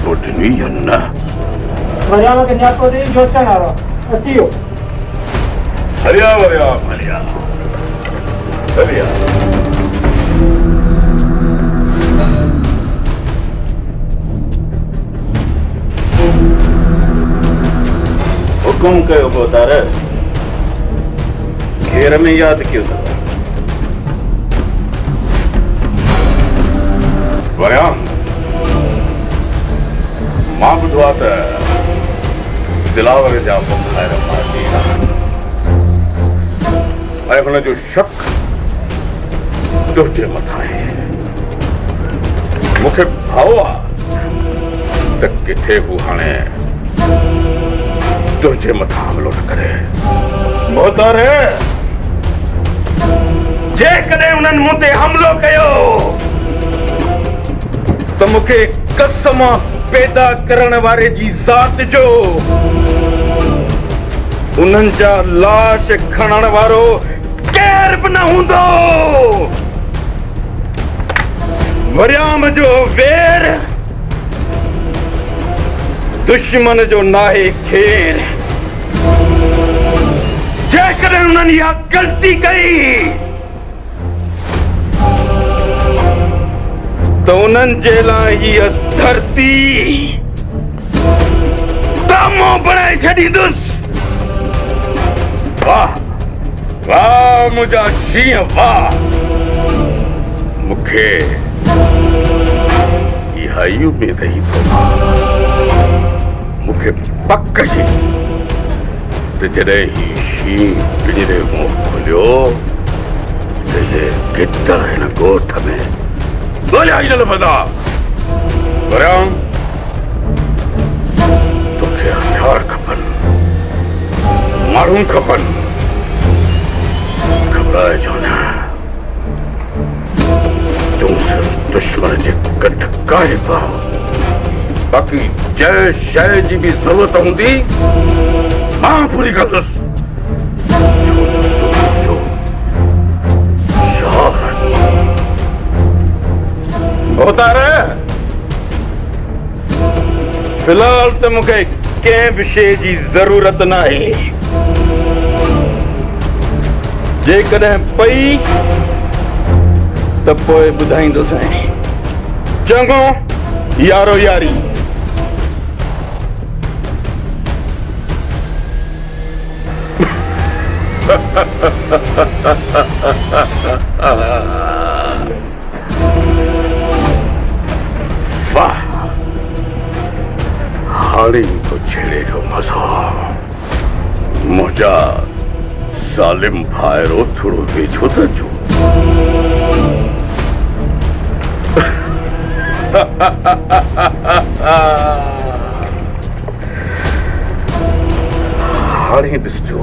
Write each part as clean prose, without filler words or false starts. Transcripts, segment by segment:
न्यापो ॾिनी या न? वरियाम खे न्यापो ॾेई जो अचण वारो अची वियो। हलिया वरियाम हलिया हलिया। हुकुम कयो बोतार, घेर में याद क्यों था? वरियाम मां ॿुधो आहे त दिलावर जा ॿाहिरि मारजी ऐं हुनजो शक तुंहिंजे मथां आहे। मूंखे भाव आहे त किथे हू हाणे तुंहिंजे मथां हमलो न करे। मोहतार, जेकॾहिं उन्हनि मूं ते हमलो कयो त मूंखे कसम पैदा करण वारे जी ज़ात जो उन्हनि जा लाश खणण वारो केर बि न हूंदो। वरियाम जो वेर दुश्मन जो नाहे खेर। जेकॾहिं उन्हनि इहा ग़लती कई तो उन्हनि जे लाइ हीअ धरती तामो बणाए छॾींदुसि। वाह वाह मुंहिंजा शींहं वाह। मूंखे इहा ई उमेद ई मूंखे पक जी त जॾहिं ही शींहं पिंजरे मुंहुं खोलियो त हे गिदड़ हिन ॻोठ में ॻोल्हिया ई न लभंदा। वरियाम तोखे हथियार खपनि, माण्हू खपनि। घबराइजो न, तूं सिर्फ़ दुश्मन जे कट काहे पाओ। बाक़ी जंहिं शइ जी बि ज़रूरत हूंदी मां पूरी कंदुसि। बोतार, फिलहाल तो मूंखे कंहिं बि शइ जी ज़रूरत न आहे। जेकॾहिं पई त पोइ ॿुधाईंदुसि। चङो यारो यारी। वाह, हाणे तो छेड़े जो मज़ो। मुंहिंजा ज़ालिम भाइरो थोरो वेझो त अचो। हाणे ॾिसजो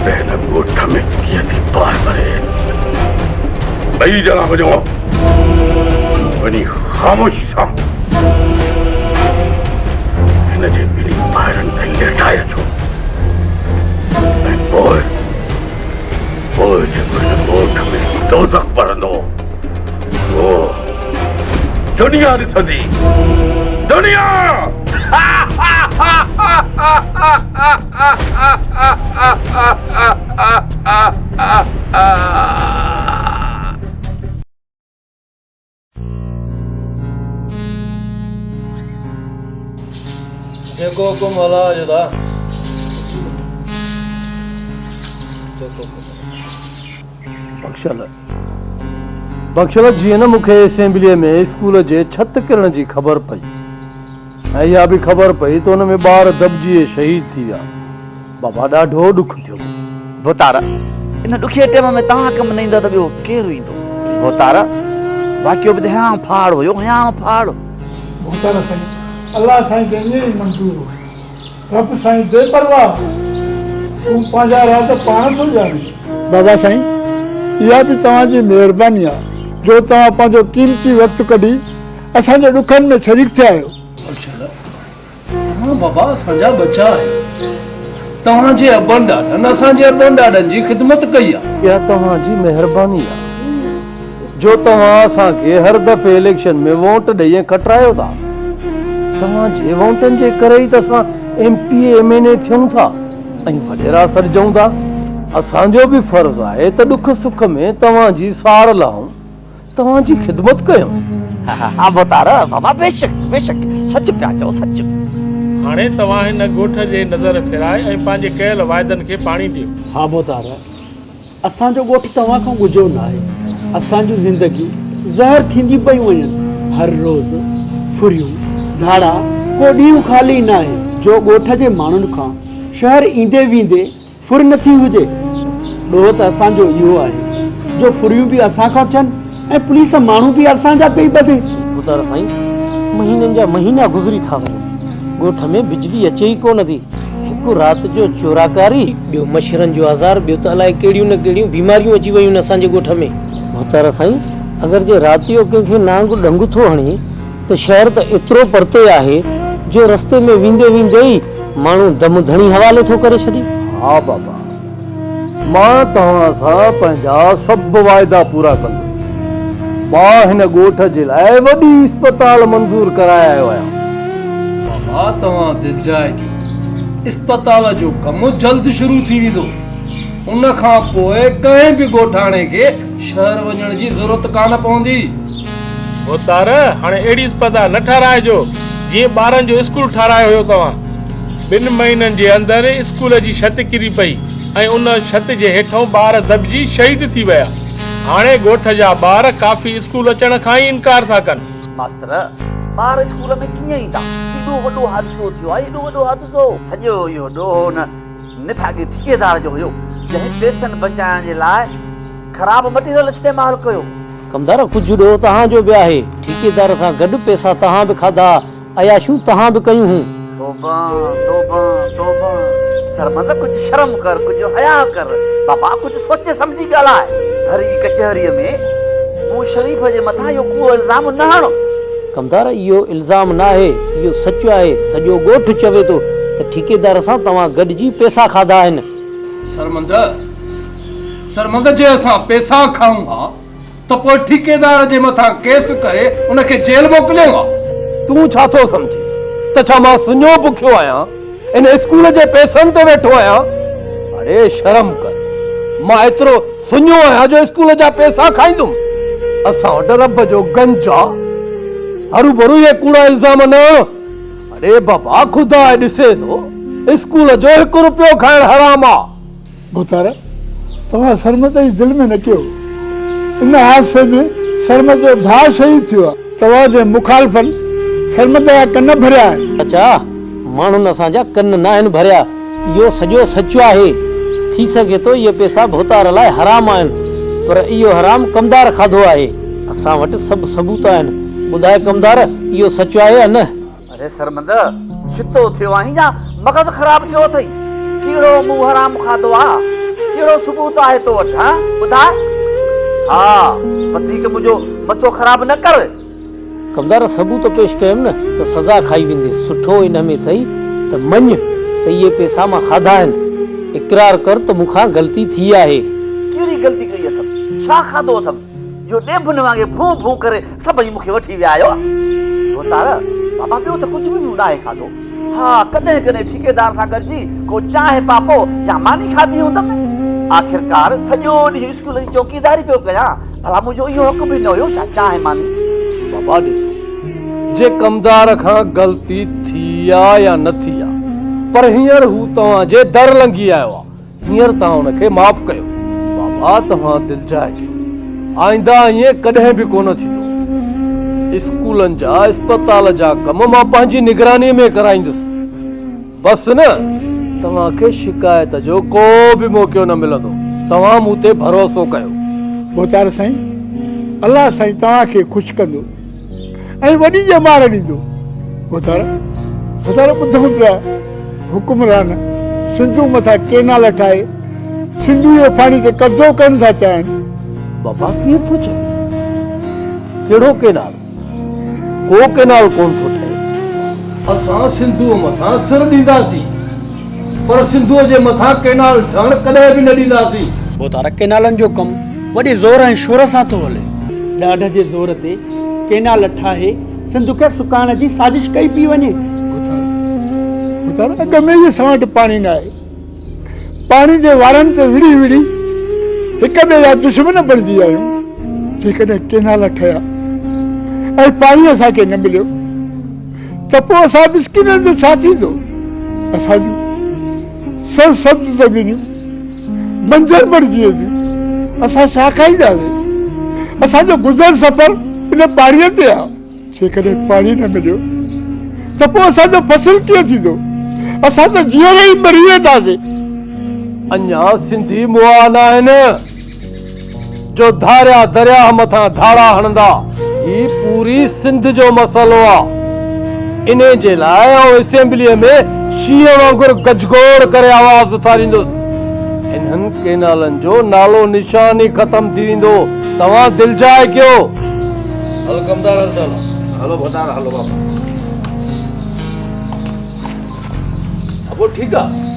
त हिन ॻोठ में कीअं थी पार भरे। ॿई ॼणा वञो वञी ख़ामोशी सां हिन जे ॿिन्ही ॿाहिरनि खे लेटाए अचो। ऐं पोइ जेको हिन ॻोठ में दोज़ख पढ़ंदो वो दुनिया ॾिसंदी। दुनिया जेको हुकुम अला जुदा बख्शल जीअं न मूंखे असेंबलीअ में स्कूल जे छत किरण जी ख़बर पई ऐं इहा बि ख़बर पई त हुन में ॿार दॿिजी शहीद थी विया। बाबा ॾाढो ॾुख थियो। बोतार, इन ॾुखिये टाइम में तव्हां कमु न ईंदा त ॿियो केरु ईंदो? बोतार, वाकियो बि त हियां फाड़ हुयो, हियां फाड़। बोतार साईं, अल्लाह साईं खे ईअं ई मंज़ूर हो। रब साईं बेपरवाह, तूं पंहिंजा रात पाण थो ॼाणी। बाबा साईं, इहा बि तव्हांजी महिरबानी आहे जो तव्हां पंहिंजो क़ीमती वक़्तु कढी असांजे ॾुखनि में शरीक थिया आहियो। तव्हां बाबा असांजा बचा आहियो। तव्हांजे अबनि ॾाॾनि असांजे अबनि ॾाॾनि जी ख़िदमत कई आहे। इहा तव्हांजी महिरबानी आहे जो तव्हां असांखे हर दफ़े इलेक्शन में वोट ॾेई खटायो था। तव्हां जे वोटनि जे करे ई त असां MP MNA थियूं था ऐं वॾेरा सॾिजूं था। असांजो बि फर्ज़ आहे त दुख सुख में तव्हांजी सार लाहूं, तव्हांजी ख़िदमत कयूं। हाँ भोतारा बाबा बेशक बेशक सच पिया चओ सच। हाणे तव्हां हिन ॻोठ जे नज़र फिराए ऐं पंहिंजे कयल वाइदनि खे पाणी ॾियो। हा भोतारा, असांजो ॻोठु तव्हां खां गुझो न आहे। असांजूं ज़िंदगी ज़हर थींदी पयूं वञनि। हर रोज़ फुरियूं धाड़ा को ॾींहुं ख़ाली न आहे जो ॻोठ जे माण्हुनि खां शहर ईंदे वेंदे फुर नथी हुजे। ॾोह त असांजो इहो आहे जो फुरियूं बि असां खां थियनि ऐं पुलिस माण्हू बि असांजा पई ॿधे। ॿुधायो साईं, महीननि जा महीना गुज़री था वञनि, ॻोठ में बिजली अचे ई कोन थी। हिकु राति जो चोराकारी, ॿियो मच्छरनि जो आज़ार, ॿियो त अलाए कहिड़ियूं न कहिड़ियूं बीमारियूं अची वियूं आहिनि असांजे ॻोठ में। मोहतारा साईं, अगरि जे राति जो कंहिंखे नांग ॾंग थो हणे त शहर त एतिरो परते आहे जो रस्ते में वेंदे वेंदे ई माण्हू दम धणी हवाले थो करे छॾे। हा बाबा, मां तव्हां सां पंहिंजा सभु वाइदा पूरा कंदुसि। मां हिन ॻोठ जे लाइ वॾी अस्पताल मंज़ूर कराए आयो आहियां। बाबा तव्हां दिलि जाए कयो, अस्पताल जो कमु जल्द शुरू थी वेंदो। उन खां पोइ कंहिं बि ॻोठाणे खे शहर वञण जी ज़रूरत कान पवंदी। भोतार हाणे अहिड़ी अस्पताल न ठाराइजो जीअं ॿारनि जो स्कूल ठारायो हुयो तव्हां। 2 महीननि जे अंदरि स्कूल जी छत किरी पई ऐं उन छत जे हेठों ॿार दॿिजी शहीद थी विया। हाणे ॻोठ जा ॿार काफ़ी स्कूल अचण खां ई इनकार था कनि। मास्तर ॿार स्कूल में कीअं ईंदा? एॾो वॾो हादसो थियो आहे, एॾो वॾो हादसो। सॼो इहो ॾोह न निभागे ठेकेदार जो हुयो जंहिं पैसनि बचाइण जे लाइ ख़राब मटीरियल इस्तेमालु कयो। कमदार, कुझु ॾोह तव्हांजो बि आहे। ठेकेदार सां गॾु पैसा तव्हां बि खाधा, अयाशूं तव्हां बि कयूं हूं। तौबा तौबा तौबा, सरमंद कुझु शर्म कर, कुझु हया कर। बाबा कुझु सोचे सम्झी ॻाल्हाए। हरी कचहरीअ में मूं शरीफ़ जे मथां इहो को इल्ज़ाम न हणो। कमदार, इहो इल्ज़ाम न आहे, इहो सच आहे। सॼो ॻोठ चवे थो त ठेकेदार सां तव्हां गॾिजी पैसा खाधा आहिनि। सरमंद जे असां पैसा खाऊं हा त पोइ ठेकेदार जे मथां केस करे उनखे जेल मोकिलियो आहे। तूं छा थो सम्झी त छा मां सुञो बुखियो आहियां, इन स्कूल जे पैसनि ते वेठो आहियां? अरे शर्म कर, मां एतिरो सुञो आहियां जो स्कूल जा पैसा खाईंदुमि? असां वटि रब जो गंज आहे, हरू भरू ये कूड़ा इल्ज़ाम न। अरे बाबा, खुदा ॾिसे थो, स्कूल जो 1 रुपयो खाइण हराम आहे। भोतारा, तव्हां सरमद जी दिलि में न कयो। इन हादसे में सरमद जो भाउ शहीद थियो आहे। तव्हांजे मुखालफ़नि सरमद जा कन भरिया आहिनि। अच्छा, माण्हुनि असांजा कन न आहिनि भरिया, इहो सॼो सच आहे। थी सघे थो इहे पैसा भोतार लाइ हराम आहिनि, पर इहो हराम कमदार खाधो आहे। असां वटि सभु सबूत आहिनि। ॿुधाए कमदार, इहो सच आहे या न? अरे सरमंद, छितो थियो आहीं या मग़ज़ ख़राब थियो अथई? कहिड़ो मूं हराम खाधो आहे? कहिड़ो सबूत आहे तो वटि? हा ॿुधाए। हा, वधीक मुंहिंजो मथो ख़राब न कर। कमदार, सबूत पेश कयमि न त सज़ा खाई वेंदे। सुठो इन में अथई त मञ त इहे पैसा मां खाधा आहिनि। इक़रार कर त मूंखां ग़लती थी आहे। कहिड़ी ग़लती कई अथमि? छा खाधो अथमि जो ॾेभुन वांगे भूं भूं करे सभई मूंखे वठी विया आहियो? भोतार बाबा, ॿियो त कुझु बि न आहे खाधो। हा, कॾहिं कॾहिं ठेकेदार सां गॾिजी को चांहि पापो या मानी खाधी हूंदमि। आख़िरकार सॼो ॾींहुं स्कूल जी चौकीदारी पियो कयां, भला मुंहिंजो इहो हक़ बि न हुयो छा चांहि मानी? बाबा ॾिसो, जे कमदार खां ग़लती थी आहे या न थी आहे, पर हींअर हू तव्हांजे दर लंघी आयो आहे। हींअर तव्हां हुनखे माफ़ कयो। बाबा तव्हां दिलि जाए कयो, आईंदा ईअं कॾहिं बि कोन थींदो। स्कूलनि जा अस्पताल जा कम मां पंहिंजी निगरानी में कराईंदुसि। बसि न, तव्हांखे शिकायत जो को बि मौक़ो न मिलंदो। तव्हां मूं ते भरोसो कयो। भोतार साईं, अल्लाह साईं तव्हांखे ख़ुशि कंदो ऐं वॾी ॼमार ॾींदो। भोतार ॿुधूं पिया, हुकुमरान सिंधू मथां केनाल ठाहे सिंधू जे पाणी ते कब्ज़ो करण था चाहिनि। बाबा केर थो चए? कहिड़ो केनाल? को केनाल कोन थो ठहे। असां सिंधू मथां सिर ॾींदासीं, पर सिंधूअ जे मथां केनाल ठहण कॾहिं बि न ॾींदासीं। भोतारा, केनालनि जो कमु वॾे ज़ोर ऐं शोर सां थो हले। ॾाढ जे ज़ोर ते केनाल ठाहे सिंध खे सुकाइण जी साज़िश कई पई वञे। ॿुधायो अॻ में ई असां वटि पाणी न आहे, पाणी जे वारनि ते विड़ी विड़ी हिक ॿिए जा दुश्मन बणिजी विया आहियूं। जेकॾहिं केनाल ठहिया ऐं पाणी असांखे न मिलियो त पोइ असां मिसकिननि जो छा थींदो? असांजूं सरसब्ज़ ज़मीनियूं बंजर बणिजी वेंदियूं, असां छा खाईंदासीं? असांजो गुज़र सफ़र इन पाणीअ ते आहे। जेकॾहिं पाणी न मिलियो त पोइ असांजो फसल कीअं थींदो? असां त जीअं ई मरी वेंदासीं। अञा सिंधी मुआ न आहिनि जो धारिया दरिया मथां धाड़ा हणंदा। ही पूरी सिंध जो मसइलो आहे। इन जे लाइ असेंबलीअ में शींहं वांगुरु गजगोड़ करे आवाज़ उथारींदुसि। इन्हनि केनालनि जो नालो निशान ई ख़तम थी वेंदो। तव्हां दिलजाए कयो। हलो कमदार हलो भतार हलो बाबा। अब ठीक आहे।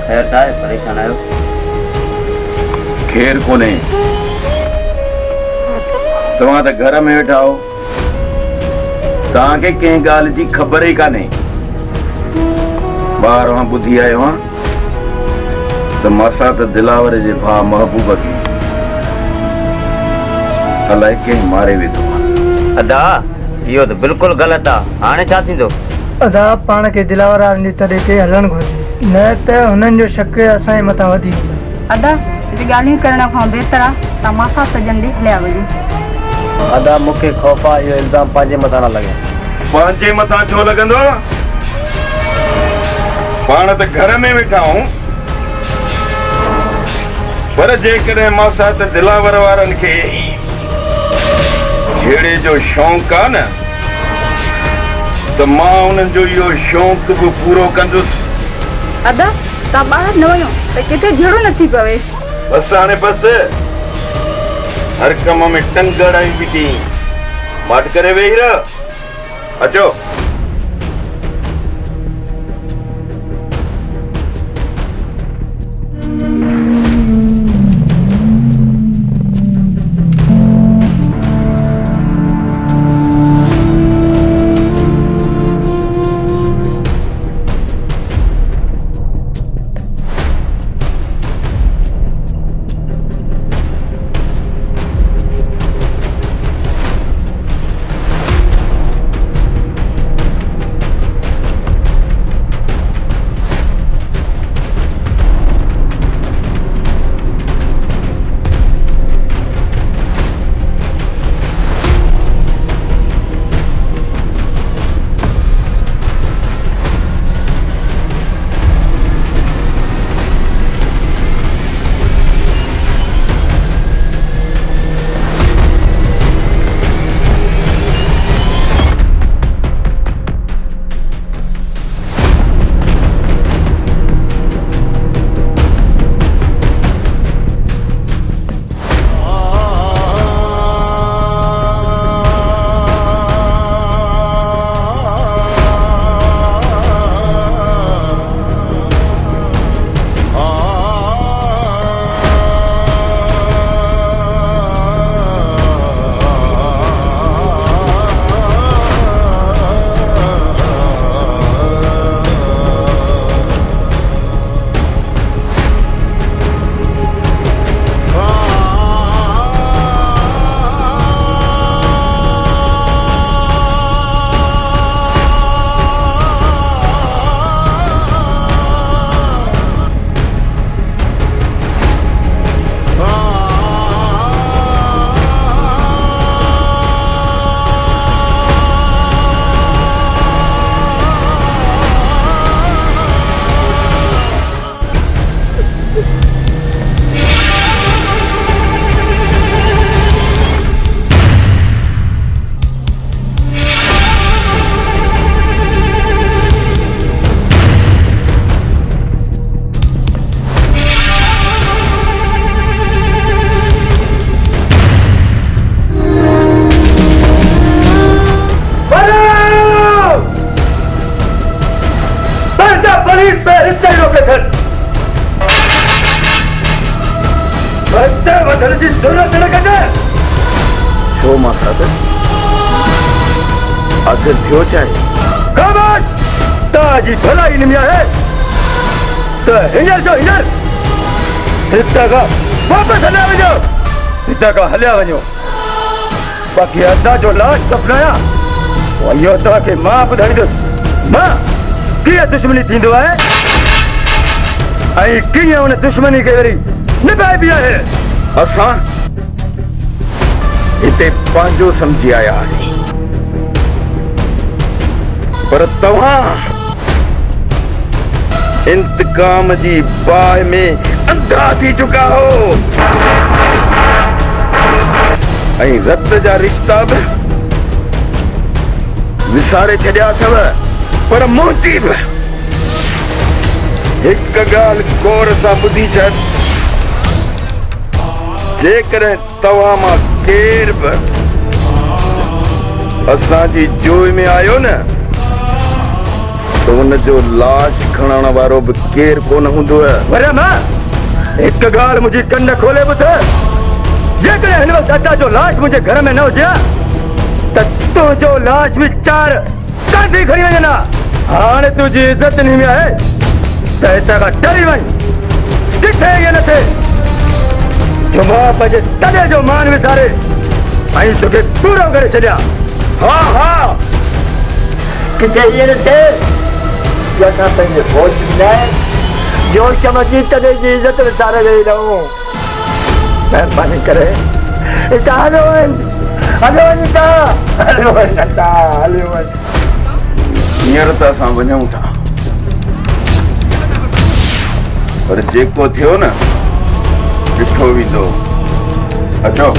खैर छा आहे? परेशान आहियो? खेर कोन्हे, तव्हां त घर में वेठा हो, तव्हांखे कंहिं ॻाल्हि जी ख़बर ई कान्हे। ॿाहिरि मां ॿुधी आयो आहियां त मासा त दिलावर जे भाउ महबूब खे अलाए कंहिं मारे विधो आहे। अदा इहो त बिल्कुलु ग़लति आहे। हाणे छा थींदो? अदा पाण खे दिलावर वारनि जी तरह ते हलणु घुरिजे, न त हुननि जो शक असांजे मथां वधी वेंदो। अदा हिते ॻाल्हियूं करण खां बहितर आहे त मासा त जल्दी हलिया वञूं। अदा मूंखे ख़ौफ़ आहे इहो इल्ज़ाम पंहिंजे मथां न लॻे। पंहिंजे मथां छो लॻंदो? पाण त घर में वेठा आहियूं, पर जेकॾहिं मासा त दिलावर वारनि खे छेड़े जो शौक़ु आहे न, त मां उन्हनि जो इहो शौक़ु बि पूरो कंदुसि। अदा तव्हां ॿाहिरि न वञो त किथे झेड़ो न थी पवे। बसि हाणे बसि, हर कम में टंगड़ आई बीठी माट करे वेही रह। अचो। जरूरत न कजे छो मां साथ आखिर थियो चाहे खामोश ताजी भलाई निमिया है तो हिंजर जो हिंजर हिता का वापस हलिया वञो हिता का हलिया वञो बाक़ी अदा जो लाश दफनाया इहो तव्हांखे मां ॿुधाईंदुसि मां कीअं दुश्मनी थींदो आहे ऐं कीअं उन दुश्मनी खे वरी निभाइबी आहे असां हिते पंहिंजो सम्झी आया हुआसीं पर तव्हां इंतकाम जी बाहि में अंधा थी चुका हो ऐं रत जा रिश्ता बि विसारे छॾिया अथव पर मोती बि हिक ॻाल्हि गौर सां ॿुधी छॾ जेकॾहिं तव्हां मां केर बि असांजी जोइ में आयो न तो उनजो लाश खणण वारो बि केर कोन हूंदो पर मां हिक ॻाल्हि मुंहिंजी कन खोले ॿुध जेकॾहिं हिन वक़्तु अदा जो लाश मुंहिंजे घर में न हुजे त तुंहिंजो लाश बि चार कांधी खणी वञनि हाणे तुंहिंजी इज़त नी में आहे त हितां खां टरी वञ किथे इहे न थिए जो मां पंहिंजे तॾहिं जो मान विसारे ऐं तोखे पूरो करे छॾिया हा हा किथे इहे न थिए जो असां पंहिंजे फौज लाइ जोश मची तॾहिं जी इज़त विसारे वेही रहूं महिरबानी करे हितां हलो वञ हितां हलो वञ हींअर त असां वञूं था पर जेको थियो न ॾिठो वेंदो अचो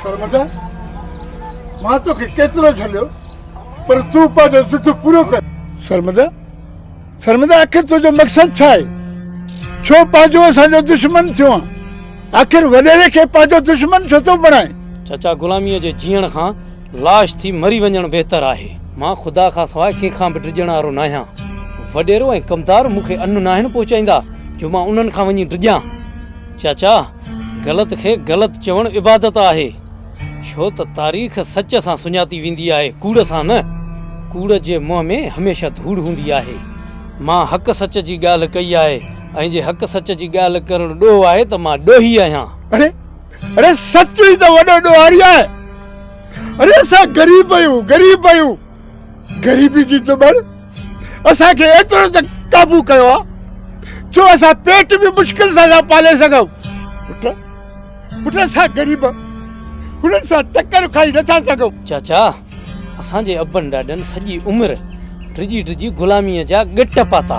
शर्मदा मां तोखे केतिरो झलियो पर तूं पंहिंजो ज़िद पूरो कर शर्मदा आख़िर तुंहिंजो मक़सदु छा आहे छो पंहिंजो असांजो दुश्मन थियो आहे आख़िर वॾेरे खे पंहिंजो दुश्मन छो थो बणाए चाचा गुलामीअ जे जीअण खां लाश थी मरी वञणु बहितर आहे मां ख़ुदा खां सवाइ कंहिंखां बि डिॼण वारो न आहियां वॾेरो ऐं कमदार मूंखे अन्न नाहिनि पहुचाईंदा जो मां उन्हनि खां वञी डिॼां चाचा ग़लति खे ग़लति चवणु इबादत आहे छो त तारीख़ सच सां सुञाती वेंदी आहे कूड़ सां न कूड़ जे मुंहं में हमेशह धूड़ हूंदी आहे मां हक़ सच जी ॻाल्हि कई आहे ऐं जे हक़ सच जी ॻाल्हि करणु ॾोह आहे त मां ॾोही आहियां अरे अरे सच ई त वॾो ॾोहारी आहे अरे असां ग़रीब आहियूं ग़रीबी जी ज़ुबान असांखे एतिरो त काबू कयो आहे छो असां पेट बि मुश्किल सां था पाले सघूं पुट असां ग़रीब हुननि सां टकर खाई नथा सघूं चाचा असांजे अबनि ॾाॾनि सॼी उमिरि डिॼी गुलामीअ जा गिट पाता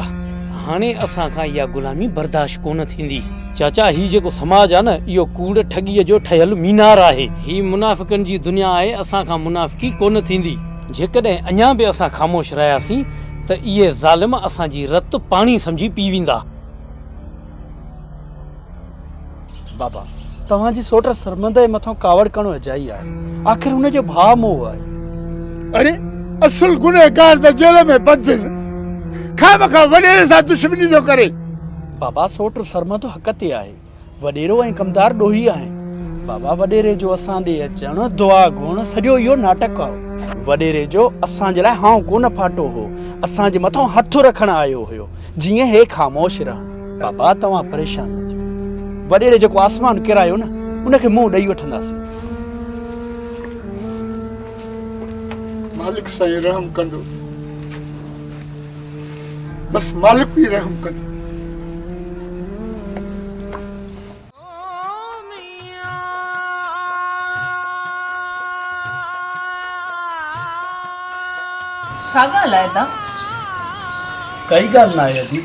हाणे असां खां इहा गुलामी बर्दाश्त कोन थींदी चाचा ही जेको समाज आहे न इहो कूड़ ठगीअ जो ठहियल मीनार आहे ही मुनाफ़िकनि जी दुनिया आहे असां खां मुनाफ़िकी कोन थींदी जेकॾहिं अञा बि असां ख़ामोश रहियासीं त इहे ज़ालिम असांजी रत पाणी सम्झी पी वेंदा बाबा तव्हांजी सोट शर्मंदा जे मथां कावड़ करणु अजाई आहे आख़िर हुनजो भाउ मोह आहे अरे असुल गुनहगार त जेल में बंदि खामखा वॾेरे सां दुश्मनी थो करे बाबा सोट शर्मंदो हक़ ते आहे वॾेरो ऐं कमदार ॾोही आहिनि बाबा वॾेरे जो असां ॾे अचणु दुआ घुरण सॼो इहो नाटक आहे वॾेरे जो असांजे लाइ हाउ कोन फाटो हो असांजे मथां हथ रखणु आयो हुयो जीअं हे ख़ामोश रहनि बाबा तव्हां परेशान न थियो वॾेरे जेको आसमान किरायो न उनखे मुंहुं ॾेई वठंदासीं मालिक साईं रहम कंदो बस मालिक ही रहम कंदो छा ॻाल्हि आहे अदा? काई ॻाल्हि न आहे अदी।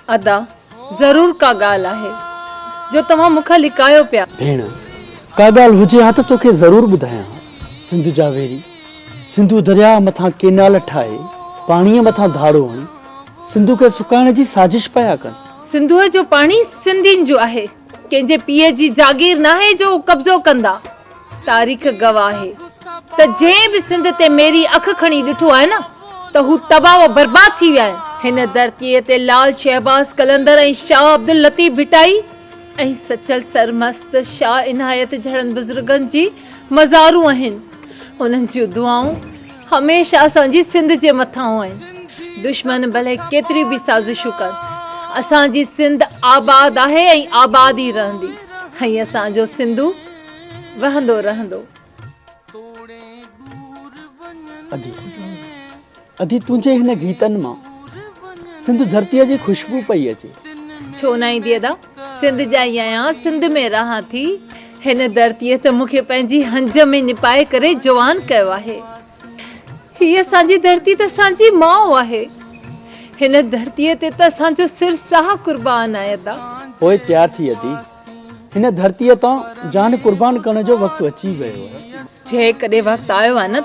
अदा ज़रूर का ॻाल्हि आहे जो तव्हां मूंखां लिकायो पिया। भेण का ॻाल्हि हुजे हा त तोखे ज़रूर ॿुधायां। सिंधु जा वेरी सिंधु दरिया मथां केनाल ठाहे पाणीअ मथां धाड़ो हणी सिंधु खे सुकाइण जी साज़िश पिया कनि। सिंधुअ जो पाणी सिंधियुनि जो आहे, कंहिंजे पीउ जी जागीर नाहे जो कब्ज़ो कंदा। तारीख़ गवाह आहे त जंहिं बि सिंध ते मेरी अख खणी ॾिठो आहे न त हू तबाह व बर्बाद थी विया आहिनि। हिन धरतीअ ते लाल शहबाज कलंदर ऐं शाह अब्दुल लतीफ़ भिटाई ऐं सचल सरमस्त शाह इनायत जहिड़नि बुज़ुर्गनि जी मज़ारूं आहिनि। उन्हनि जूं दुआऊं हमेशह असांजी सिंध जे मथां आहिनि। दुश्मन भले केतिरी बि साज़िशूं कनि, असांजी सिंध आबाद आहे ऐं आबाद ई रहंदी ऐं असांजो सिंधु वहंदो रहंदो। अदी अदी तुंहिंजे हिन गीतनि मां सिंधु धरतीअ जी खुशबू पई अचे। छो न ईंदी अदा? सिंध जा ई आहियां, सिंध में रहां थी। हिन धरतीअ त मूंखे पंहिंजी हंज में निपाए करे जवान कयो आहे। हीअ असांजी धरती त असांजी माउ आहे। हिन धरतीअ ते त असांजो सिर साह कुर्बान आहे अदा। पोइ तयार थी अदी, हिन धरतीअ तां जान कुर्बान करण जो वक़्तु अची वियो आहे। जे कॾहिं वक़्तु आयो आहे न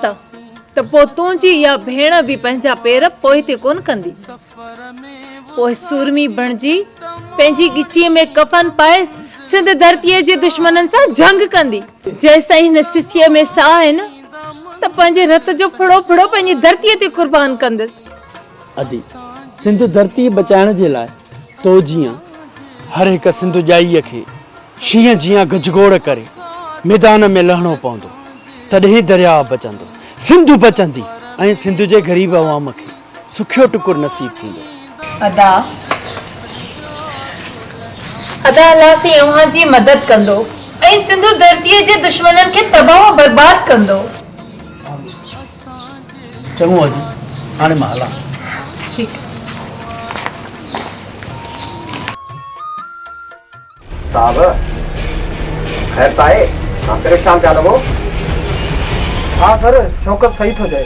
त पोइ तुंहिंजी इहा भेण बि पंहिंजा पेर पोइ ते कोन कंदी। पोइ सुरमी बणजी पंहिंजी गिचीअ में कफन पाए सिंध धरतीअ जे दुश्मननि सां जंग कंदी। जेसि ताईं हिन सिसीअ में साह आहे न त पंहिंजे रत जो फुड़ो फुड़ो पंहिंजी धरतीअ ते कुर्बान कंदसि। अदी सिंधु धरती बचाइण जे लाइ तो जीअं हर हिकु सिंधु ॼाईअ खे शींहं जीअं गजगोड़ करे मैदान में लहणो पवंदो, तॾहिं दरिया बचंदो, सिंधु बचंदी ऐं सिंधु जे ग़रीब अवाम खे सुखियो टुकुर नसीब थींदो। अदा अदा अल्लाह से अव्हां जी मदद कंदो ऐं सिंधु धरतीअ जे दुश्मननि खे तबाह बर्बाद कंदो। चङो अदी, हाणे मां हलां। ठीकु। साहब खैर ताए तव्हां परेशान पिया लॻो? हाँ सर, शौकत सही थो जाए।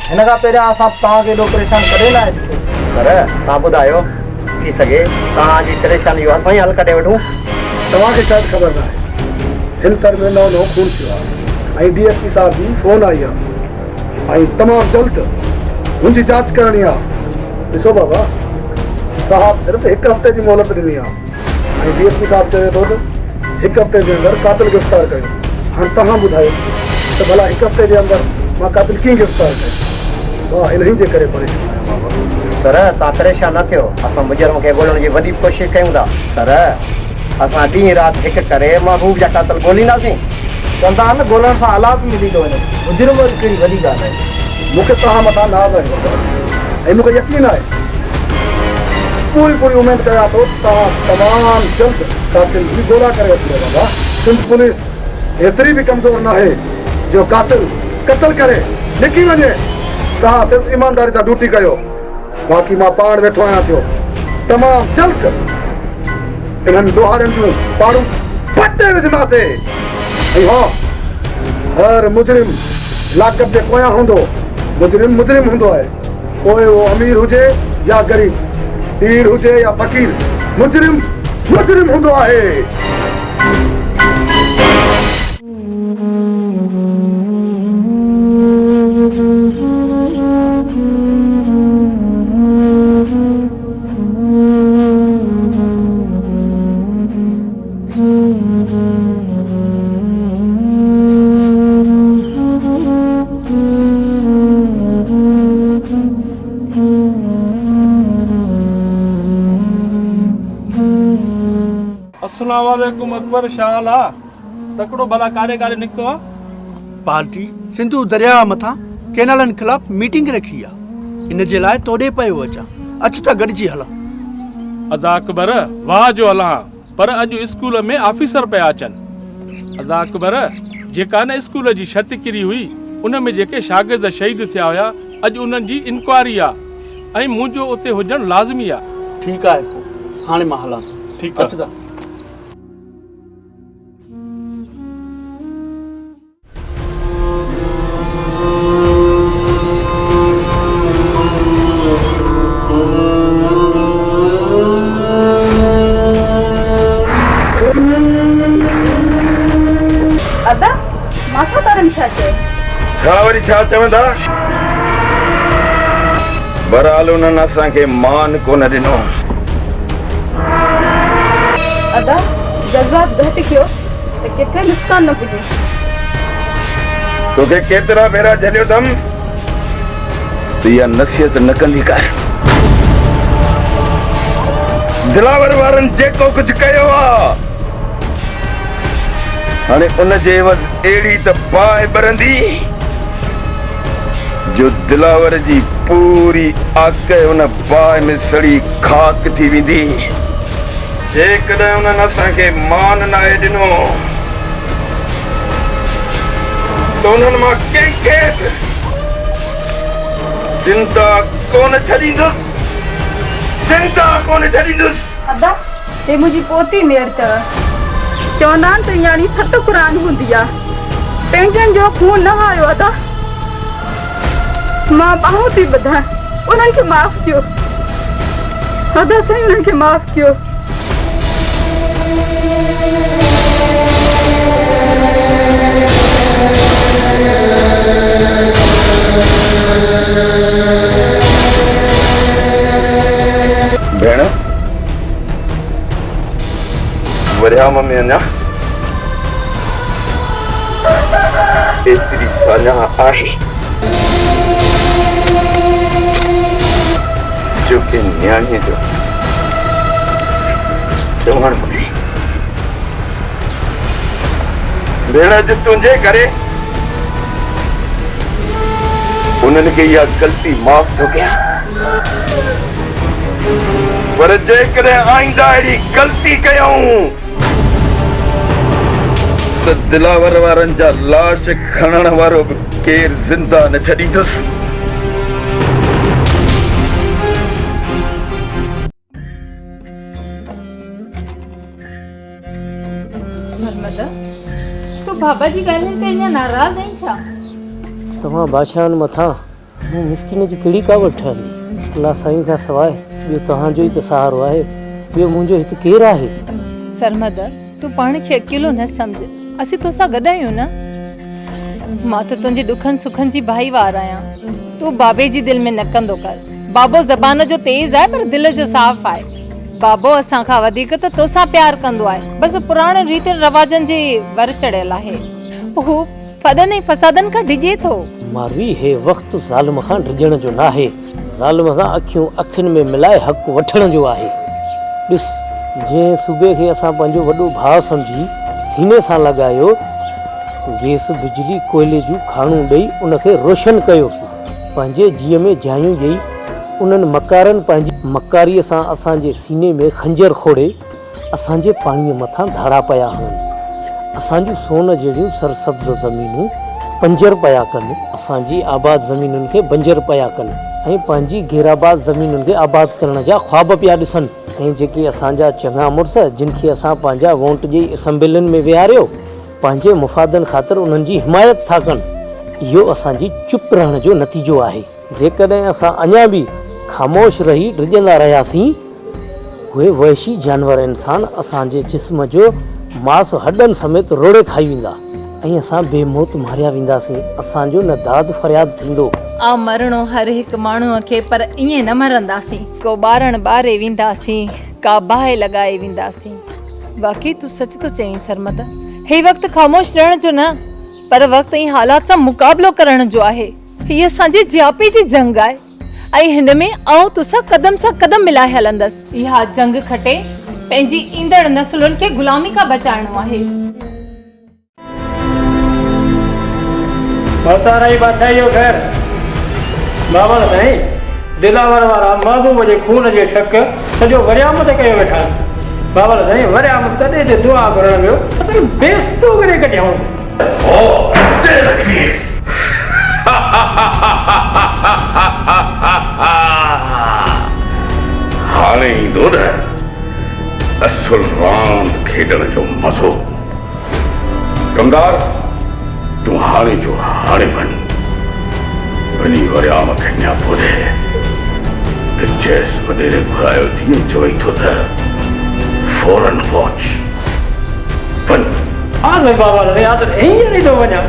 हिन खां पहिरियां असां तव्हांखे एॾो परेशान कॾहिं न आहे ॾिठो। सर तव्हां ॿुधायो, थी सघे तव्हांजी परेशानी असां ई हल करे वठूं। तव्हांखे शायदि ख़बर न आहे, हिन में नओं नओं खून थियो आहे ऐं DSP साहब जी फ़ोन आई आहे ऐं तमामु जल्द हुनजी जांच करणी आहे। ॾिसो बाबा, साहब सिर्फ़ु हिकु हफ़्ते जी मोहलत ॾिनी आहे ऐं DSP साहब चवे थो त हिकु हफ़्ते जे अंदरि कातिल गिरफ़्तार कयो। हाणे तव्हां ॿुधायो त भला हिकु हफ़्ते जे अंदरि मां कातिल कीअं गिरफ़्तार कयो? वाह, इन जे करे परेशान आहियां बाबा। सर तव्हां परेशान न थियो, असां मुजरम खे ॻोल्हण जी वॾी कोशिशि कयूं था। सर असां ॾींहुं राति हिकु करे महबूब जा कातिल ॻोल्हींदासीं। चवंदा आहिनि न ॻोल्हण सां अलाप मिली थो वञे। मुजरिम वरी कहिड़ी वॾी ॻाल्हि आहे। मूंखे तव्हां मथां नाज़ आहे बाबा ऐं मूंखे यकीन आहे, पूरी उमेद कयां थो तव्हां तमामु जल्द कातिल जी ॻोल्हा करे वठंदो बाबा। सिंध पुलिस एतिरी बि कमज़ोर न आहे जो कातिल क़त्ल करे लिकी वञे। तव्हां सिर्फ़ु ईमानदारी सां ड्यूटी कयो, बाक़ी मां पाण वेठो आहियां थियो। तमामु जल्द इन्हनि ॾोहारियुनि जूं पाड़ूं पटे विझंदासीं। ऐं हा, हर मुजरिम लाकअप जे पोयां हूंदो। मुजरिम हूंदो आहे, पोइ उहो अमीर हुजे या ग़रीब, पीर हुजे या फ़कीर, मुजरिम हूंदो आहे। अस्सलाम वालेकुम अकबर शाहला। तकड़ो भला कारे कारे निकतो आ। पार्टी सिंधु दरिया मथां केनालनि ख़िलाफ़ मीटिंग रखी आहे। इन जे लाइ तोड़े पियो अचां, अच त गॾिजी हलां। अदा अकबर वाह जो हलां, पर अॼु स्कूल में ऑफिसर पिया अचनि। अदा अकबर जेका न स्कूल जी छत किरी हुई उन में जेके शागिर्द शहीद थिया हुया, अॼु उन्हनि जी इंक्वायरी आहे ऐं मुंहिंजो उते हुजणु लाज़मी आहे। ठीकु आहे, हाणे मां हलां। ठीकु आहे। अच त। अदा मासा तरम छा चए छा वरी छा चवंदा बहरहाल उन्हनि असांखे मान कोन ॾिनो अदा जज़्बात घटि कयो त किथे नुक़सान न पुॼे तोखे केतिरा भेरा झलियो अथमि तूं इहा नसीहत न कंदी कर दिलावर वारनि जेको कुझु कयो आहे हाणे उनजे एवज़ अहिड़ी त बाहि ॿरंदी जो दिलावर जी पूरी आक उन बाहि में सड़ी खाक थी वेंदी जेकॾहिं उन्हनि असांखे मान नाहे ॾिनो त उन्हनि मां कंहिंखे चिंता कोन छॾींदुसि चिंता कोन छॾींदुसि अदा हे मुंहिंजी पोती मेड़ अथव चवंदा आहिनि त यानी सत क़ुरान हूंदी आहे पंहिंजनि जो खून न आयो अदा मां ॿाहूं थी ॿुधां उन्हनि खे माफ़ कयो अदा साईं उन्हनि खे माफ़ कयो भेण वरियाम में अञा एतिरी साञा आहे जो कि न्याणीअ जो चवण घुरिजे भेण अॼु तुंहिंजे करे उन्हनि खे इहा ग़लती माफ़ थो कयां पर जेकॾहिं आईंदा अहिड़ी ग़लती कयूं त दिलावर वारनि जा लाश खणण वारो बि केरु ज़िंदा न छॾींदुसि नर्मदा तूं बाबा जी ॻाल्हियुनि ते अञा नाराज़ आहीं छा तव्हां बादशाहनि मथां मूं मिसकिन जी कहिड़ी कावड़ ठहंदी अलाह साईं खां सवाइ ॿियो तव्हांजो ई त सहारो आहे ॿियो मुंहिंजो हिते केरु आहे सरमदा तूं पाण खे अकेलो न सम्झ असीं तोसां गॾु आहियूं न मां त तुंहिंजे ॾुखनि सुखनि जी भाईवार आहियां तूं बाबे जी दिलि में न कंदो कर बाबो ज़बान जो तेज़ आहे पर दिलि जो साफ़ आहे बाबो असां खां वधीक त तोसां प्यार कंदो आहे बसि पुराणे रीति रवाजनि जे वर चढ़ियल आहे हू फॾनि ऐं फसादनि खां डिॼे थो मारवी हे वक़्तु ज़ालिम खां डिॼण जो न आहे ज़ालिम खां अखियूं अखियुनि में मिलाए हक़ वठण जो आहे ॾिस जंहिं सूबे खे असां पंहिंजो वॾो भाउ सम्झी सीने सां लॻायो गैस बिजली कोयले जूं खाणूं ॾेई उनखे रोशन कयोसीं पंहिंजे जीअ में जायूं ॾेई उन्हनि मकारनि पंहिंजी मकारीअ सां असांजे सीने में खंजर खोड़े असांजे पाणीअ मथां धाड़ा पिया हणनि असांजूं सोन जहिड़ियूं सरसब्ज़ ज़मीनूं पंजर पिया कनि असांजी आबाद ज़मीनुनि खे बंजर पिया कनि ऐं पंहिंजी गैराबाद ज़मीनुनि खे आबाद करण जा ख़्वाब पिया ॾिसनि ऐं जेके असांजा चङा मुड़ुस जिन खे असां पंहिंजा वोट जी असैम्बलियुनि में विहारियो पंहिंजे मुफ़ादनि ख़ातिर उन्हनि जी हिमायत था कनि इहो असांजी चुप रहण जो नतीजो आहे जेकॾहिं असां अञा बि ख़ामोश रही डिॼंदा रहियासीं उहे वहशी जानवर इंसान असांजे जिस्म जो मांस हॾनि समेत रोड़े खाई वेंदा ऐं असां बेमौत मारिया वेंदासीं असांजो न दाद फरियाद थींदो आ मरणो हर हिकु माण्हूअ खे पर ईअं न मरंदासीं को ॿारनि ॿारे वेंदासीं का बाहि लॻाए वेंदासीं बाक़ी तूं सच थो चईं सरमदा हे वक़्तु ख़ामोश रहण जो न पर वक़्तु ऐं हालात सां मुक़ाबिलो करण जो आहे हीअ असांजे जियापी जी जंग आहे ऐं हिन में आउं तोसां कदम मिलाए हलंदसि इहा जंग खटे पंहिंजी ईंदड़ नसलुनि खे ग़ुलामी खां बचाइणो आहे मताराई बादशाह जो घर बाबा साईं दिलावर वारा महबूब जे खून जे शक सॼो वरियाम ते कयो वेठा बाबा साईं वरियाम तॾहिं ते दुआ करण वियो असां बेस्तो करे कढियऊं हाणे ईंदो न असुल रांदि खेॾण जो मज़ो कंगार तूं हाणे जो हाणे वञी वरियाम खे न ॿुधे त चेस वॾेरे घुरायो थी चवई थो त फौरन पहुच वञ हाँ साईं बाबा या तो ईअं नहीं थो वञा।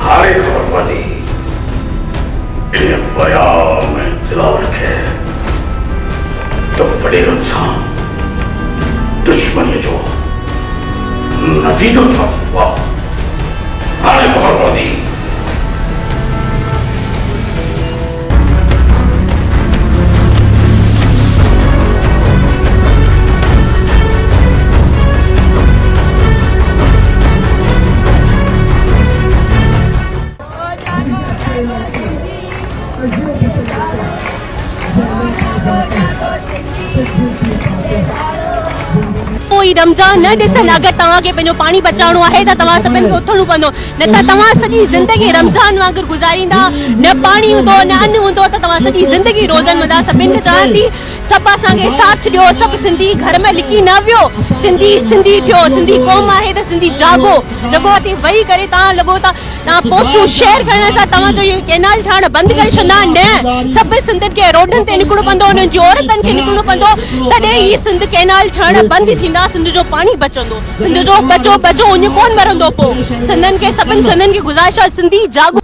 हाणे ख़बर पवंदी इन बयान में दिलाव रखे तो वडेरनि सां दुश्मनीअ जो नतीजो छा थींदो आहे। हाणे ख़बर पवंदी। कोई रमज़ान न ॾिसनि। अगरि तव्हांखे पंहिंजो पाणी बचाइणो आहे त तव्हां सभिनि खे उथणो पवंदो, न त तव्हां सॼी ज़िंदगी रमज़ान वांगुरु गुज़ारींदा। न पाणी हूंदो न अन्न हूंदो त तव्हां सॼी ज़िंदगी रोज़नि वेंदा। सभिनि खे चवां थी सभु असांखे साथ ॾियो। सभु सिंधी घर में लिकी न वियो। सिंधी सिंधी थियो। सिंधी क़ौम आहे त सिंधी जागो। लॻो आहे वेही करे तव्हां पोस्टूं शेयर करण सां तव्हांजो इहो कैनाल ठाहिण बंदि करे छॾंदा। न, सभु सिंधियुनि खे रोडनि ते निकिरणो पवंदो, उन्हनि जी औरतनि खे निकिरणो पवंदो, तॾहिं ही सिंध कैनाल ठहण बंदि थींदा। सिंध जो पाणी बचंदो। सिंध जो बचो बचो उन कोन मरंदो। पोइ सिंधियुनि खे सभिनि सिंधियुनि खे गुज़ारिश आहे सिंधी जागो।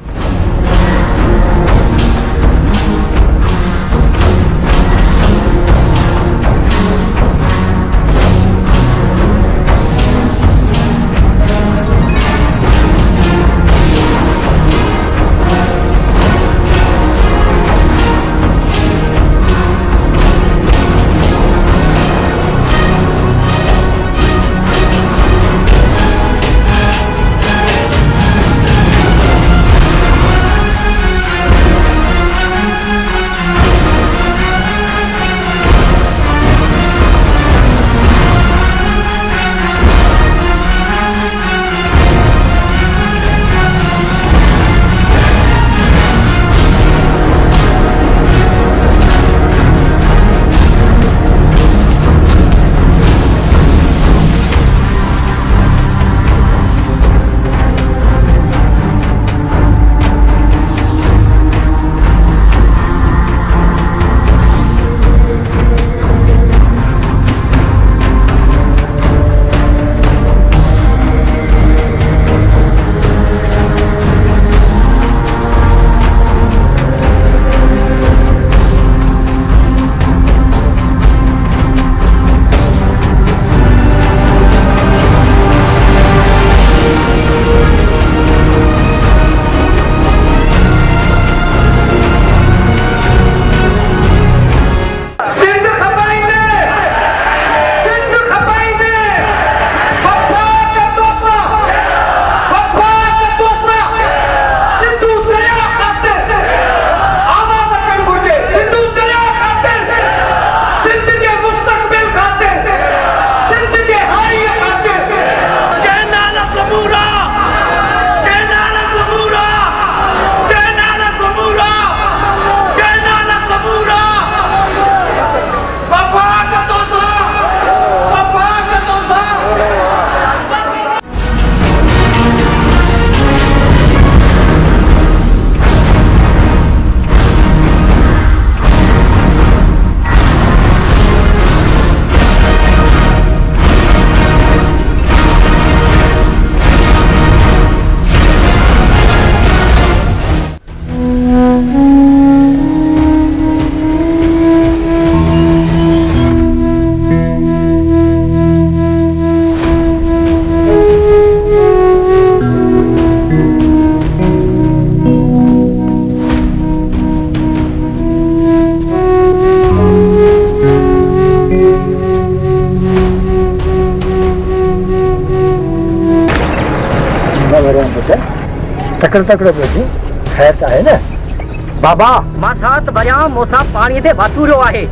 तकड़ तकड़ बैठी खैर त आहे न। बाबा मां साथ भरियां मूंसां पाणीअ ते वातूरियो आहे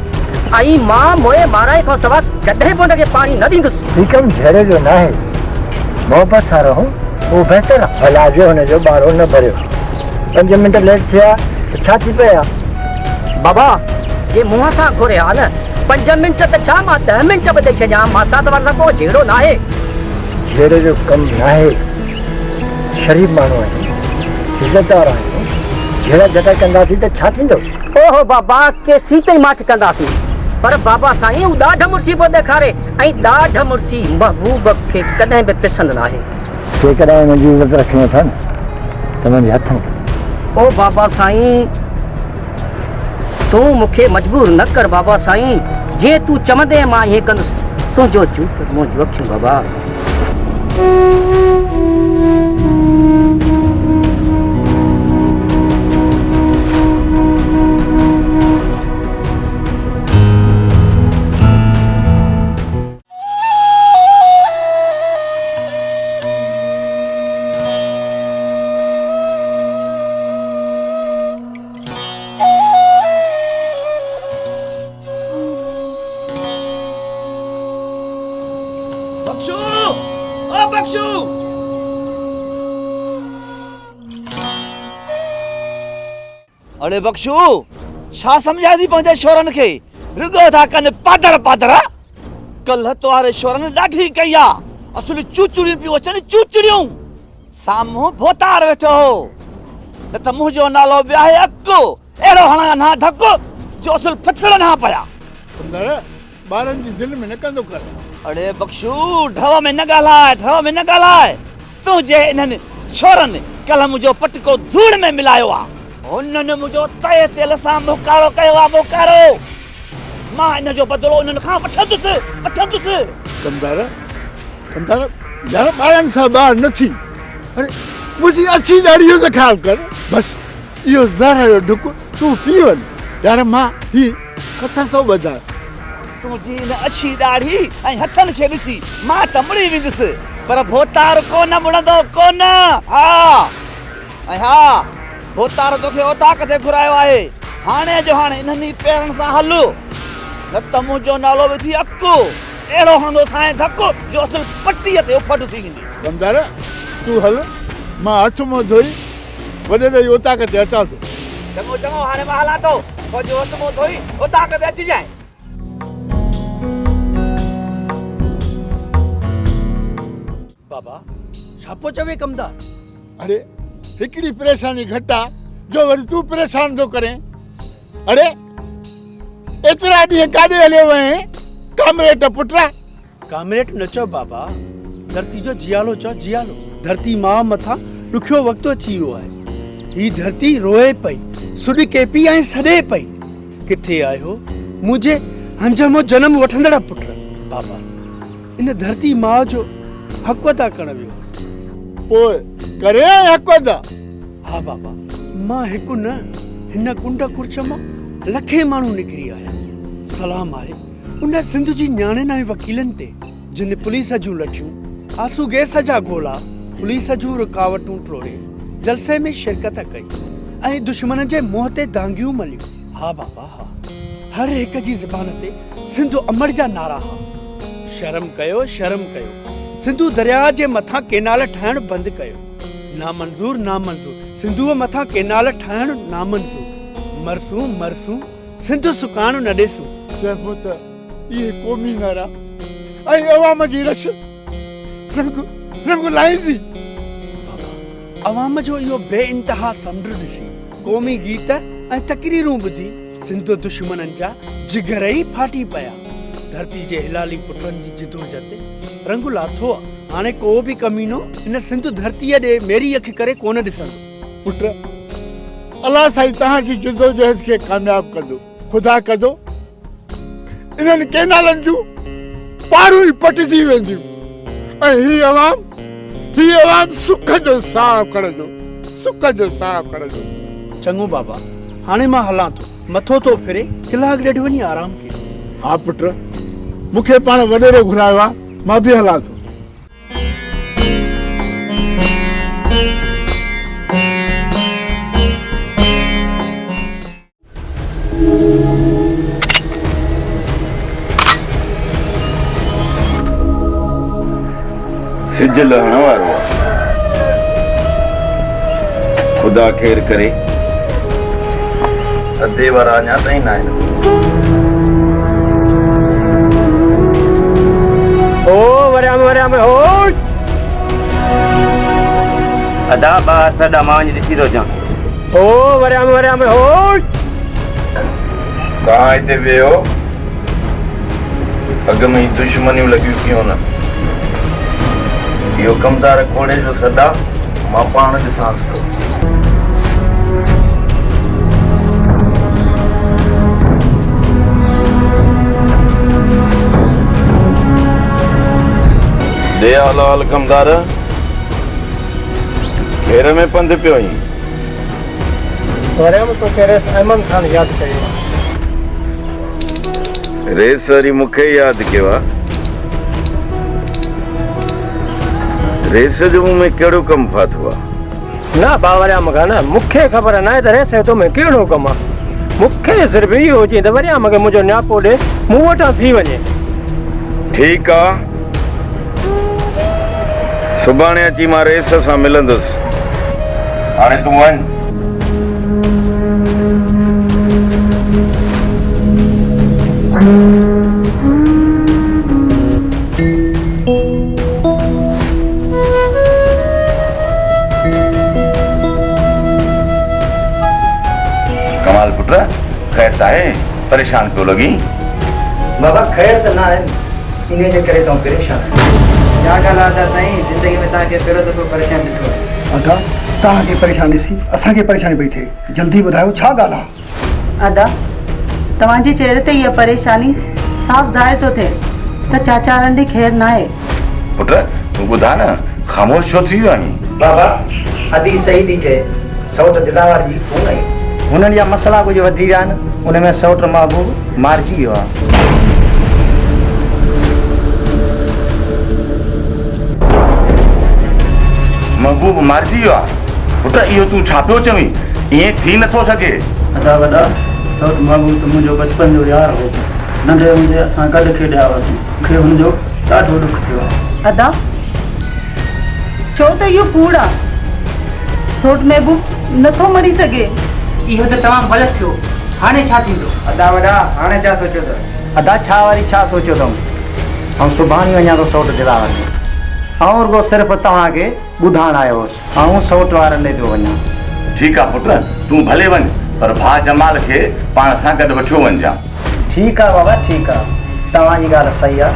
ऐं मां मोए माराए खां सवाइ कॾहिं बि हुनखे पाणी न ॾींदुसि। ही कमु जहिड़े जो न आहे। मोहबत सां रहूं उहो बहितर आहे। हलाजे हुनजो ॿारो न भरियो। 5 मिंट लेट थिया त छा थी पिया। बाबा जे मुंहं सां घुरिया न 5 मिंट त छा मां 10 मिंट बि ॾेई छॾियां। मां साथ वारा को जहिड़ो न आहे। जहिड़े जो कमु न आहे। शरीफ़ माण्हू आहियूं, इज़तदार आहियूं, घेरा जटा कंदासीं त छा थींदो? ओहो बाबा के सीते ही माठ कंदासीं पर बाबा साईं उ ॾाढ मुर्सी पियो ॾेखारे ऐं ॾाढ मुर्सी महबूब खे कॾहिं बि पसंदि न आहे। जेकॾहिं मुंहिंजी इज़त रखणी अथनि त मुंहिंजे हथ में। ओ बाबा साईं तूं मूंखे मजबूर न कर बाबा साईं, जे तूं चवंदे मां ईअं कंदुसि। तुंहिंजो जूत मुंहिंजूं अखियूं बाबा। अरे बख्शू छा समझा दी पंहिंजे शोरन खे रुगो था कन पादर पादर। कल्ह तोहारे शोरन ॾाढी कई आ, असुल चूचड़ियूं पियूं अचनि चूचड़ियूं। साम्हूं भोतार वेठो हो न त मुंहिंजो नालो बि आहे अकु, अहिड़ो हणा ना धकु जो असुल फथड़ ना पिया। ॿारनि जी दिलि में न कंदो कर। अरे बख्शू ढव में न ॻाल्हाए, ढव में न ॻाल्हाए। तूं जे इन्हनि छोरनि कल्ह मुंहिंजो पटको धूड़ में मिलायो आ, उन्हनि मुंहिंजो तए तेल सां मुकारो कयो आहे, मुकारो। मां इन जो बदिलो उन्हनि खां वठंदुसि वठंदुसि। कमदार कमदार यार ॿारनि सां ॿार न थी। अरे मुंहिंजी अछी ॾाढ़ीअ जो ख़्यालु कर। बसि इहो ज़हर जो ढुक तूं पी वञ यार। मां ही हथ थो ॿधाए। तुंहिंजी इन अछी ॾाढ़ी ऐं हथनि खे ॾिसी मां त मुड़ी वेंदुसि, पर भोतार कोन मुड़ंदो कोन। हा ऐं हा भोतार तोखे ओताक ते घुरायो आहे। हाणे जो हाणे इन्हनि पेरनि सां हलु न त मुंहिंजो नालो बि थी अकु, अहिड़ो हणंदो साईं धकु जो असुल पटीअ ते उफट थी वेंदी। कमदार तूं हल, मां हथ मुंहुं धोई वॾे ॾेई ओताक ते अचां थो। चङो चङो हाणे मां हलां थो, पोइ हथ मुंहुं धोई ओताक ते अची जाए। बाबा छा पोइ चवे कमदार? अरे हिकिड़ी परेशानी घटि आहे जो वरी तूं परेशान थो करें। अरे एतिरा ॾींहं काॾे हलियो वएं कामरेट पुटरा? कामरेट न चओ बाबा, धरती जो जियालो चओ जियालो। धरती मां मथां ॾुखियो वक़्तु अची वियो आहे। ही धरती रोए पई, सुॾ केपी ऐं सॾे पई। किथे आयो मुंहिंजे हंजमो जनम वठंदड़ पुट? बाबा इन धरती मां जो हक़ अदा करण वियो। पोइ करे हक़ अदा? हा बाबा, मां हिकु न हिन कुंड कुर्च मां लखे माण्हू निकिरी आया। सलाम आहे उन सिंध जी न्याणियुनि ऐं वकीलनि ते जिन पुलिस जूं लठियूं, आंसू गैस जा गोला, पुलिस जूं रुकावटूं टोड़े जलसे में शिरकत कई ऐं दुश्मन जे मुंहं ते दांगियूं मलियूं। हा बाबा हा, हर हिक जी ज़बान ते सिंधु अमर जा नारा हा। शर्म कयो शर्म कयो, सिंधु दरिया जे मथां केनाल ठाहिण बंदि कयो। नामंज़ूर नामंज़ूर, सिंधुअ मथां केनाल ठाहिण नामंज़ूर। मरसूं मरसूं, सिंधु सुकान न ॾेसूं। चइबो त इहे क़ौमी नारा ऐं अवाम जी रश रंग लाइज़ी। अवाम जो इहो बेइंतहा समुंड ॾिसी, क़ौमी गीत ऐं तकरीरूं ॿुधी सिंधु दुश्मननि जा जिगर ई फाटी पिया। धरती जे हिलाली पुटनि जी जिदोजहद रंग लाथो आहे। हाणे को बि कमीनो इन सिंधु धरतीअ ॾे मेरी अखि करे कोन ॾिसंदो। पुट अलाह साईं तव्हांजी जिदोजहद खे कामयाब कंदो, ख़ुदा कंदो इन्हनि केनालनि जूं पारूं ई पटिजी वेंदियूं ऐं ही अवाम सुख जो साह खणंदो, सुख जो साह खणंदो। चङो बाबा, हाणे मां हलां थो, मथो थो फिरे, कलाक ॾेढ वञी आराम कयो। हा पुट, मूंखे पाण वॾेरो घुरायो आहे, मां बि हलां थो। सिज लहण वारो आहे, ख़ुदा ख़ैर करे। अधे वारा अञा ताईं न आहिनि। ओ वरियाम हो अदा ॿार सॾा मां वञी ॾिसी थो अचां। ओ वरियाम हो कहाँ हिते वियो अॻ में ई दुश्मनियूं लॻियूं पियूं न इहो कमदार खोड़े जो सदा मां पाण ॾिसांसि थो दे हाल कमदार घेर में पंधि पियो आई वरियाम तो रेस अहमद खान यादि कयो रेस वरी मूंखे यादि कयो आहे रेस जो मूं में कहिड़ो कमु फाथो आहे ना बावरियाम खान मूंखे ख़बर न आहे त रेस तो में कहिड़ो कमु आहे मूंखे सिर्फ़ु इहो हुजे त वरियाम खे मुंहिंजो न्यापो ॾे मूं वटां थी वञे ठीकु आहे सुभाणे अची मां रेस सां मिलंदुसि हाणे तूं वञ कमाल पुट ख़ैर त आहे परेशान पियो लॻी बाबा ख़ैर त न आहे इन जे करे तूं परेशान छा ॻाल्हि आहे साईं ज़िंदगी में तव्हांखे पहिरियों दफ़ो परेशान ॾिठो आहे अदा तव्हांखे परेशानी ॾिसी असांखे परेशानी पई थिए जल्दी ॿुधायो छा ॻाल्हि आहे अदा तव्हांजे चेहरे ते इहा परेशानी साफ़ ज़ाहिर थो थिए त चाचा रंडी ख़ैर न आहे पुट तूं ॿुधा न ख़ामोश छो थी वियो आहीं बाबा अदी सही थी चए सौट दिलावर जी कोन आई हुननि जा मसला कुझु वधी विया आहिनि उन में सौट महबूब मारिजी वियो आहे महबूब मारिजी वियो आहे पुट इहो तूं छा पियो चवीं ईअं थी नथो सघे अदा वॾा सौट महबूब त मुंहिंजो बचपन जो यार हो नंढे हूंदे असां गॾु खेॾिया हुआसीं मूंखे हुनजो ॾाढो ॾुख थियो आहे अदा छो त इहो कूड़ आहे सोट महबूब नथो मरी सघे इहो त तमामु ग़लति थियो हाणे छा थींदो अदा वॾा हाणे छा सोचियो अथव अदा छा वरी छा सोचियो अथऊं ऐं सुभाणे वञा थो सौट दिलावर में ऐं रुगो सिर्फ़ु तव्हांखे ॿुधाइण आयो हुउसि ऐं सौट वारनि ॾे पियो वञा ठीकु आहे पुट तूं भले वञ पर भाउ जमाल खे पाण सां गॾु वठो वञजां ठीकु आहे बाबा ठीकु आहे तव्हांजी ॻाल्हि सही आहे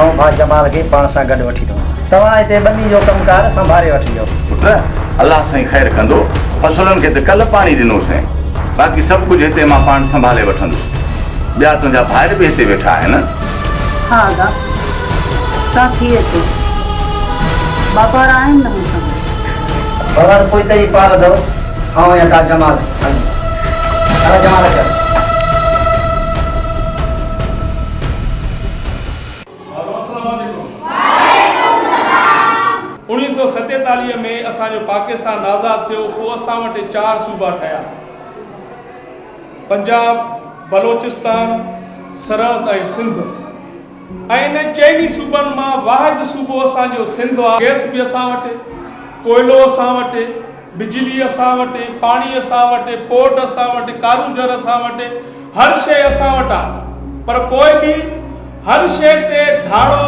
ऐं भाउ जमाल खे पाण सां गॾु वठी थो तव्हां हिते ॿनी जो कमकार संभाले वठिजो पुट अलाह साईं ख़ैर कंदो फसलनि खे त कल्ह पाणी ॾिनोसीं बाक़ी सभु कुझु हिते मां पाण संभाले वठंदुसि ॿिया तुंहिंजा भाइर बि हिते वेठा आहिनि हा अदा तव्हां थी अचो बाबा आहिनि न मूंसां बाबा कोई त ई पार अथव ऐं या का जमाल जमाल कर 1947 में असांजो पाकिस्तान आज़ाद थियो पोइ असां वटि 4 सूबा ठहिया पंजाब बलोचिस्तान सरहद ऐं सिंध ऐं इन चइनी सूबनि मां वाहिद सूबो असांजो सिंध आहे गैस बि असां वटि कोयलो असां वटि बिजली असां वटि पाणी असां वटि पोर्ट असां वटि कारूजर असां वटि हर शइ असां वटि आहे पर पोइ बि हर शइ ते धाड़ो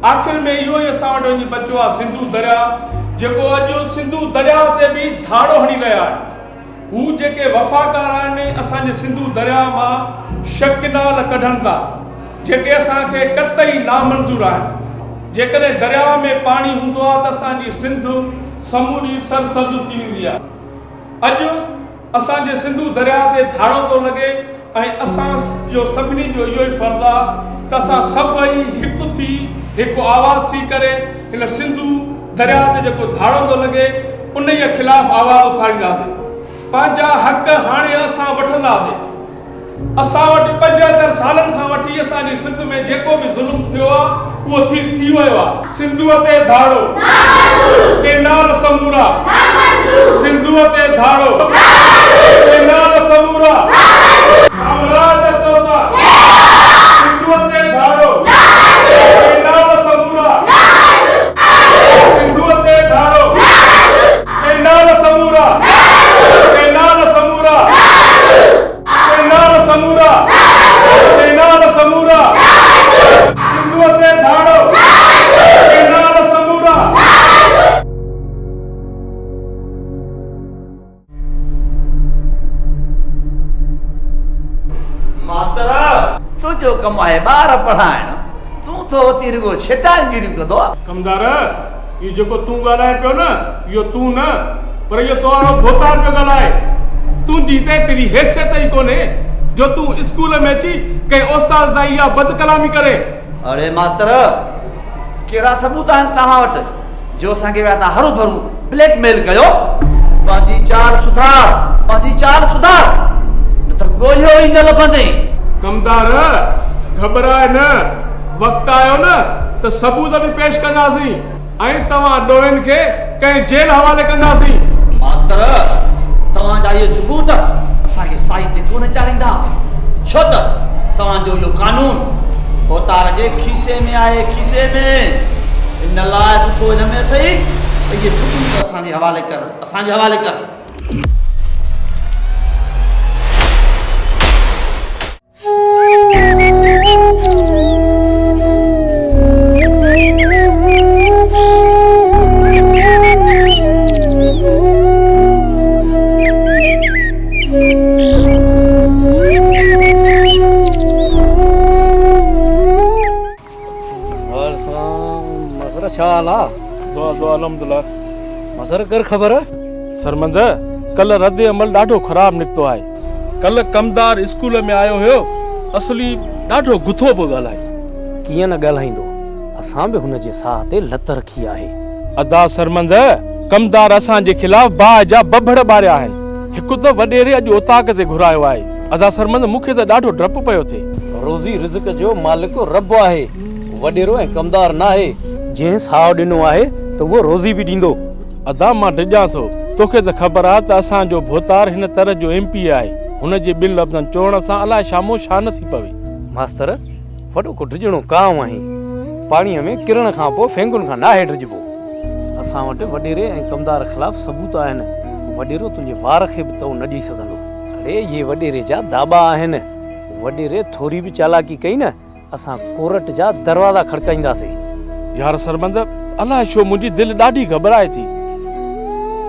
आख़िर में इहो ई असां वटि वञी बचियो आहे सिंधू दरिया जेको अॼु सिंधू दरिया ते बि धाड़ो हणी रहिया आहिनि हू जेके वफ़ाकार आहिनि असांजे सिंधू दरिया मां शकिनाल कढनि था जेके असांखे कतई नामंज़ूर आहिनि जेकॾहिं दरिया में पाणी हूंदो आहे त असांजी सिंध समूरी सरसब्ज़ थी वेंदी आहे अॼु असांजे सिंधू दरिया ते धाड़ो थो लॻे ऐं असांजो सभिनी जो इहो ई फर्ज़ु आहे त असां सभई हिकु थी हिकु आवाज़ थी करे हिन सिंधू दरिया ते जेको धाड़ो थो लॻे उन जे ख़िलाफ़ आवाज़ उथारींदासीं पंहिंजा हक़ हाणे असां वठंदासीं असां वटि 75 सालनि खां वठी असांजी सिंध में जेको बि ज़ुल्म थियो आहे उहो थी वियो आहे सिंधूअ ते धाड़ो केनाल समूरा सिंधूअ ते धाड़ो केनाल समूरा साम्राज तोसा सिंधूअ ते धाड़ो केनाल समूरा सिंधूअ ते धाड़ो केनाल समूरा केनाल समूरा केनाल समूरा केनाल समूरा सिंधूअ ते धाड़ो केनाल समूरा तुंहिंजो कमु आहे ॿार पढ़ाइण तूं थो उती रुगो शैतानगिरियूं कंदो आहे कमदार इहो जेको तूं ॻाल्हाए पियो न इहो तूं न पर इहो तो वारो भोतार पियो ॻाल्हाए तुंहिंजी त तेरी हैसियत ई कोन्हे जो तूं स्कूल में अची कंहिं उस्ताद सां इहा बदकलामी करे। अड़े मास्तर कहिड़ा सबूत आहिनि तव्हां वटि जो असांखे विया तव्हां हरू भरू ब्लैकमेल कयो पंहिंजी चाल सुधार न त ॻोल्हियो ई न लभंदे। कमदार घबराए न वक़्तु आयो न त सबूत बि पेश कंदासीं ऐं तव्हां ॾोहिनि खे कंहिं जेल हवाले कंदासीं। मास्तर तव्हांजा इहे सबूत असांखे फ़ाइदे कोन चाढ़ींदा छो त तव्हांजो इहो कानून भोतार जे खीसे में आहे खीसे में इन लाइ सुठो हिन में अथई त इहे सबूत असांजे हवाले कर। मसर कर ख़बर सरमंद कल रद्द अमल ॾाढो ख़राब निकितो आहे। कल कमदार स्कूल में आयो हुयो असली ॾाढो गुथो पियो ॻाल्हाए। कीअं न ॻाल्हाईंदो असां बि हुन जे साह ते लत रखी आहे। अदा सरमंद कमदार असांजे खिलाफ़ बाहि जा बभड़ ॿारिया आहिनि। हिकु त वॾेरे अॼु उताक ते घुरायो आहे। अदा सरमंद मूंखे त ॾाढो डपु पियो थिए। रोज़ी रिज़्क जो मालिक रब आहे वॾेरो ऐं कमदार न आहे। जंहिं साहु ॾिनो आहे त उहो रोज़ी बि ॾींदो। अदा मां डिॼां थो तोखे त ख़बर आहे त असांजो भोतार हिन तरह जो MP आहे। हुन जे ॿिनि लफ़्ज़नि चवण सां अलाए शामो छा नथी पवे। मास्तर वॾो को डिॼणो कांव आहीं पाणीअ में किरण खां पोइ फेंगुनि खां नाहे डिॼबो। असां वटि वॾेरे ऐं कमदार ख़िलाफ़ सबूत आहिनि। वॾेरो तुंहिंजे वार खे बि तो न ॾेई सघंदो। अड़े इहे वॾेरे जा दाबा आहिनि। वॾेरे थोरी बि चालाकी कई न असां कोर्ट जा दरवाज़ा खड़काईंदासीं। यार सरमंद अलाए छो मुंहिंजी दिलि ॾाढी घबराए थी।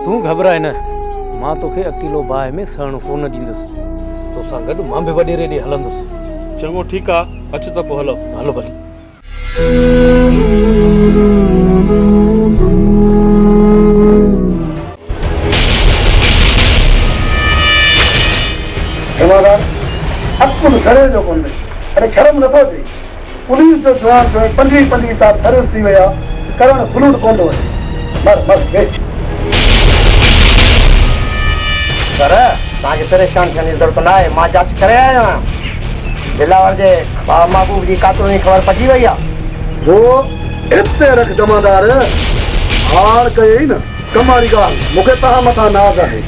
तूं घबराए न मां तोखे अकेलो बाहि में सहणो कोन ॾींदुसि। तोसां गॾु मां बि वॾेरे ॾे हलंदुसि। चङो ठीकु आहे अच त पोइ हलो भली। जमादार हक़ुल सरे जो कोन्हे। अरे शर्म नथो अचे पुलिस जो जवान जो 25 साल सर्विस थी वई आहे करण सलूट कोन थो वञे। मर सर तव्हांखे परेशान थियण जी ज़रूरत न आहे। मां जांच करे आयो आहियां। दिलावर जे बाबा महबूब जी कातुनि जी ख़बर पइजी वई आहे। वो इते रख जमादार हार कयई न कमारी ॻाल्हि मूंखे तव्हां मथां नाज़ आहे।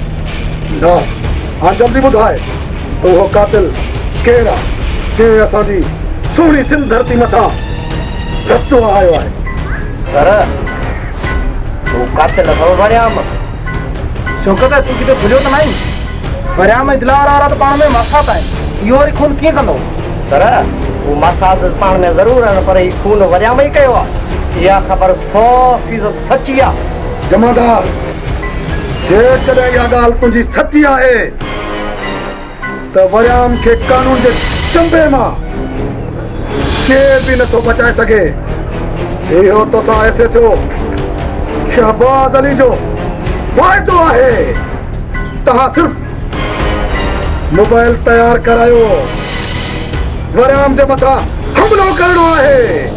नाज़ हाणे जल्दी ॿुधाए उहो कातिल केरु आहे जंहिं असांजी सुहिणी सिंध धरती मथां रतो आयो आहे। सर वो कातिल अथव वरियाम। शौकत तूं किथे भुलियो त नाहीं वरियाम ऐं दिलावर वारा त पाण में मासात आहिनि। इहो वरी खून कीअं कंदो? सर वो मासात पाण में ज़रूरु आहिनि पर हीउ खून वरियाम ई कयो आहे। इहा ख़बर 100% सची आहे। जमादार जेकॾहिं इहा ॻाल्हि तुंहिंजी सची आहे त वरियाम खे कानून जे चंबे मां केर बि नथो बचाए सघे। इहो तोसां SHO शहबाज़ अली जो वाइदो आहे। तव्हां सिर्फ़ मोबाइल तयारु करायो वरियाम जे मथां हमलो करणो आहे।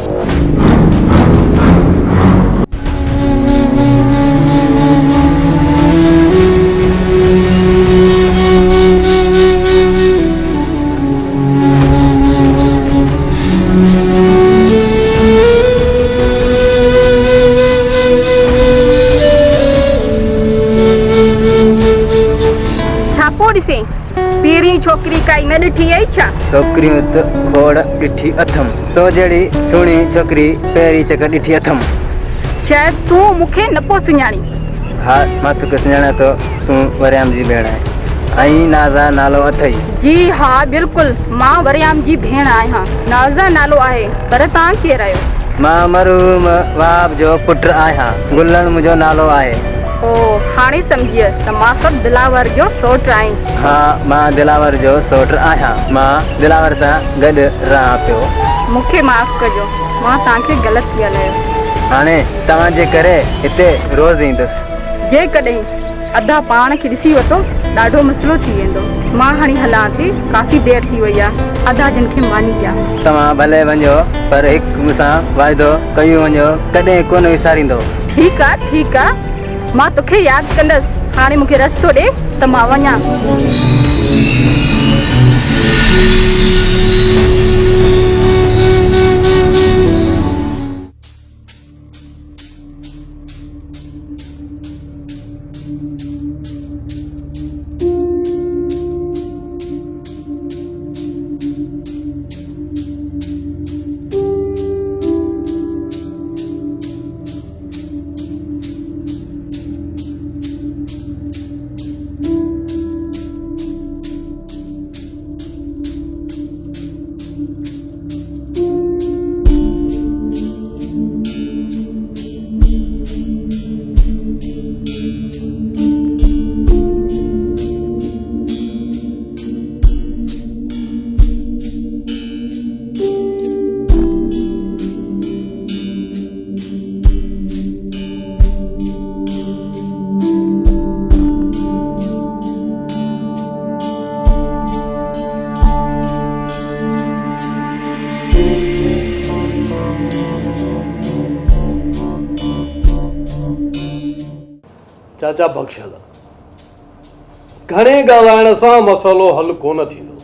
पहिरीं छोकिरी काई न ॾिठी आई छा? छोकिरियूं त खोड़ ॾिठी अथम तो जहिड़ी सुहिणी छोकिरी पहिरीं चकर ॾिठी अथम। शायदि तूं मूंखे न पोइ सुञाणी। हा मां तोखे सुञाणा थो तूं वरियाम जी भेण आहे ऐं नाज़ा नालो अथई। जी हा बिल्कुलु मां वरियाम जी भेण आहियां। नाज़ा नालो आहे पर तव्हां केरु आहियो? मां मरहूम वाब जो पुटु आहियां। गुलण मुंहिंजो नालो आहे। ओ हाणे सम्झियसि त मां सभु दिलावर जो सोट आहीं। हाँ मां दिलावर जो सोट आहियां। मां दिलावर सां गॾु रहां पियो। मूंखे माफ़ कजो, मां तव्हांखे ग़लति थी ॻाल्हायो। हाणे तव्हांजे करे हिते रोज़ ईंदुसि। जेकॾहिं अधा पाण खे ॾिसी वठो ॾाढो मसइलो थी वेंदो। मां हाणे हलां थी, काफ़ी देरि थी वई आहे, अधा जिन खे मानी आहे। तव्हां भले वञो पर हिकु मूंसां वाइदो कयूं वञो कॾहिं कोन विसारींदो। ठीकु आहे मां तोखे यादि कंदसि। हाणे मूंखे रस्तो ॾे त मां वञा। चाचा बख्शल, घणे ॻाल्हाइण सां मसइलो हल कोन थींदो।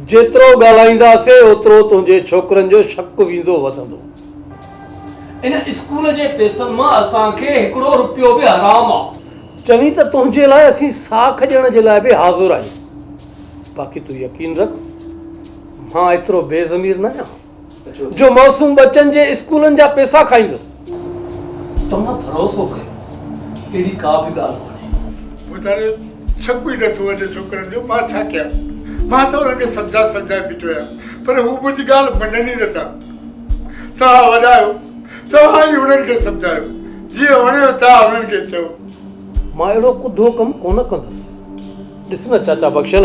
जेतिरो ॻाल्हाईंदासीं ओतिरो तुंहिंजे छोकिरनि जो शक वींदो वधंदो। इन स्कूल जे पैसनि मां असांखे हिकिड़ो रुपयो बि हराम आहे। चवी त तुंहिंजे लाइ असीं साख ॾियण जे लाइ बि हाज़ुर आहियूं। बाक़ी तूं यकीन रख, मां एतिरो बेज़मीर न आहियां जो मासूम बच्चनि जे स्कूलनि जा पैसा खाईंदुसि। तव्हां भरोसो कयो, अहिड़ी का बि ॻाल्हि कोन्हे। ॿुधायो छक ई नथो वञे छोकिरनि जो। मां छा कयां? मां त हुननि खे सम्झाए बीठो आहियां, पर हू मुंहिंजी ॻाल्हि मञनि ई नथा। तव्हां वॾायो, तव्हां ई हुननि खे सम्झायो, जीअं वणेव तव्हां हुननि खे चयो। मां अहिड़ो कुधो कमु कोन कंदुसि। ॾिस न चाचा बख्शल,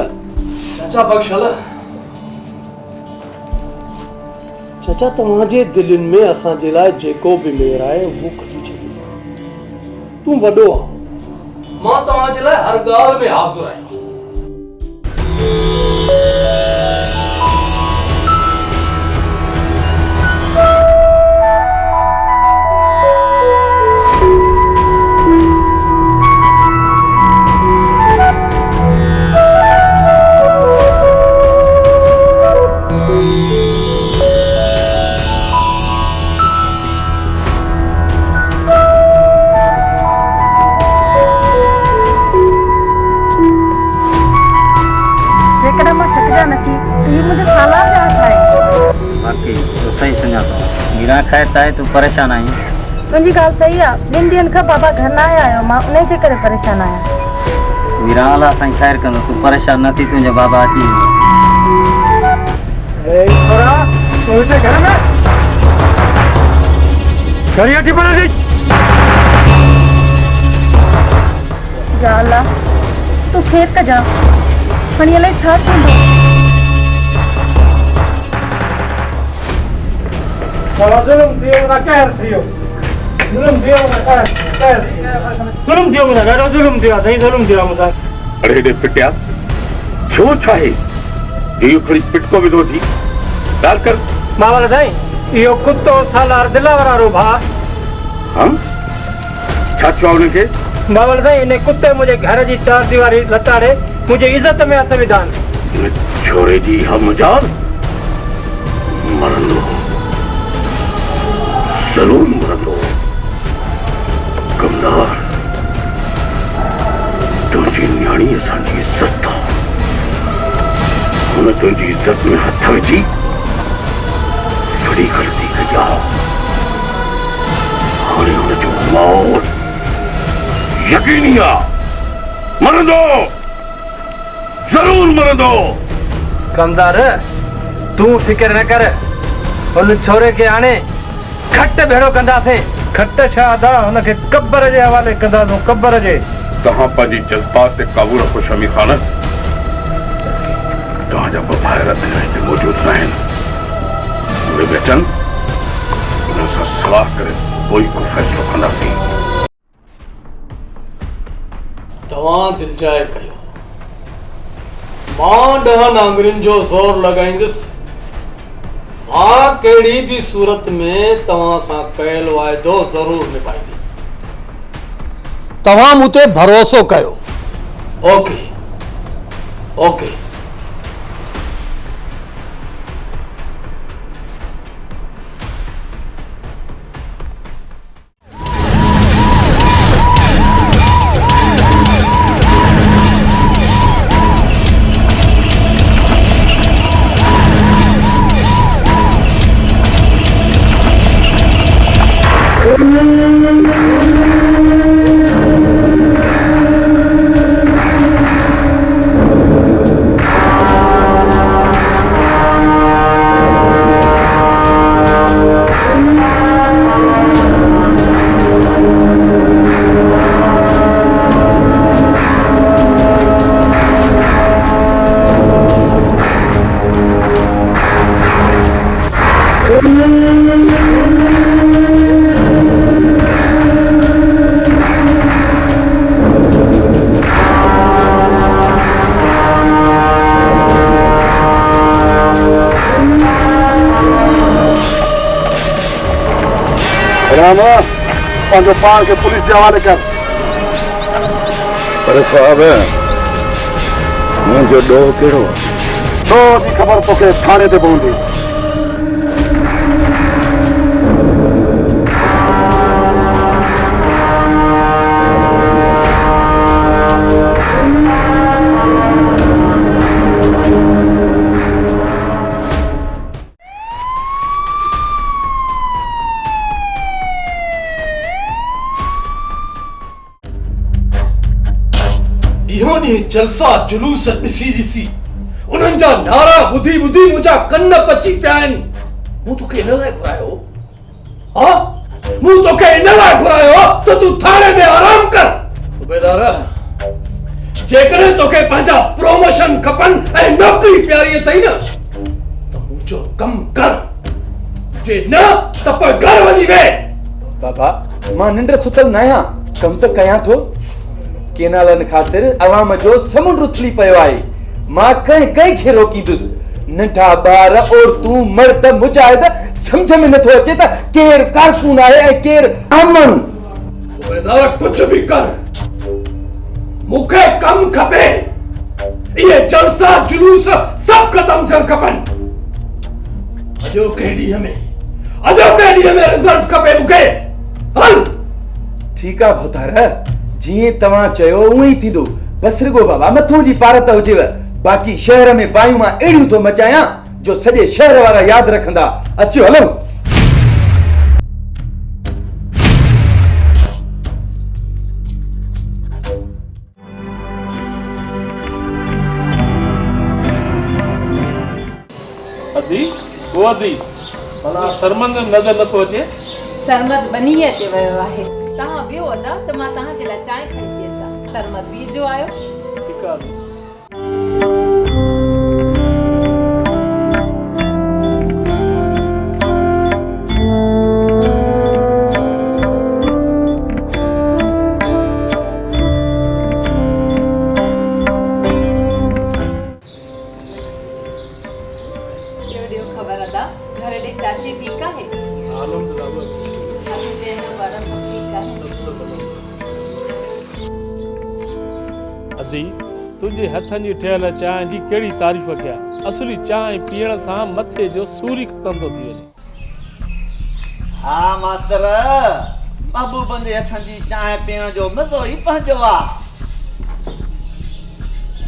चाचा तव्हांजे दिलनि में असांजे लाइ जेको बि मेर आहे उहो खणी छॾियो। तूं वॾो आहे, मां तव्हांजे लाइ हर ॻाल्हि में हाज़ुर आहियां। तू परेशान आई? तुंहिंजी ॻाल्हि सही आहे। 2 ॾींहंनि खां बाबा घर न आया, मां उन जे करे परेशान आहियां। वीरा अलाह साईं ख़ैर कंदो, तू परेशान न थी, तुंहिंजा बाबा अची जा अल्लाह तूं खेत जा खणी अलाए छा थींदो। अरे हेॾे फिटिया थियो छा आहे? इहो खणी पिटको विधो थी ॻाल्हि कर। मावल साईं, इहो कुतो सालार दिलावर वारो भाउ। हाँ छा थियो आहे हुनखे? मावल साईं, इन कुते मुंहिंजे घर जी 4 दीवारी लताड़े मुंहिंजी इज़त में हथ विधान। छोरे जी हा मजाल मरंदो, ज़रूर मरंदो। कमदार, तुंहिंजी न्याणी असांजी इज़त आहे। हुन तुंहिंजी इज़त में हथ विझी वॾी ग़लती कई आहे। हाणे हुनजो मौत यकीनी आहे। मरंदो, ज़रूर मरंदो। कमदार, तूं फिक्र न कर, हुन छोरे खे हाणे घट भेड़ो कंदासीं। खट छा अदा हुनखे कब्र जे हवाले कंदासीं कब्र जे। तव्हां पंहिंजी जज़्बात ते काबू रखो शमी ख़ान। तव्हांजा भाइर हिते मौजूद न आहिनि, उहे बि अचनि, उन्हनि सां सलाह करे कोई को फ़ैसिलो कंदासीं। तव्हां दिलजाए कयो, मां 10 नांगरियुनि जो ज़ोर लॻाईंदुसि। मां कहिड़ी बि सूरत में तव्हां सां कयल वाइदो ज़रूर निभाईंदुसि। तव्हां मूं ते भरोसो कयो। Okay okay. पंहिंजो पाण खे पुलिस जे हवाले कर। पर साहब मुंहिंजो ॾोह कहिड़ो आहे? ॾोह जी ख़बर तोखे थाणे ते पवंदी। इहो ॾींहुं जलसा जुलूस ॾिसी ॾिसी उन्हनि जा नारा ॿुधी ॿुधी मुंहिंजा कन पची पिया आहिनि। मूं तोखे इन लाइ घुरायो, हा मूं तोखे इन लाइ घुरायो त तूं थाणे में आराम कर। सूबेदार, जेकॾहिं तोखे पंहिंजा प्रमोशन खपनि ऐं नौकरी प्यारी अथई न त मुंहिंजो कमु कर, जे न त पोइ घर वञी वेह। बाबा मां निंड सुतल न आहियां, कम त कयां थो। केनालनि ख़ातिर अवाम जो समुंड उथली पियो आहे। मां कंहिं खे रोकींदुसि। नंढा ॿार औरतूं मर्द मुजाहिद सम्झ में नथो अचे त केरु कारकुन आहे ऐं केरु अमन। सूबेदार कुझ बि कर, मूंखे कमु खपे। इहे जलसा जुलूस सभु ख़तम थियण खपनि। अॼोके ॾींहं में रिज़ल्ट खपे मूंखे। हल ठीकु आहे भोतार, जीअं तव्हां चयो उअं ई थींदो। बसि रुगो बाबा मथो जी पारत हुजेव, बाक़ी शहर में बायूं मां अहिड़ियूं थो मचायां जो सॼे शहर वारा यादि रखंदा। अचो हलो। अदी वो अदी भला सरमंद नज़र नथो अचे। सरमद बनीअ ते वियो आहे। तव्हां वियो अदा त मां तव्हांजे लाइ चांहि खणी थी अचां। सरमद बि जो आयो। ठीकु आहे। अदी तुंहिंजे हथनि जी ठहियल चांहि जी कहिड़ी तारीफ़ कयां। असली चांहि पीअण सां मथे जो सूर ई ख़तम थो थी वञे। हा मास्तर, महबूबनि जे हथनि जी चांहि पीअण जो मज़ो ई पंहिंजो आहे।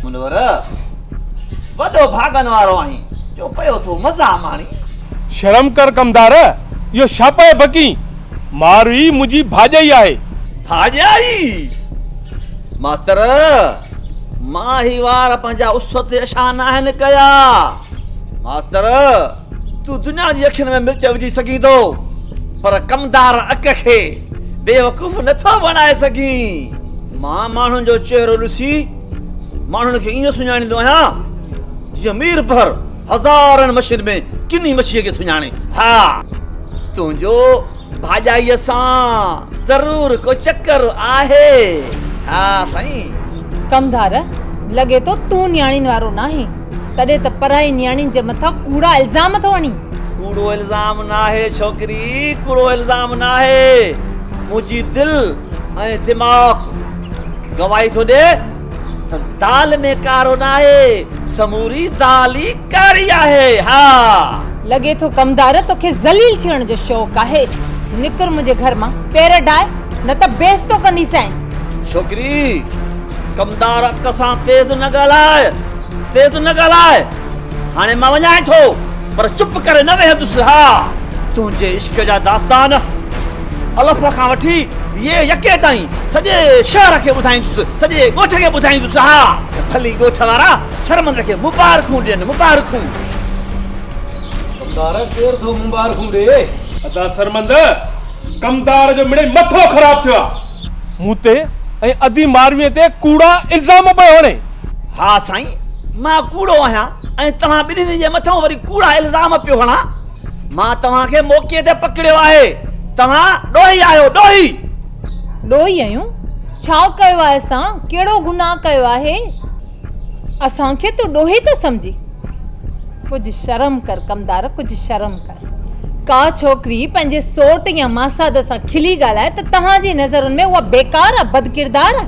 मुनवर वॾो भागन वारो आहीं जो पियो थो मज़ा माणी। शर्म कर कमदार, इहो छा पए बकी? मारी मुंहिंजी भाॼाई आहे। भाॼाई मास्तर, माही वार पंहिंजा उस ते अशान आहिनि कया। मास्तर तूं दुनिया जी अखियुनि में मिर्च विझी सघीं थो, पर कमदार अक खे बेवकूफ़ नथो बणाए सघी। मां माण्हुनि जो चेहरो ॾिसी माण्हुनि खे ईअं सुञाणींदो आहियां जीअं मीर भर हज़ारनि मछियुनि में किनी मछीअ खे सुञाणे। हा, तुंहिंजो भाॼाईअ सां ज़रूर को चक्कर आहे। हा साईं। कमदार लॻे थो तूं न्याणीनि वारो नाहे, तॾहिं त पराई न्याणीनि जे मथां कूड़ा इल्ज़ाम थो हणी। कूड़ो इल्ज़ाम नाहे छोकिरी, कूड़ो इल्ज़ाम नाहे। मुंहिंजी दिलि ऐं दिमाग़ गवाही थो ॾे त दाल में कारो नाहे, समूरी दाल ई कारी आहे। हा, लॻे थो कमदार तोखे ज़लील थियण जो शौक़ आहे। निकर मुंहिंजे घर मां पेर डाए, न त बेइज़्ज़तो कंदीसांइ। छोकिरी, कमदार अक सां तेज़ न ॻाल्हाए, तेज़ न ॻाल्हाए। हाणे मां वञां थो, पर चुप करे न वेहंदुसि। हा, तुंहिंजे इश्क जा दास्तान अलफ़ खां वठी ये यके ताईं सॼे शहर खे ॿुधाईंदुसि, सॼे ॻोठ खे ॿुधाईंदुसि। हा, भली ॻोठ वारा सरमंद खे मुबारकूं ॾियनि, मुबारकूं। कमदार केर थो मुबारकूं ॾे? अदा सरमंद, कमदार जो मिड़े मथो ख़राब थियो आहे। मूं ते ऐं अधी मारवीअ ते कूड़ा इल्ज़ाम पियो हणे। हा साईं, मां कूड़ो आहियां ऐं तव्हां ॿिन्हिनि जे मथां वरी कूड़ा इल्ज़ाम पियो हणा। मां तव्हांखे मौक़े ते पकड़ियो आहे। तव्हां ॾोही आहियो, ॾोही। ॾोही आहियूं? छा कयो आहे असां? कहिड़ो गुनाह कयो आहे? असांखे तूं ॾोही थो सम्झी? कुझु शर्म कर कमदार, कुझु शर्म कर। का छोकिरी पंहिंजे सोट या मासाद सां खिली ॻाल्हाए त तव्हांजी नज़रुनि में उहा बेकार आहे, बदकिरदार आहे।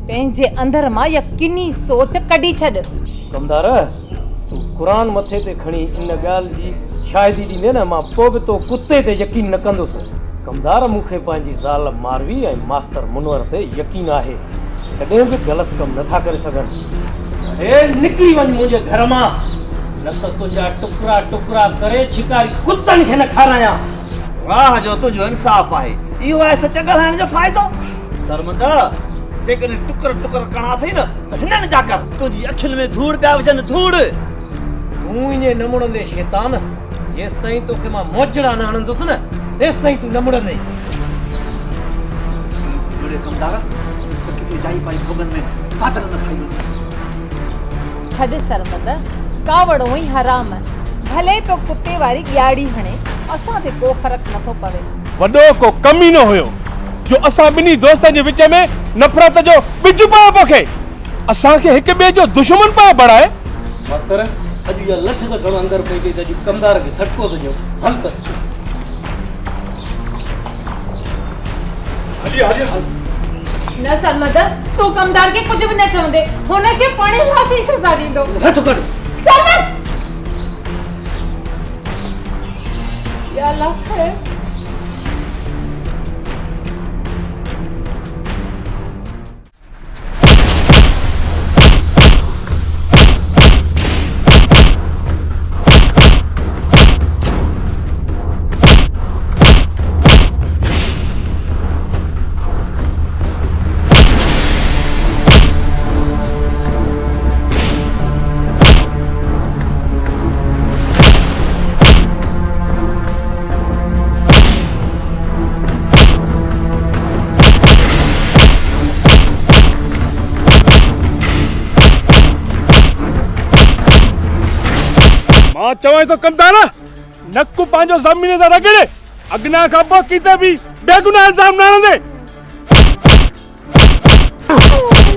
पंहिंजे अंदर मां यकीनी सोच कढी छॾ। कमदार, तूं क़ुरान मथे ते खणी इन ॻाल्हि जी शाहिदी ॾींदे न, मां पोइ बि तो कुते ते यकीन न कंदुसि। कमदार, मूंखे पंहिंजी ज़ाल मारवी ऐं मास्तर मुनवर ते यकीन आहे। कॾहिं बि ग़लति कमु नथा करे सघनि। हे निकिरी वञ मुंहिंजे घर मां, न त तुंहिंजा टुकड़ा टुकड़ा करे शिकारी कुतनि खे न खारायां। वाह जो तुंहिंजो इंसाफ़ आहे। इहो आहे सच ॻाल्हाइण जो फ़ाइदो। सरमंद, जेकॾहिं टुकर टुकर कणा अथई न त हिननि जा कर। तुंहिंजी अखियुनि में धूड़ पिया विझनि, धूड़। तूं ईअं न मुड़ंदे शैतान। जेसि ताईं तोखे मां मोजड़ा न हणंदुसि न, तेसि ताईं तूं न मुड़ंदे। कमदार, त किथे जाई पाई भोगन में बादल न खाई वञे। छॾ सरमंद, कावड़ ई हराम आहे। भले पियो कुते वारी ॻाड़ी हणे, असां ते को फ़र्क़ु नथो पवे। वॾो को कम ई न हुयो जो असां ॿिन्ही दोस्तनि जे विच में नफ़रत जो ॿिज पियो पोखे। असांखे हिक ॿिए जो दुश्मन पियो बणाए। मास्तर, अॼु इहा लठ त घणो अंदरि पई पई त अॼु कमदार खे सटको थो ॾियो। हल त हली हली हल। न सरमंद, तूं कमदार खे कुझु बि न चवंदे, हुनखे पाणे फांसी सज़ा ॾींदो। हथ कढ। सरमंद, या अल्लाह ख़ैर। मां चवां थो कमदार, नकु पंहिंजो ज़मीन सां रगड़े, अॻियां खां पोइ किथे बि बेगुनाह इल्ज़ाम न हणंदे।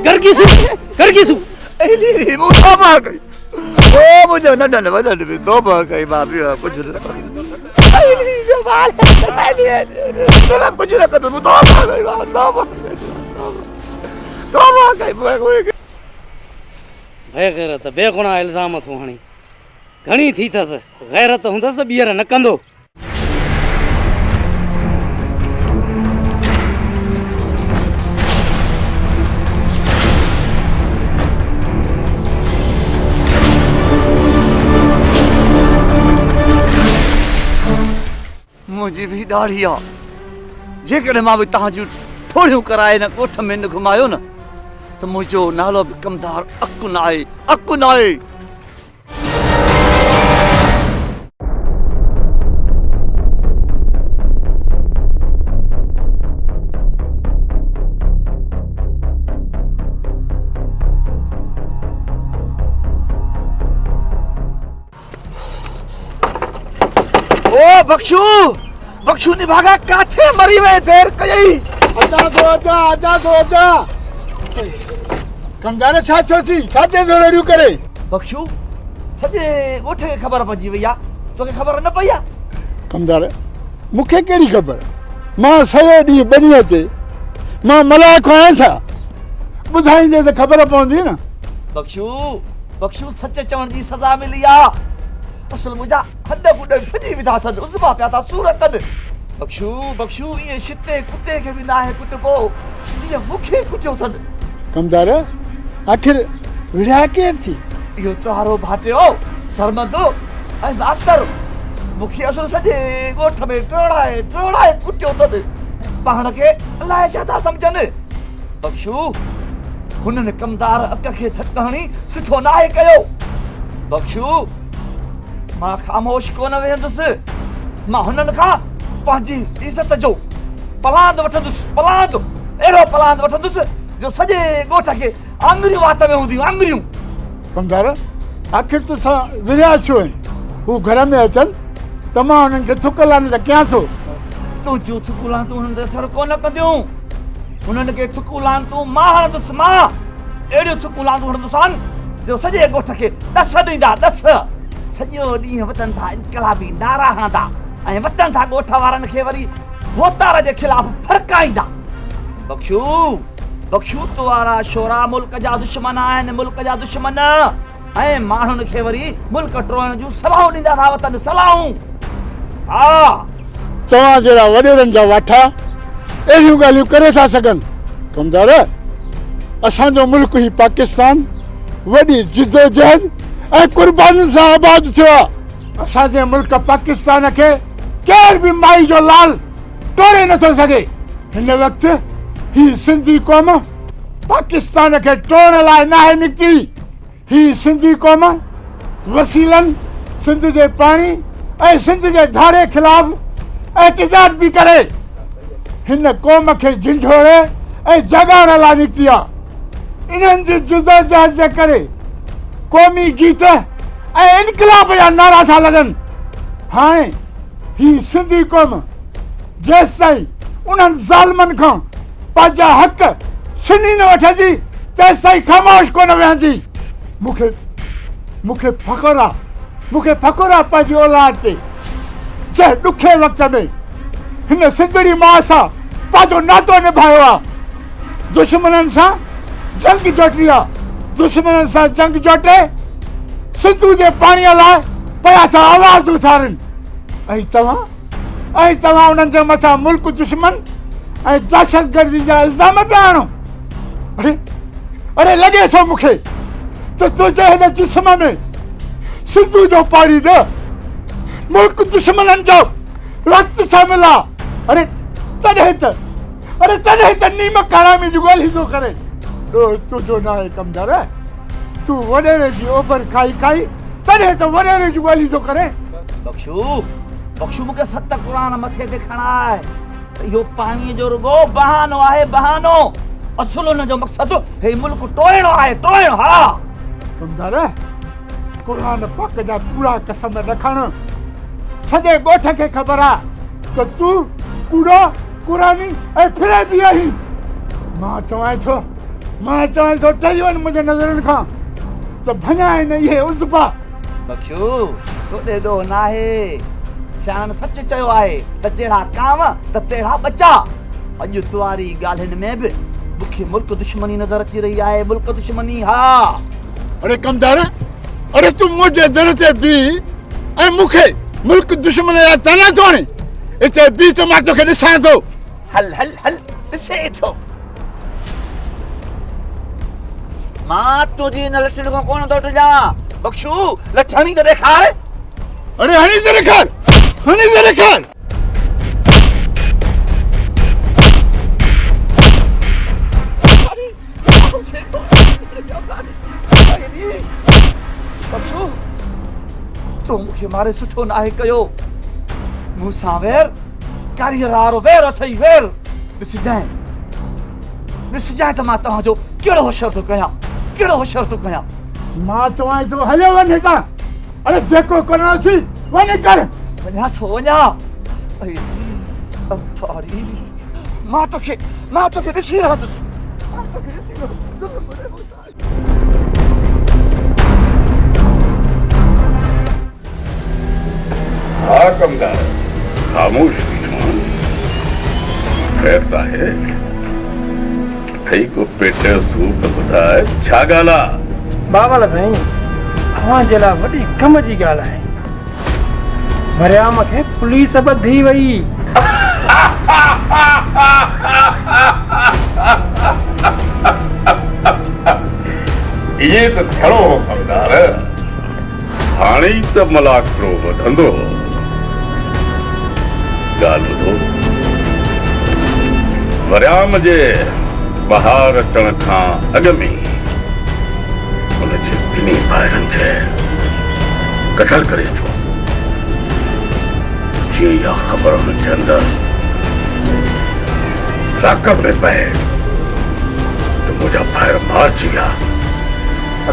करगिसु एली मूं तौबा कई। ओ मुंहिंजो नंढनि वॾनि बि तौबा कई। मां बि कुझु न कंदुसि। एली जो बाल एली कुझु न कंदुसि। तौबा कई, तौबा कई। बेगैरत बेगुनाह इल्ज़ाम थो हणी। घणी थी अथसि, गैरत हूंदसि त ॿीहर न कंदो। मुंहिंजी बि ॾाढ़ी आहे। जेकॾहिं मां बि तव्हांजूं थोड़ियूं कराए न ॻोठ में न घुमायो न, त मुंहिंजो नालो बि कमदार अकु न आहे, अकु न आहे। ओ बख्शू बख्शू निभागा काथे मरी वे देर कई आजा कमदार छा छोसी छाते जोड़ियो करे बख्शू सजे गोठ के खबर पजी वया तो के खबर न पया कमदार मुखे केड़ी खबर मां सयो डी बनिया ते मां मलाक आया था बुधाई जे खबर पवंदी ना बख्शू सच चवण जी सजा मिली आ असल मुजा हद बुड फजी विधा थन उजबा प्या था सूरत बख्शू ये शिते कुत्ते के भी ना है कुटबो जी मुखे कुटियो थन कमदार आखिर विड़ा के थी यो तोहारो भाटियो सरमदो ऐ मास्टर मुखी असुर सजे गोठ में टोड़ाए कुटियो थन पाण के अलाए छा था समझन बख्शू हुनन कमदार अक के थकहणी सुठो ना है कयो बख्शू मां खामोश कोन वेंदुस मां हुनन का पंहिंजी इज्जत जो पलांद वठंदुस जो सजे गोठ के आंगरियूं वात में हूंदियूं आंगरियूं कमदार आखिर तुसां विरिया छो हू घर में अचन त मां हुननि खे थुक लाने त कयां थो तूं जो थुक लान तूं हुननि ते असर कोन कंदियूं हुननि खे थुक लान तूं मां हणंदुसि मां अहिड़ियूं थुक लान तूं हणंदुसि जो सॼे ॻोठ खे ॾस ॾींदा ॾस सॼो ॾींहुं वतन था इनकलाबी नारा हणंदा ऐं वतन था ॻोठ वारनि खे वरी भोतार जे ख़िलाफ़ फड़काईंदा बख्शू तो वारा शोरा मुल्क जा दुश्मन आहिनि मुल्क जा दुश्मन ऐं माण्हुनि खे वरी मुल्क टोड़ण जूं सलाहूं ॾींदा था वतन सलाहूं हा तव्हां जहिड़ा वॾेरनि जा वाठा अहिड़ियूं ॻाल्हियूं करे था सघनि कमदार असांजो मुल्क ई पाकिस्तान वॾी जिदोजहद ऐं क़ुर्बानियुनि सां आबाद थियो आहे असांजे मुल्क पाकिस्तान खे केर बि माई जो लाल तोड़े नथो सघे हिन वक़्तु ही सिंधी क़ौम पाकिस्तान खे टोड़ण लाइ नाहे निकिती ही सिंधी क़ौम वसीलनि सिंध जे पाणी ऐं सिंध जे धारे ख़िलाफ़ एहतजाज बि करे हिन क़ौम खे झंझोड़े ऐं जगाइण लाइ निकिती आहे इन्हनि जी जुदोजहद जे करे क़ौमी गीत ऐं इनकलाब जा नारा था लॻनि हाणे ही सिंधी क़ौम जेसि ताईं उन्हनि ज़ालिमनि खां पंहिंजा हक़ छिनी न वठंदी तेसि ताईं ख़ामोश कोन वेहंदी मूंखे फ़ख़ुरु आहे पंहिंजी औलाद ते जंहिं ॾुखे वक़्त में हिन सिंधड़ी माउ सां पंहिंजो नातो निभायो आहे दुश्मननि सां जंग जोटी आहे दुश्मननि सां जंग जोटे सिंधू जे पाणीअ लाइ पिया था आवाज़ उथारनि ऐं तव्हां उन्हनि जे मथां मुल्क दुश्मन ऐं दहशतगर्दी जा इल्ज़ाम पिया आणो अरे लॻे थो मूंखे त तुंहिंजे हिन जिस्म में सिंधू जो पाणी न मुल्क दुश्मननि जो रक्त शामिल आहे अरे तॾहिं त नीम कारामी जी ॻोल्ही थो करे तुंहिंजो न आहे कमदार तूं वॾेरे जी ओभर खाई तॾहिं त वॾेरे जी ॻोल्ही थो करे बख्शू मूंखे सत क़ुरान मथे ते खणा आहे इहो पाणीअ जो रुगो बहानो आहे बहानो असुल हुन जो मक़सदु हे मुल्क टोड़णो आहे टोड़णो हा कमदार क़ुरान पाक जा पूरा कसम रखण सॼे ॻोठ खे ख़बर आहे त तूं कूड़ो क़ुरानी ऐं फिरे बि आहीं मां चवां थो ठही वञ मुंहिंजे नज़रनि खां त भञा आहिनि इहे उज़बा बख्शू तोॾे ॾोह न आहे सियाणनि सच चयो आहे त जहिड़ा कांव त तहिड़ा ॿचा अॼु तुआरी ॻाल्हियुनि में बि मूंखे मुल्क दुश्मनी नज़र अची रही आहे मुल्क दुश्मनी हा अरे कमदार अरे तूं मुंहिंजे दर ते बीह ऐं मूंखे मुल्क दुश्मन जा ताना थो हणे हिते बीह त मां तोखे ॾिसां थो हल ॾिसे थो मां तुंहिंजी हिन लठड़ी खां कोन थो टिजां बख्शू लठणी त ॾेखार अरे हणी त ॾेखार बख्शू तूं मूंखे मारे सुठो न आहे कयो मूंसां वेर कारीगर वारो वेर अथई वेर ॾिसजांइ त मां तव्हांजो कहिड़ो होशियार थो कयां मां चवां थो हलियो वञ हितां अरे जेको करणो थी वञ कर वञा छो वञा अपारी मां तोखे ॾिसी रहंदुसि हाँ कमदार खामोश बीठो खैरता है थई को पेटे सूप ॿुधाए छा ॻाल्हि आहे बाबा साईं अवां जे लाइ वॾी कम जी ॻाल्हि आहे मरियाम खे पुलिस ॿधी वई इहे त थियणो हो कमदार हाणे ई त मलाखड़ो वधंदो ॻाल्हि ॿुधो मरियाम जे ॿाहिरि अचण खां अॻु में हुनजे ॿिन्ही भाइरनि खे कतल करे अचो जीअं इहा ख़बर हुनजे अंदरि ताक़त में पए त मुंहिंजा भाइर मारिजी विया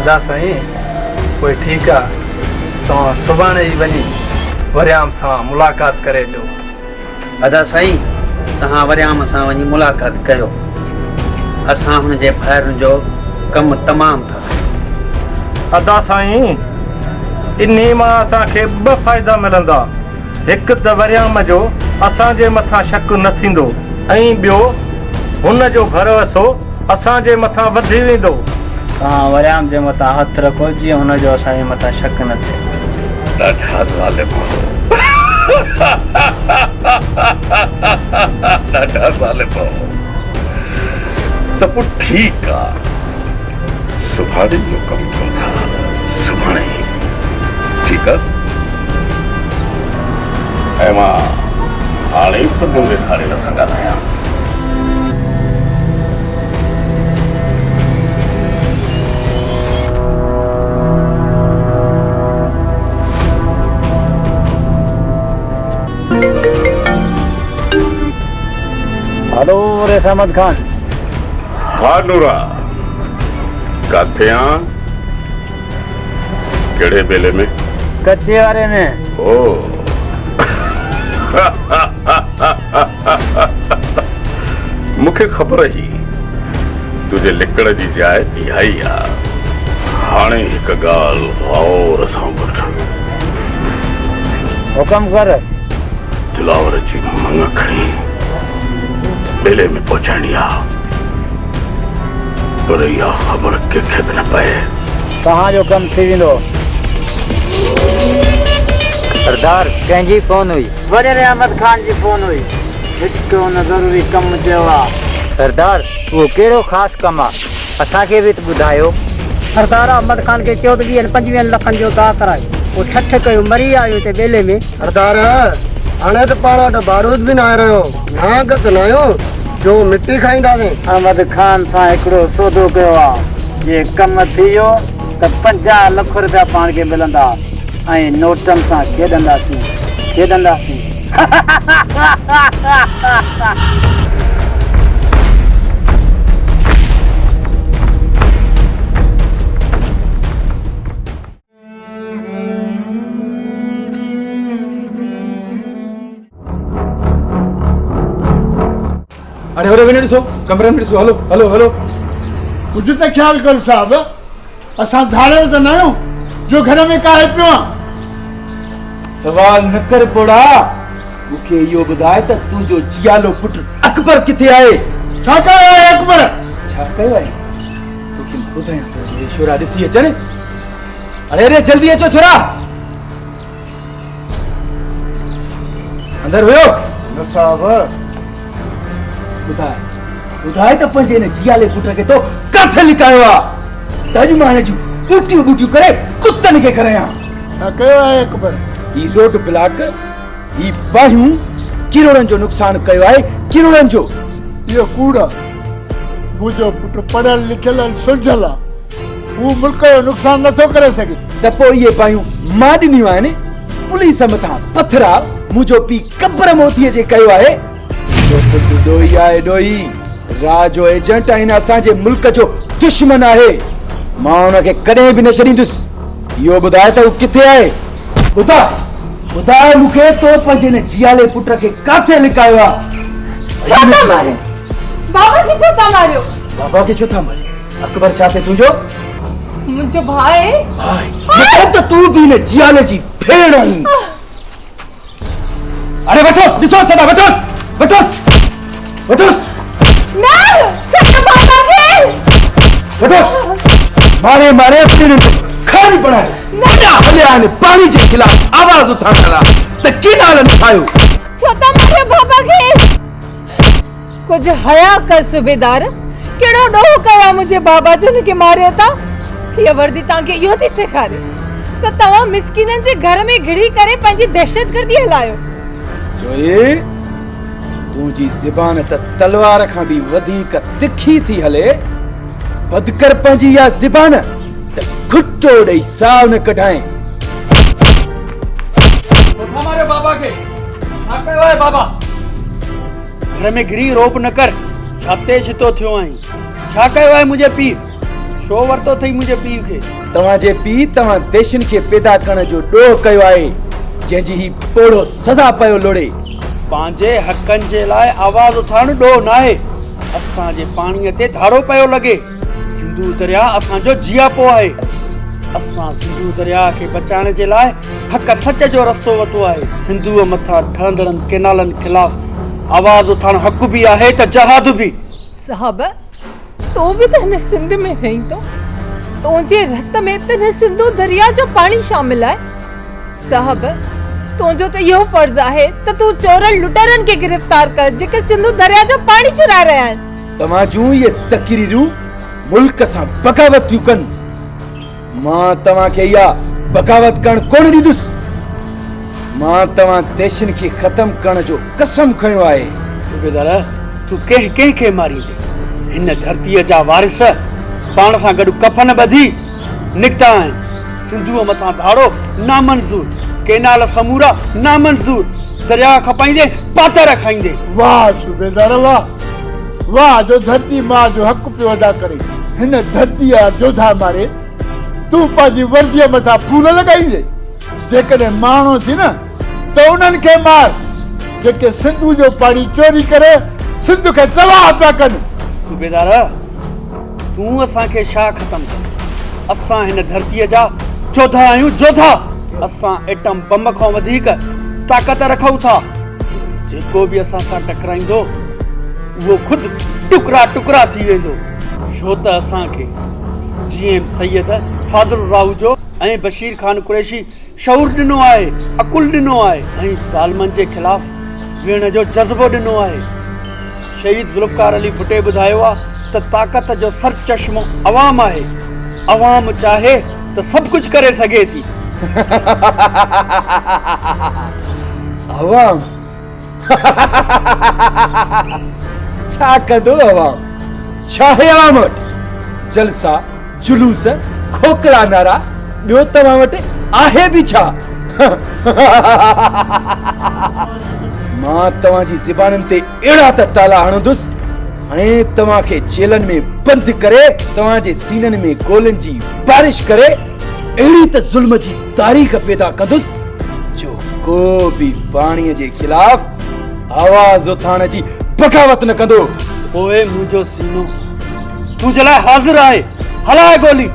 अदा साईं पोइ ठीकु आहे तव्हां सुभाणे ई वञी वरियाम सां मुलाक़ात करे अचो अदा साईं तव्हां वरियाम सां वञी मुलाक़ात कयो असां हुनजे भाइरनि जो कमु तमामु था अदा साईं इन्ही मां असांखे ॿ फ़ाइदा मिलंदा हिकु त वरियाम जो असांजे मथां शक न थींदो ऐं ॿियो हुन जो भरोसो असांजे मथां वधी वेंदो तव्हां वरियाम जे मथां हथु रखो जीअं हुनजो असांजे मथां शक न थिए ॾाढा ज़ालिम ॾाढा ज़ालिम त पोइ ठीकु आहे सुभाणे जो कमु कयूं था सुभाणे ठीकु आहे ऐं मां हाणे ई प्रभु ॾेखारे न सां ॻाल्हायां हेलो रेस अहमद खान हाँ नूरा काथे आं कहिड़े बेले में कच्चे वारे में ओ मूंखे ख़बर ही तुंहिंजे लिकड़ जी जाइ इहा ई आहे हाणे हिकु ॻाल्हि गौर सां ॿुध हुकम कर दिलावर जी मंग खणी बेले में पहुचाइणी आहे पर इहा ख़बर कंहिंखे बि न पए तव्हांजो कमु थी वेंदो सरदार कंहिंजी फोन हुई वॾे अहमद खान जी फोन हुई हिकु हुन ज़रूरी कमु चयो आहे सरदार उहो कहिड़ो ख़ासि कमु आहे असांखे बि त ॿुधायो सरदार अहमद खान खे 24-25 लखनि जो दाह करायो पोइ ठठ कयो मरी आयो हिते ॿेले में सरदार हाणे त पाण वटि बारूद बि न आहे रहियो नांग त न आहियो जो मिटी खाईंदासीं अहमद खान सां हिकिड़ो सौदो कयो आहे जे कमु थी वियो त 50 लख रुपया पाण खे मिलंदा ऐं नोटनि सां खेॾंदासीं अरे होरे वञो ॾिसो कमरे में ॾिसो हलो हलो हलो कुझु त ख़्यालु कर साहब असां धारे त न आहियूं जो घर में काहे पियो आहे सवाल न कर पोड़ा मूंखे इहो ॿुधाए त तुंहिंजो जियालो पुटु अकबर किथे आहे छा कयो आहे अकबर छा कयो आहे तोखे ॿुधायां थो मेरे छोरा ॾिसी अचनि अरे अरे जल्दी अचो छोरा अंदर हुयो न साहब ॿुधाए त पंहिंजे हिन जियाले पुट खे तो किथे लिकायो आहे त अॼु मां हिन जूं ॿूटियूं करे कुतनि खे करायां छा कयो आहे अकबर ही रोड ब्लॉक ही बाहियूं किरोड़नि जो नुक़सान कयो आहे किरोड़नि जो इहो कूड़ आहे मुंहिंजो पुटु पढ़ियल लिखियल सुलझियल आहे हू मुल्क जो नुक़सान नथो करे सघे त पोइ इहे बाहियूं मां ॾिनियूं आहिनि पुलिस मथां पथरा मुंहिंजो पीउ कब्र मोतीअ जे कयो आहे ॾोही आहे ॾोही राज जो एजेंट आहिनि असांजे मुल्क जो दुश्मन आहे मां हुनखे कॾहिं बि न छॾींदुसि इहो ॿुधाए त हू किथे आहे ॿुधाए ॿुधाए मूंखे तो पंहिंजे ने जियाले पुट खे काथे लिकायो आहे? छो था मारियो? बाबा खे छो था मारियो? बाबा खे छो था मारियो? अकबर छा थे तुंहिंजो? मुंहिंजो भाई। मतलब तो तू भी ने जियाले जी भेण आई। अरे वठोस, ॾिसो सदा वठोस, वठोस, वठोस। न, छॾ बाबा खे। वठोस। मारे मारे अपने खानी पड़ाए। न हले आने पानी जे खिलाफ आवाज उठाड़ा त किनाल न खायो। छो था मारियो बाबा खे? कुछ हया कर सूबेदार। केड़ो ॾोह कया मुझे बाबा जो के मारियो था? ये वर्दी ताके यो थी सेखारे तो तवा मिस्किनन जे घर में घिड़ी करे पंजी दहशतगर्दी हलायो। चोरी तुझी ज़बान त तलवार खां भी वधीक तिखी थी हले। बदकर पंजी या ज़बान त घुट्टो ॾेई साव न कढाए। हमारे बाबा के आके वाए बाबा घर में गिरी रोप न कर। छाते छितो थियो आई। छा कयो आहे मुझे पी? शो वरतो थई मुझे पी के? तवा जे पी तवा देशन के पैदा करण जो डोह कयो आहे जेजी ही पोड़ो सजा पयो लोड़े। पांजे हकन जे लाए आवाज उठाण डोह नाहे। असा जे पानी ते धारो पयो लगे। सिंधु दरिया असा जो जियापो आहे। असा सिंधु दरिया के बचाने जे लाए हक सच जो रस्तो वतो आहे। सिंधु मथा ठहंदड़न केनालन खिलाफ आवाज उठाण हक भी आहे त जहाद भी। साहब तो भी तने सिंध में रही तो जे रत में तने सिंधु दरिया जो पानी शामिल है। साहब तो जो तो यो फर्ज है तो तू चोरन लुटेरन के गिरफ्तार कर जेके सिंधु दरिया जो पानी चुरा रहे हैं। तमाजू ये तकरीरू मुल्क सा बगावत युकन। मां तवा के या बगावत करण कोन दीदुस। मां तवा देशन की खत्म करण जो कसम खयो आहे। सूबेदार तू के मारी दे। इन धरती जा वारिस पाण सा गडु कफन बधी निकता हैं। सिंधु मथा धाड़ो नामंजूर। केनाल समूरा नामंजूर। दरिया खपाइंदे पातर खाइंदे। वाह सूबेदार वाह। वाह जो धरती मां जो हक पे अदा करे। हिन धरती या जोधा मारे तू पाजी वर्दी मथा फूल लगाइंदे। जेकरे मानो थी ना तो उनन के मार जेके सिंधु जो पानी चोरी करे सिंधु के तबाह पिया कन। सूबेदार तू असा के शा खत्म कर। असा हिन धरती जा जोधा आयु जोधा। असा एटम बम को वधीक ताकत रखऊ था। जेको भी असा सा टकराइंदो वो खुद टुकड़ा टुकड़ा थी वेंदो। छो त असा के जीएम सैयद फादल राव जो ऐं बशीर खान कुरैशी शऊर दिनो आए, अकुल दिनो आए ऐं ज़ालिमन जे खिलाफ वेण जो जज्बो दिनो आए। शहीद जुल्फकार अली भुट्टे बुधायो आ त ताकत जो सर चश्मो अवाम आहे। अवाम चाहे तो सब कुछ करे सके थी। अवाम छा कदो अवाम? चाहे अवाम वट जलसा जुलूस खोखला नारा बियो तवा वट आहे भी छा? मां तवा जी ज़बानन ते एड़ा त ताला हणंदुस ऐं तवा के जेलन में बंद करे तवा जे सीनन में गोलन जी बारिश करे एड़ी त जुल्म जी तारीख पैदा कंदुस जो को भी पानी जे खिलाफ आवाज उठाने जी बगावत न कंदो। ओए मुझो सीनो तुझे लाए हाजिर आहे। हलाए गोली।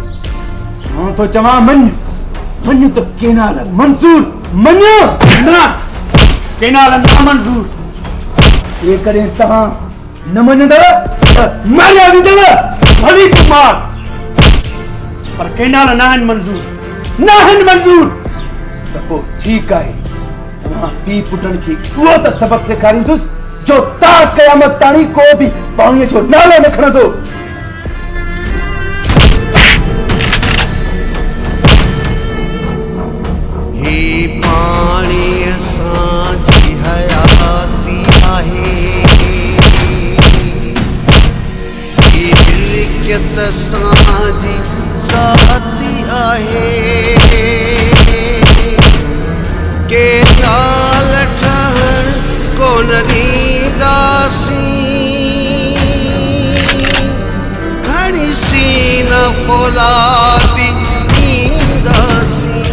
हां तो चवा मन मन तो केनाल मंजूर मन ना केनाल ना मंजूर। ये करे तहां न मनंदव मारिया विदव भली कुमार। पर केनाल ना हन मंजूर त पो ठीक आहे। तहां पी पुटन की वो त सबक सेखारींदुस जो ता क़यामत ताणी को भी पाणी जो नालो न खणंदो। ही पाणी असांजी हयाती आहे। ही मिल्कियत असांजी ज़ाती आहे। के ताल ठहण कोन ॾींदासीं। खणी सीना फौलादी ॾींदासीं।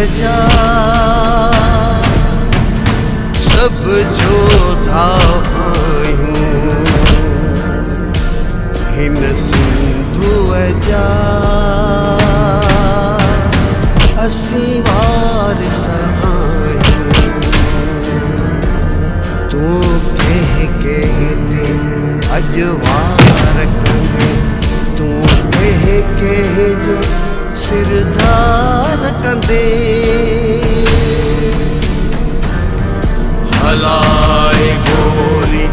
जा सब जोधा आयूं हिन सिंधु जा असी वारिस आयूं तू कह ते अजवार कंदे तू कह जो सिरधार कंदे हलाए गोली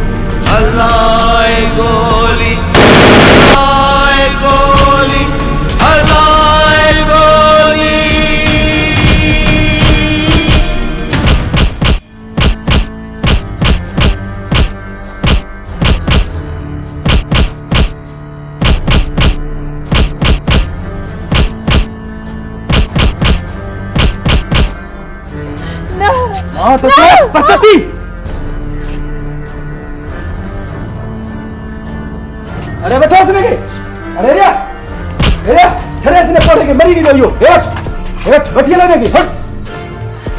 हलाए गोली हलाए गोली हलाए गोली हाँ तो प्रकृति अरे बैठो इसने के अरे रे छड़े इसने पड़े के मरी नहीं रहियो हेठ बैठिए लेने की हट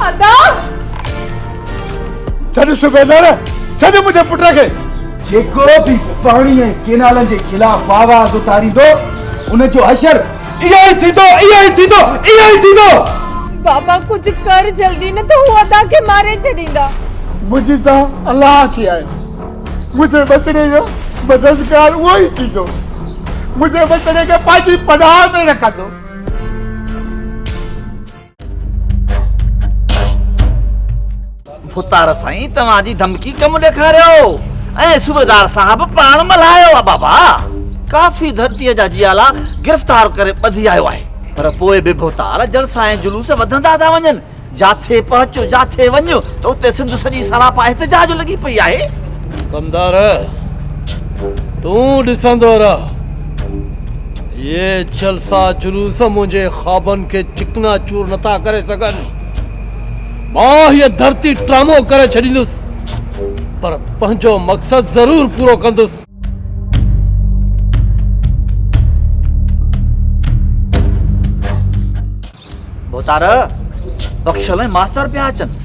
अदा छॾ सुबेदार छॾ मुझे पुट खे जेको भी पाणी ऐं केनालनि जे खिलाफ़ आवाज़ उतारींदो उन जो अशर इहो ई थींदो बाबा कुछ कर जल्दी न तो वो अदा के मारे छड़ींदा मुझी तो अल्लाह की आहे मुझे बचने जो मददगार वो ही थींदो मुझे बचने के पाजी पनाह में रखंदो भुतार साईं तव्हांजी धमकी कम ॾेखारियो ऐं सूबेदार साहब प्राण मल्हायो आहे बाबा काफ़ी धरतीअ जा जियाला गिरफ़्तार करे ॿधी आयो आहे पर पोइ बि भुतार जलसा ऐं जुलूस वधंदा था वञनि जाथे पहुचो जाथे वञो त उते सिंध सॼी सरापा एहतिजाज लॻी पई आहे कमदार तूं ॾिसंदो रह ये जलसा जुलूस मुंहिंजे ख्वाबनि खे चिकना चूर नथा करे सघनि मां हीअ धरती ड्रामो करे छॾींदुसि पर पंहिंजो मक़सदु ज़रूर पूरो कंदुसि भुतार बख्शल ऐं मास्तर पिया अचनि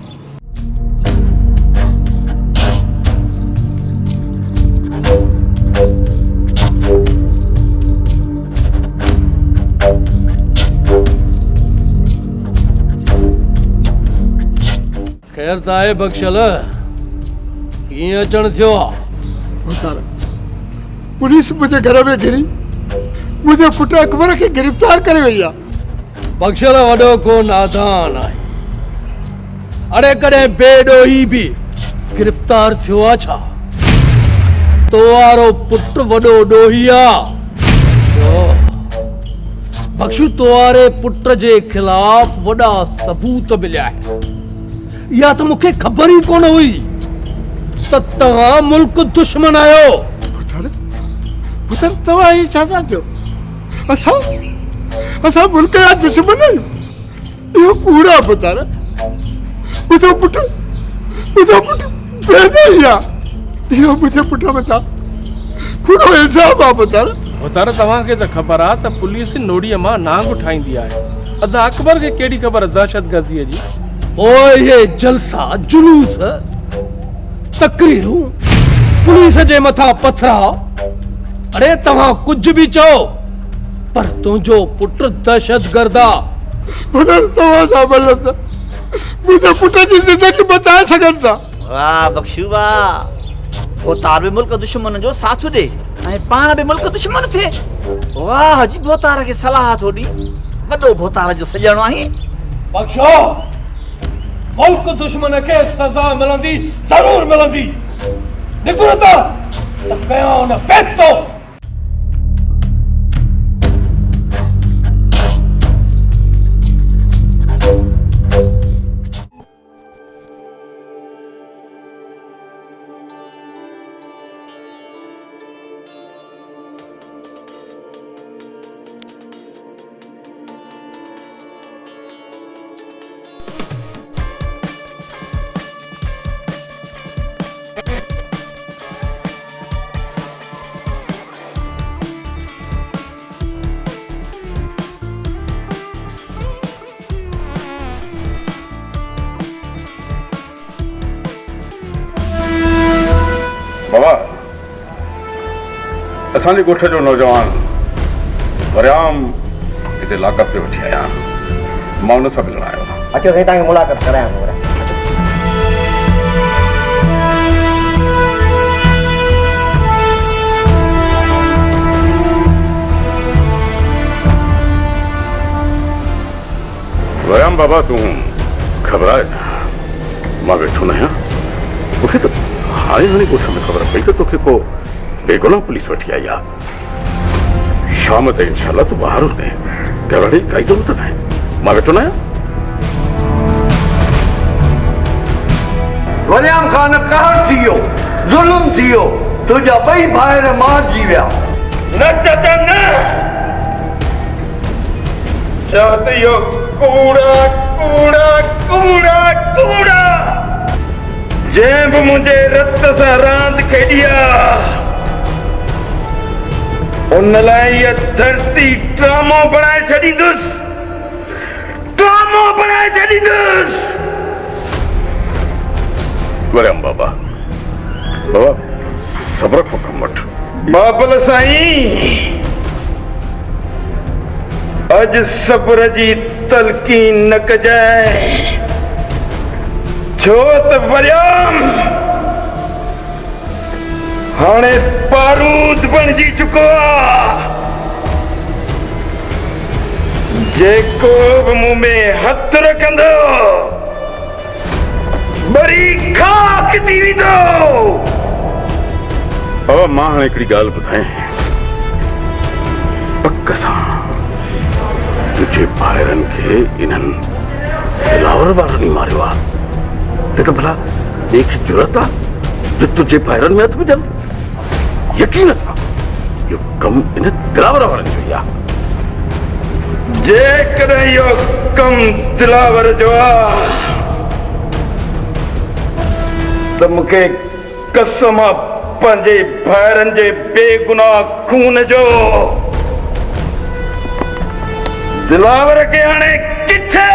ख़ैर त आहे बख्शल कीअं अचणु थियो आहे पुलिस मुझे घर में घिरी मुझे पुट अकबर के गिरफ्तार करे वही आहे बख्शल वॾो को नादान आहे अड़े कॾहिं बेॾोही बि गिरफ़्तार थियो आहे छा तो वारो पुट वॾो ॾोही आहे बख्शू तो वारे पुट जे ख़िलाफ़ वॾा सबूत मिलिया आहिनि या तो मूंखे ख़बर ही कोन हुई त तव्हां मुल्क दुश्मन आहियो पुत्र तव्हां ही छा था कयो असां मुल्क जा दुश्मन आहियूं इहो कूड़ा पुत्र मुंहिंजो पुट बेदही आहे इहो मुंहिंजे पुट मथां कूड़ो इल्ज़ाम आहे पुत्र तव्हांखे त ख़बर आहे त पुलिस नोड़ीअ मां नांग ठाहींदी आहे अदा अकबर खे कहिड़ी ख़बर दहशतगर्दीअ जी ओए ये जलसा जुलूस तकरीरूं पुलिस जे मथां पथराव अरे तव्हां कुछ भी चओ पर तुंहिंजो पुट दहशतगर्द आहे मुझे पुट जी जिंदगी बचाए सघनि था वाह बख्शू वाह भोतार भी मुल्क दुश्मन जो साथ ॾे ऐं पाण भी मुल्क दुश्मन थे वाह जी भोतार के सलाह थो ॾी वॾो भोतार जो सॼणो आहे बख्शो मुल्क दुश्मन के सजा मिलंदी जरूर मिलंदी निकुरता त कयो न पेस्तो असांजे ॻोठ जो नौजवान वरियाम हिते लाकअप ते वठी आया मां हुन सां मिलण आयो आहियां। अचो साईं तव्हांखे मुलाक़ात करायां थो। वरियाम बाबा तूं घबराए न, मां वेठो न आहियां। मूंखे त हाणे ॻोठ में ख़बर पई त तोखे को बेगुनाह पुलिस वठी आई आहे। शाम ताईं इंशाल्लाह तूं ॿाहिरि हूंदे, घबराइण जी काई ज़रूरत न आहे। मां वेठो न आहियां। वरियाम ख़ान कहर थी वियो, ज़ुल्म थी वियो, तुंहिंजा ॿई भाइर मारिजी विया। न चाचा न, चओ त इहो कूड़ा कूड़ा कूड़ा कूड़ा जंहिं बि मुंहिंजे रत सां रांदि खेॾी आहे उन लाइ इहा धरती ड्रामो बणाए छॾींदुसि, ड्रामो बणाए छॾींदुसि। वरियाम बाबा सब्र खां कमु वठ। बाबल साईं अॼु सब्र जी तलक़ीन न कजांइ, छो त वरियाम हाणे बारूद बणिजी चुको आहे। जेको बि मूं में हथ रखंदो बरी खाक थी वेंदो। बाबा मां हाणे हिकिड़ी ॻाल्हि ॿुधाए, पक सां तुंहिंजे भाइरनि खे इन्हनि दिलावर वारनि ई मारियो आहे। न त भला ॿिए खे ज़रूरत आहे जो तुंहिंजे भाइरनि में हथ विझनि? यकीन सां इहो कमु इन दिलावर वारनि जो ई आहे। जेकॾहिं इहो कमु दिलावर जो आहे त मूंखे कसम आहे पंहिंजे भाइरनि जे बेगुनाह खून जो। दिलावर खे हाणे किथे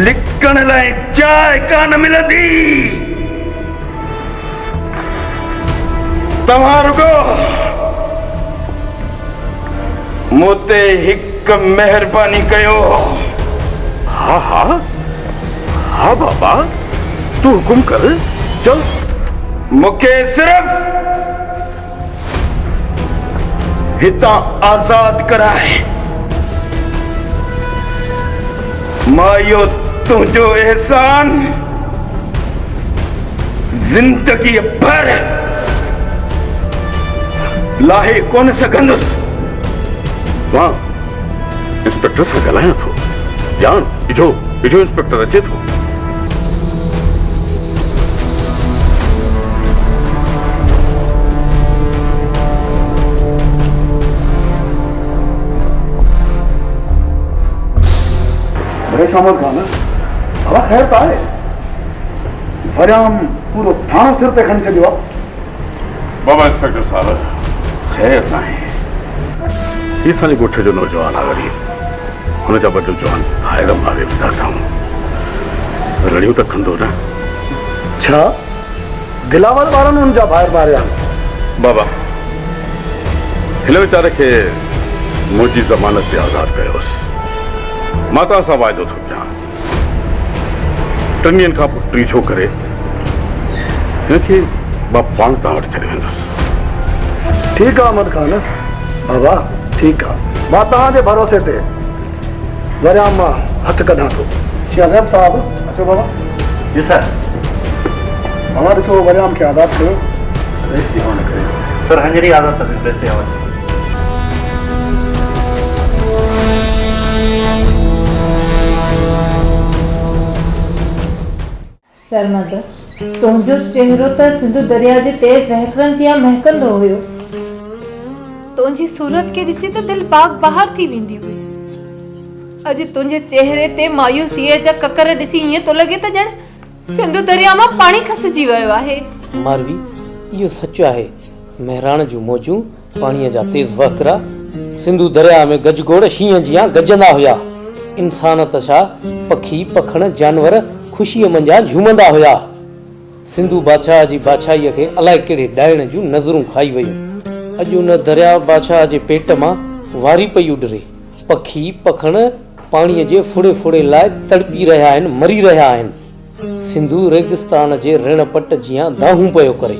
लिकण लाइ जाइ कान मिलंदी। तव्हां रुगो मूं ते हिकु महिरबानी कयो। हा हा हा बाबा तूं हुकुम कर, चल। मूंखे सिर्फ़ हितां आज़ाद कराए। मां इहो तुंहिंजो एहसान ज़िंदगी भर लाहे कोन सघंदुसि। मां इंस्पेक्टर सां ॻाल्हायां थो। ॼाण इजो इंस्पेक्टर अचे थो। सामत खान बाबा ख़ैर त आहे? वरियाम पूरो थाणो सिर ते खणी छॾियो आहे। बाबा इंस्पेक्टर साहब ख़ैर न आहे। ही असांजे ॻोठ जो नौजवान आहे ग़रीब, हुनजा ॿ जवान भाइर मारे वेठा अथऊं। रड़ियूं त कंदो न। छा दिलावर वारनि हुनजा भाइर मारिया? बाबा हिन वीचारे खे मुंहिंजी ज़मानत ते आज़ादु कयोसि। मां तव्हां सां वाइदो थो कयां, 3 ॾींहंनि खां पोइ टी छो करे हिनखे मां पाण तां वटि छॾे वेंदुसि। ठीकु आहे अहमद खान बाबा, ठीकु आहे। मां तव्हांजे भरोसे ते वरियाम मां हथु कढां थो। शाहज़ैब साहब अचो बाबा। जी सर। बाबा ॾिसो वरियाम खे आज़ादु कयो। बेइज़ती न कयो सर, हींअर ई आज़ादु कंदुसि बेइज़ती आवाज़। सरमद तुंहिंजो चेहरो त सिंधु दरिया जे तेज़ वहकरनि जी महकंदो हुयो। तुंहिंजी सूरत खे ॾिसी त दिलि बाग बहार थी वेंदी हुई। अॼु तुंहिंजे चेहरे ते मायूसीअ जा ककर ॾिसी ईअं थो लॻे त ॼण सिंधु दरिया मां पाणी खसिजी वियो आहे। मारवी इहो सच आहे। महिराण जूं मौजूं पाणीअ जा तेज़ वहकरा सिंधु दरिया में गजगोड़ शींहं जियां गजंदा हुया। इंसान त छा पखी पखण जानवर ख़ुशीअ मंझां झूमंदा हुया। सिंधु बादशाह जी बादशाहीअ खे अलाए कहिड़े डाइण जूं नज़रूं खाई वयूं। अॼु उन दरिया बादशाह जे पेट मां वारी पई उॾरे। पखी पखण पाणीअ जे फुड़े फुड़े लाइ तड़पी रहिया आहिनि, मरी रहिया आहिनि। सिंधु रेगिस्तान जे ऋण पट जियां दाहूं पियो करे।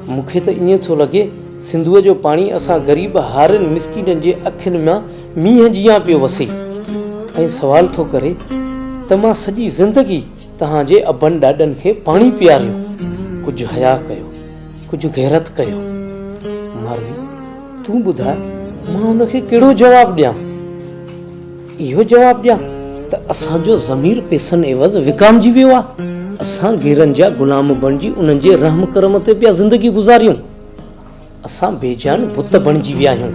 मूंखे त ईअं थो लॻे सिंधुअ जो पाणी असां ग़रीब हारनि मिसकीननि जे अखियुनि मां मींहं जियां पियो वसे। ऐं सवाल थो करे त मां सॼी ज़िंदगी तव्हांजे अबनि ॾाॾनि खे पाणी पीआरियो, कुझु हया कयो, कुझु गैरत कयो। मारवी, तूं ॿुधाए मां हुनखे कहिड़ो जवाबु ॾियां? इहो जवाबु ॾियां त असांजो ज़मीर पैसनि एवज़ विकामजी वियो आहे। असां गेरनि जा ग़ुलाम बणिजी उन्हनि जे रहम करम ते पिया ज़िंदगी गुज़ारियूं। असां बेजान बुत बणिजी विया आहियूं।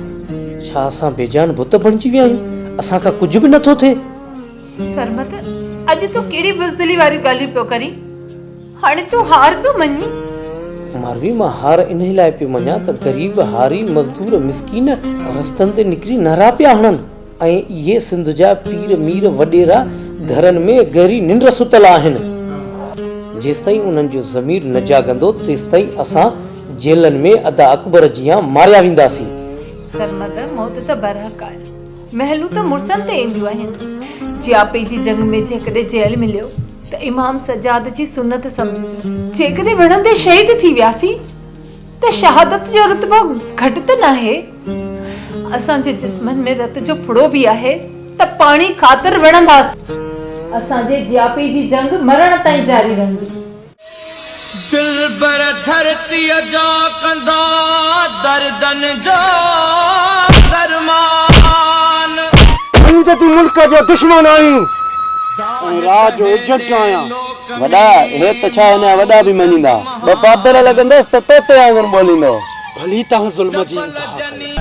छा असां बेजान बुत बणिजी विया आहियूं? असांखां कुझु बि नथो थिए। सरमत, अॼु तूं कहिड़ी बुज़दिली वारियूं ॻाल्हियूं पियो करी? हाणे तूं हार पियो मञी? मारवी, मां हार इन लाइ पियो मञा त ग़रीब हारी मज़दूर मिसकीन रस्तनि ते निकिरी नारा पिया हणनि ऐं इहे सिंध जा पीर मीर वॾेरा घरनि में गहरी निंड सुतल आहिनि। जेसि ताईं उन्हनि जो ज़मीर न जागंदो तेसि ताईं असां जेलनि में अदा अकबर जियां मारिया वेंदासीं। सरमत, मौत त बरहक आहे, महलूं त मुर्सनि ते ईंदियूं आहिनि। जियापे जी जंग में जेकॾहिं जेल मिलियो त इमाम सजाद जी सुन्नत सम्झिजो। जेकॾहिं विढ़ंदे शहीद थी वियासीं त शहादत जो रुतबो घटि त न आहे। असांजे जिस्मनि में रत जो फुड़ो बि आहे त पाणी ख़ातिर विढ़ंदासीं। असांजे जियापे जी जंग मरण ताईं जारी रहंदी। दिल बर धरतीअ जा कंदा दर्दन जो दरमान। तू मुल्क जो दुश्मन आहीं, राज जो इज्जत आहियां। वॾा हे त छा हिन वॾा बि मञींदा। ॿ पादर लॻंदसि त तोते वांगुरु ॿोलींदो। भली तव्हां ज़ुल्म जी इंतिहा कयो,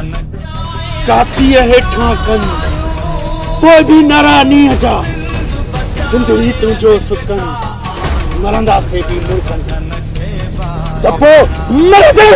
कातीअ हेठां कनि कोई बि नारा नीह जा। सिंधु ही तुंहिंजो सुकन, मरंदासीं बि मुल्कनि त पोइ मरंदे।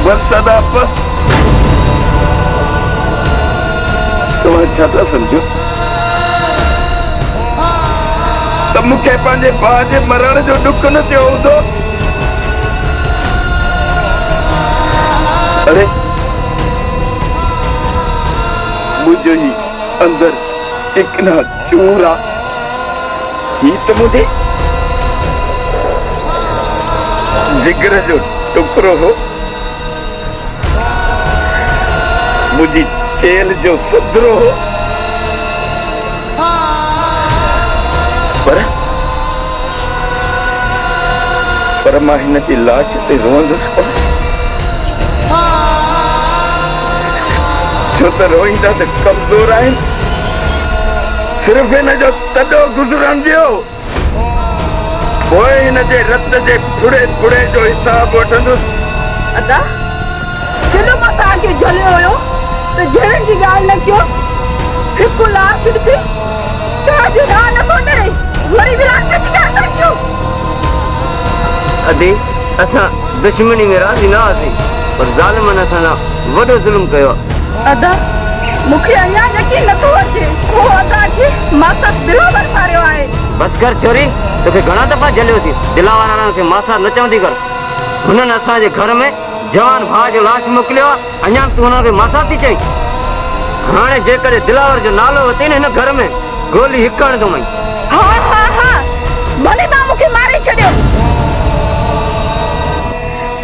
बस सदा बस। तव्हां छा था सम्झो त मूंखे पंहिंजे भाउ जे मरण जो ॾुख न थियो हूंदो? अरे मुंहिंजो ही अंदर चिकना चूर आहे। ही त मुंहिंजे जिगर जो टुकड़ो हो, मुंहिंजी चेल जो सुधरो हो। पर मां हिन जी लाश ते रोअंदुसि कोन, छो त रोईंदा त कमज़ोर आहिनि। सिर्फ़ हिन जो तॾो गुज़रण ॾियो, पोइ हिन जे रत जे फुड़े फुड़े जो हिसाब वठंदुसि। अदा जॾहिं मां तव्हांखे झलियो हुयो त झलण जी ॻाल्हि न कयो। हिकु लाश ॾिसी तव्हांजो राह नथो डरे, वरी बि लाश जी ॻाल्हि था कयो। अदी असां दुश्मनी में राज़ी न हुआसीं, पर ज़ालिमनि असां वॾो ज़ुल्म कयो। अदा मूंखे अञा यकीन नथो अचे उहो अदा खे मासात दिलावर मारियो आहे। बस कर छोरी, तोखे घणा दफ़ा झलियोसीं। दिलावर वारनि खे मासात न चवंदी कर। हुननि असांजे घर में जवान भाउ जो लाश मोकिलियो आहे, अञा तूं हुनखे मासात थी चई। हाणे जेकॾहिं दिलावर जो नालो वरिती न हिन घर में, गोली हिकु हण थो मई। हा हा हा, भले तव्हां मूंखे मारे छॾियो,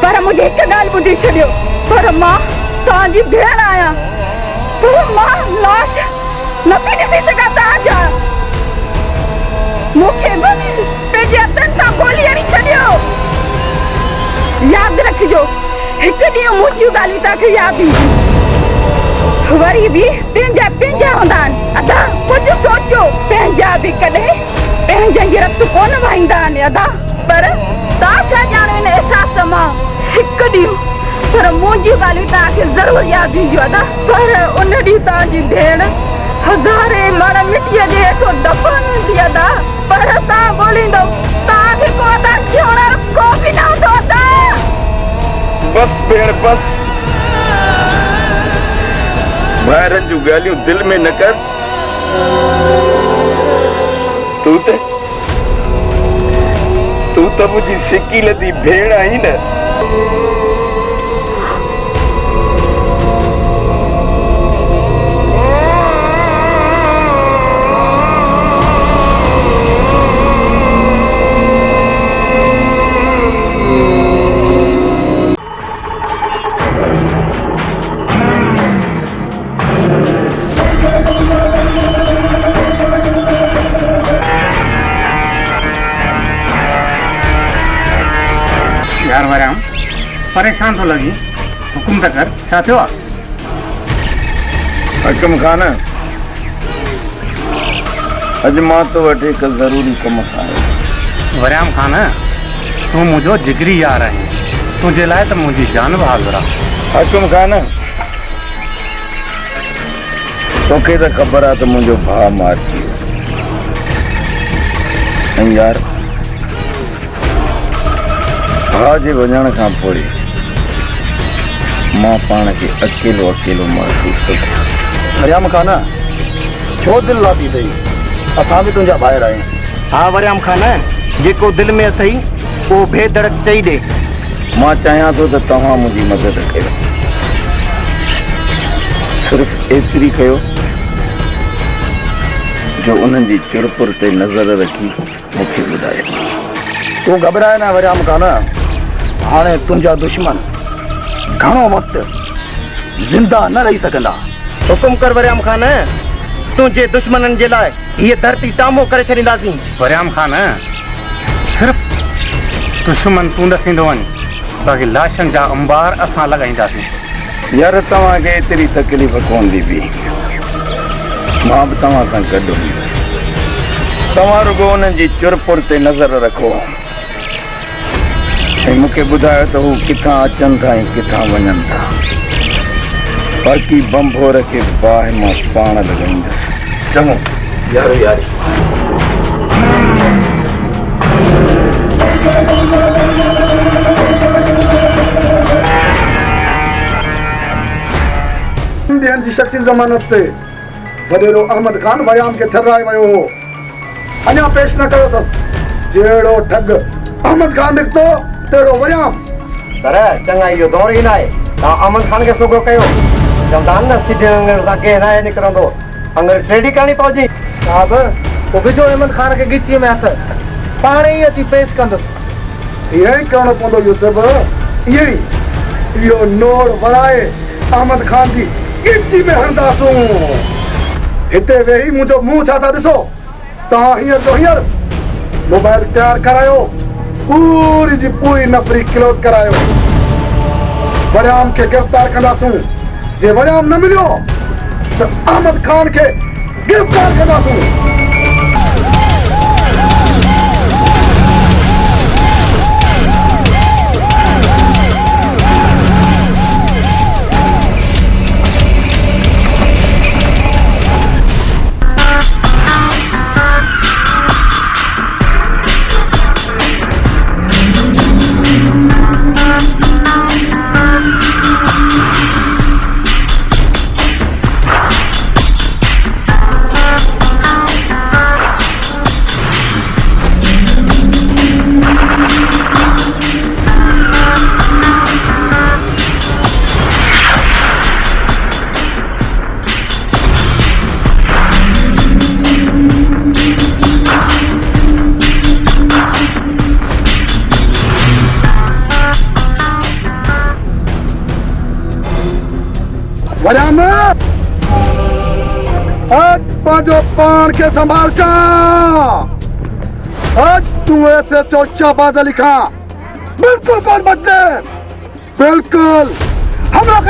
पर मुंहिंजी हिकु ॻाल्हि ॿुधी छॾियो। पर मां तव्हांजी भेण आहियां पर मां लाश नथी ॾिसी सघां तव्हांजा। मूंखे पंहिंजे हथनि सां गोली हणी छॾियो। यादि रखिजो हिकु ॾींहुं मुंहिंजियूं ॻाल्हियूं तव्हांखे यादि ईंदियूं। वरी बि पंहिंजा पंहिंजा हूंदा आहिनि। अदा कुझु सोचो, पंहिंजा बि कॾहिं पंहिंजनि जी रत कोन वाहींदा आहिनि अदा। पर तव्हां छा ॼाणो हिन अहसास मां हिकु ॾींहुं पर मुंहिंजियूं ॻाल्हियूं तव्हांखे ज़रूरु यादि ईंदियूं अदा। पर उन ॾींहुं तव्हांजी भेण हज़ारे मण मिटीअ जे हेठो दफ़न हूंदी अदा। पर तव्हां ॻोल्हींदो तव्हांखे को अदा जीअण को बि न हूंदो अदा। बस भेण बस, ॿाहिरनि जूं ॻाल्हियूं दिलि में न कर। तूं त मुंहिंजी सिकी लधी भेण आहीं न। यार वराम परेशान तो लगी, हुकुम त कर, छा थियो आहे? हकम खान, अॼु मां तो वटि हिकु ज़रूरी कम सां आयो। वरियाम खान, तूं मुंहिंजो जिगरी यार आहीं, तुंहिंजे लाइ त मुंहिंजी जान बि हाज़िर आहे। हकम खान, तोखे त ख़बर आहे त मुंहिंजो भाउ मारिजी वियो। ऐं यार भाउ जे वञण खां पोइ मां पाण खे अकेलो अकेलो महसूस थो कयां। वरियाम खान, छो दिलि लाथी अथई? असां बि तुंहिंजा ॿाहिरि आहियूं। हा वरियाम खान, जेको दिलि में अथई उहो बेधड़क चई ॾे। मां चाहियां थो त तव्हां मुंहिंजी मदद कयो। सिर्फ़ु एतिरी कयो जो उन्हनि जी चुरपुर ते नज़र रखी मूंखे ॿुधाए। तूं घबराए न वरियाम खान, हाणे तुंहिंजा दुश्मन घणो वक़्तु ज़िंदा न रही सघंदा। हुकुम कर वरियाम खान, तुंहिंजे दुश्मननि जे लाइ हीअ धरती टामो करे छॾींदासीं। वरियाम खान, सिर्फ़ु दुश्मन तूं न थींदो वञ, बाक़ी लाशनि जा अंबार असां लॻाईंदासीं। यार तव्हांखे एतिरी तकलीफ़ कोन थी, मां बि तव्हां सां गॾु हूंदुसि। तव्हां रुगो उन्हनि जी चुरपुर ते नज़र रखो ऐं मूंखे ॿुधायो त हू किथां अचनि था ऐं किथां वञनि था। बाक़ी बंभोर खे बाहि मां पाण लॻाईंदुसि। चङो यारो यारी। ॾियण जी शख़्सी ज़मानत ते वॾेरो अहमद खान वरियाम खे छॾाए वियो हो। अञा पेश न कयो अथसि। जहिड़ो ठग अहमद खान निकितो तहिड़ो वरियाम। सर चङा इहो दौर ई न आहे। तव्हां अहमद खान खे सोगो कयो। चवंदा आहिनि न सिधे अंगर सां कंहिं न निकिरंदो, अंगर टेडी करणी पवंदी। साहब पोइ विझो अहमद खान खे गिचीअ में हथ, पाण ई अची पेश कंदुसि। ईअं ई करिणो पवंदो यूसुफ, ईअं ई। इहो नोड़ वराए अहमद खान जी गिची में हणंदासूं। हिते वेही मुंहिंजो मुंहुं छा था ॾिसो? तव्हां हींअर जो हींअर मोबाइल तयारु करायो, पूरी जी पूरी नफ़री क्लोज करायो। वरियाम खे गिरफ़्तार कंदासूं। जे वरियाम न मिलियो त अहमद खान खे गिरफ़्तार कंदासूं। पांचो पान के संभाल जा। आज तू ऐसे चोशाबाज अली खां बिल्कुल कौन बदले, बिल्कुल हम लोग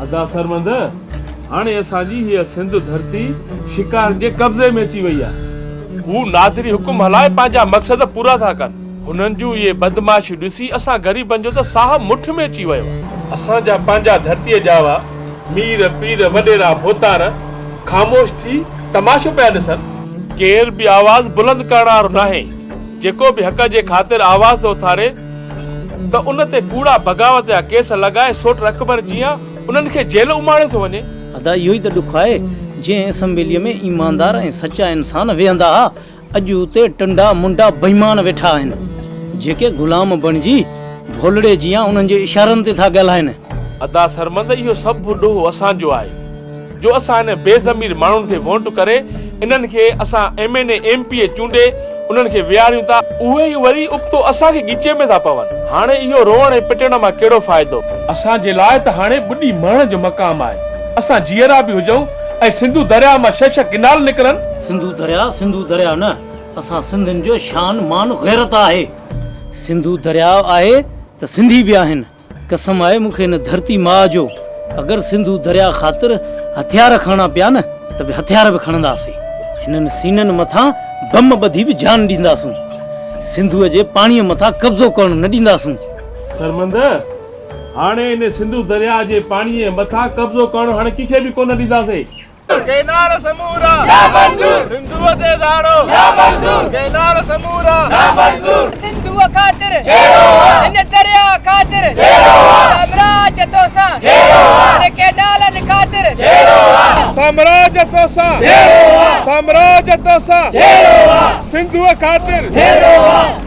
अदा सरमंद हाणे असांजी हीअ सिंध धरती शिकार जे कब्ज़े में अची वई आहे। हू नादरी हुकुम हलाए पंहिंजा मक़सद पूरा था कनि। हुननि जूं इहे बदमाशियूं ॾिसी असां ग़रीबनि जो त साह मुठ में अची वियो आहे। असांजा पंहिंजा धरतीअ जा हुआ मीर पीर वॾेरा भोतार ख़ामोश थी तमाशो पिया ॾिसनि। केर बि आवाज़ बुलंद करण वारो नाहे। जेको बि हक़ जे ख़ातिर आवाज़ थो उथारे त उन ते कूड़ा बग़ावत जा केस लॻाए सोट रक़बर जीअं उन्हनि खे जेल उमाड़े थो वञे। अदा इहो ई त ॾुख आहे। जंहिं असेंबलीअ में ईमानदार ऐं सचा इंसान वेहंदा हुआ, अॼु उते टंडा मुंडा बेईमान वेठा आहिनि जेके गुलाम बणिजी भोलड़े जीअं उन्हनि जे इशारनि ते था ॻाल्हाइनि। अदा सरमंद इहो सभु ॾोहो असांजो आहे जो असां हिन बेज़मीर माण्हुनि खे वोट करे इन्हनि खे असां MNA MPA चूंडे उन्हनि खे विहारियूं था। उहे ई वरी उबतो असांखे ॻीचे में था पवनि। हाणे इहो रोअण ऐं पिटण मां कहिड़ो फ़ाइदो। असांजे लाइ त हाणे ॿुॾी मरण जो मक़ाम आहे। असां जीअरा बि हुजऊं ऐं सिंधु दरिया मां 6 किनाल निकिरनि। सिंधु दरिया न, असां सिंधियुनि जो शान मान गैरत आहे। सिंधु दरिया आहे त सिंधी बि आहिनि। कसम आहे मूंखे हिन धरती माउ जो, अगरि सिंधु दरिया ख़ातिर हथियार खणणा पिया न त बि हथियार बि खणंदासीं। हिननि सीननि मथां बम ॿधी बि जान ॾींदासूं। सिंधुअ जे पाणीअ मथां कब्ज़ो करण न ॾींदासूं। सरमंद हाणे इन सिंधु दरिया जे पाणीअ मथां कब्ज़ो करण हाणे कंहिंखे बि कोन ॾींदासीं। केनार समूरा ना मंजूर, सिंधु ते दाड़ो ना मंजूर, केनार समूरा ना मंजूर, सिंधु खातिर जेड़ो इन दरिया खातिर जेड़ो साम्राज्य तोसा जेड़ो इन केनालन खातिर जेड़ो साम्राज्य तोसा जेड़ो साम्राज्य तोसा जेड़ो सिंधु खातिर जेड़ो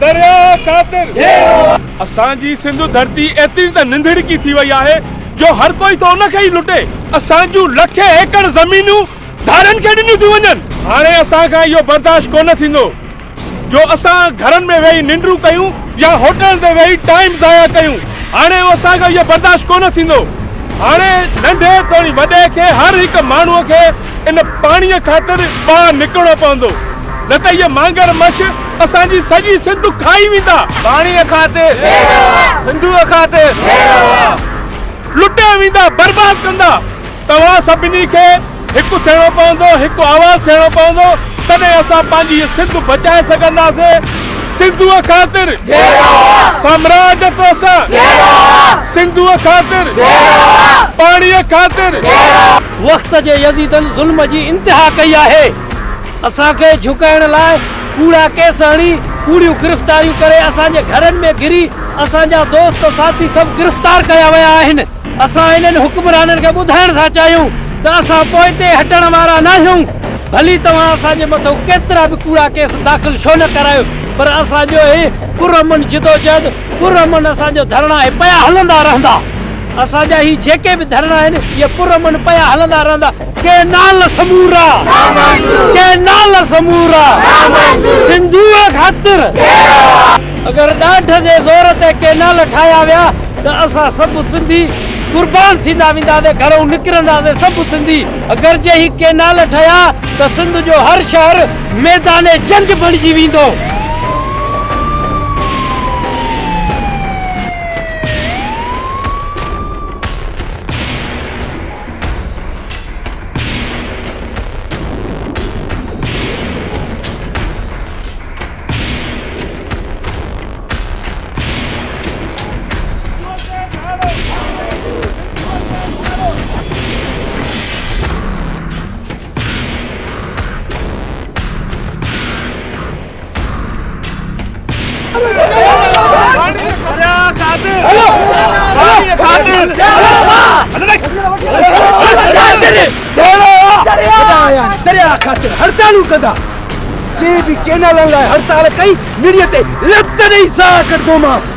दरिया खातिर जेड़ो। असांजी सिंधु धरती एतिरी त निंधड़की थी वई आहे जो हर कोई तो उनखे ई लुटे। असांजूं लखे एकड़ ज़मीनूं धारनि खे ॾिनियूं थी वञनि। हाणे असांखां इहो बर्दाश्त कोन थींदो जो असां घरनि में वेही निंड्रू कयूं या होटल ते वेही टाइम ज़ाया कयूं। हाणे असांखां इहो बर्दाश्त कोन थींदो। हाणे नंढे तोड़ी वॾे खे हर हिकु माण्हूअ खे इन पाणीअ ख़ातिर ॿाहिरि निकिरणो पवंदो, न त इहे मांगर मछ असांजी सॼी सिंधु खाई वेंदा। पाणीअ खातिर सिंधुअ खातिर लुटे वेंदा, बर्बाद कंदा। तव्हां सभिनी खे हिकु थियणो पवंदो, हिकु आवाज़ थियणो पवंदो, तॾहिं असां पंहिंजी सिंधु बचाए सघंदासीं। सिंधुअ ख़ातिर साम्राज्य तोसां सिंधुअ ख़ातिर पाणीअ ख़ातिर। वक़्त जे यज़ीदन ज़ुल्म जी इंतिहा कई आहे। असांखे झुकाइण लाइ कूड़ा केस हणी कूड़ियूं गिरफ़्तारियूं करे असांजे घरनि में गिरी असांजा दोस्त साथी सभु गिरफ़्तार कया विया आहिनि। असां इन्हनि हुक्मराननि खे ॿुधाइण था चाहियूं त असां पोइ ते हटण वारा न आहियूं। भली तव्हां असांजे मथां केतिरा बि कूड़ा केस दाख़िल छो न करायो, पर असांजो ही पुरअमन जिदोजहद पुरअमन असांजो धरणा पिया हलंदा रहंदा। असांजा ही जेके बि धरणा आहिनि इहे पुरअमन पिया हलंदा रहंदा। के नाल समूरा सिंधुअ ख़ातिर। अगरि ॾाढ जे ज़ोर ते केनाल ठाहिया विया त असां सभु सिंधी कुर्बान थींदा वेंदासीं, घरों निकिरंदासीं सभु सिंधी। अगरि जे ही केनाल ठहिया त सिंध जो हर शहर मैदान जंग बणिजी वेंदो। दरिया खातिर हड़तालू कदा जे भी केनाल लाइ हड़ताल कई निड़ीअ ते लत ॾेई साह कढंदोमांस।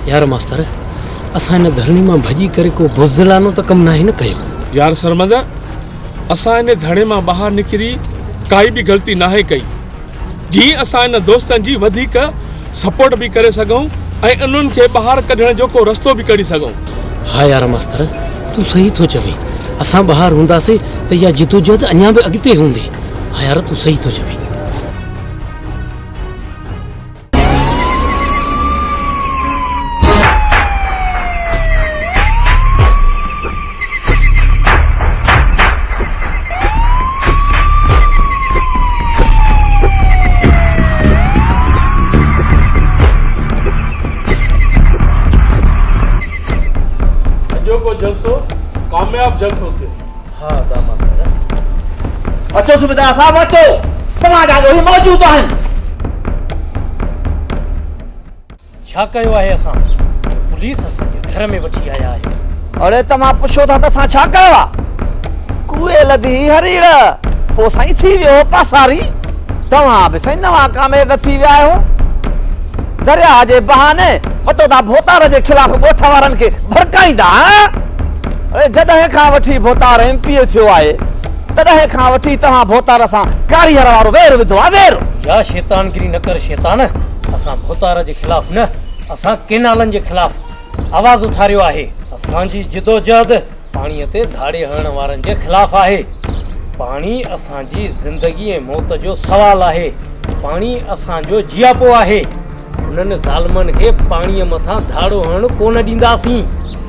यार मास्तर असां हिन धरणी मां भॼी करे को बुज़दिलानो त कमु नाहे न कयो। यार सरमद असां हिन धरणे मां ॿाहिरि निकिरी काई बि ग़लती नाहे कई। जीअं असां हिन दोस्तनि जी वधीक सपोर्ट बि करे सघूं ऐं उन्हनि खे ॿाहिरि कढण जो को रस्तो बि कढी सघूं। हा यार मास्तर तूं सही थो चवे, असां ॿाहिरि हूंदासीं त इहा जिदोजहद अञा बि अॻिते हूंदी। हा यार तूं सही थो चवे। जलसो कामयाब जलसो थे। हाँ दा मास्तर। अचो सुबेदार साहब अचो, तव्हांजा ॻोही मौजूद आहिनि। छा कयो आहे असां? पुलिस असांजे घर में वठी आया आहे। अरे तव्हां पुछो था त असां छा कयो आहे? कुए लधी हरीड़ पोइ साईं थी वियो पासारी। तव्हां बि साईं नवां कामयाब थी विया आहियो। दरिया जे बहाने पतो था भोतार जे खिलाफ़ ॻोठ वारनि खे भड़काईंदा। अरे जॾहिं खां वठी भोतार MP थियो आहे तॾहिं खां वठी तव्हां भोतार सां कारीगर वारो वेर विधो आहे वेर। या शैतानगिरी न कर शैतान, असां भोतार जे खिलाफ़ न, असां केनालनि जे खिलाफ़ आवाज़ उथारियो आहे। असांजी जिदोजहद पाणीअ ते धाड़े हणण वारनि जे खिलाफ़ आहे। पाणी असांजी ज़िंदगी ऐं मौत जो सवाल आहे। पाणी असांजो जियापो आहे। उन्हनि ज़ालिमनि खे पाणीअ मथां धाड़ो हणण कोन ॾींदासीं।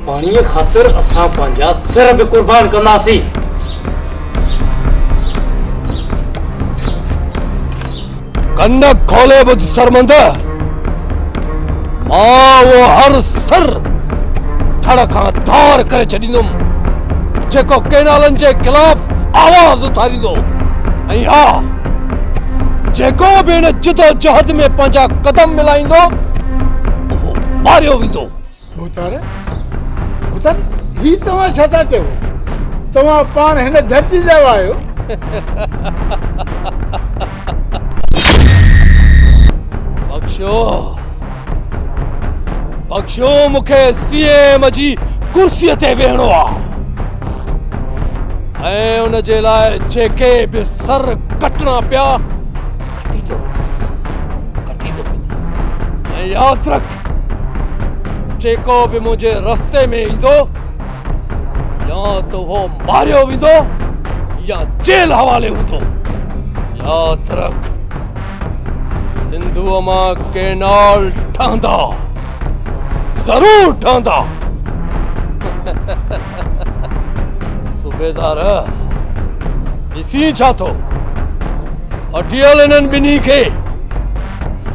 पाणीअ ख़ातिर असां पंहिंजा सिर बि क़ुर्बान कंदासीं। कन खोले ॿुध सरमंद, मां वो हर सर थड़ खां धार करे छॾींदुमि जेको केनालनि जे खिलाफ़ आवाज़ उथारींदो। ऐं हा, जेको बि हिन जिदोजहद में पंहिंजा कदम मिलाईंदो उहो मारियो वेंदो। भोतार ही तव्हां छा था चयो? तव्हां पाण हिन धरती जा आहियो। बख्शो मूंखे CM जी कुर्सीअ ते वेहणो आहे ऐं उन जे लाइ जेके बि सर कटणा पिया ऐं यादि रख, जेको बि मुंहिंजे रस्ते में ईंदो या त उहो मारियो वेंदो या जेल हवाले हूंदो। यादि रख, सिंधुअ मां केनाल ठहंदा, ज़रूर ठहंदा। सूबेदार ॾिसी छा थो, अटियल हिननि ॿिन्ही खे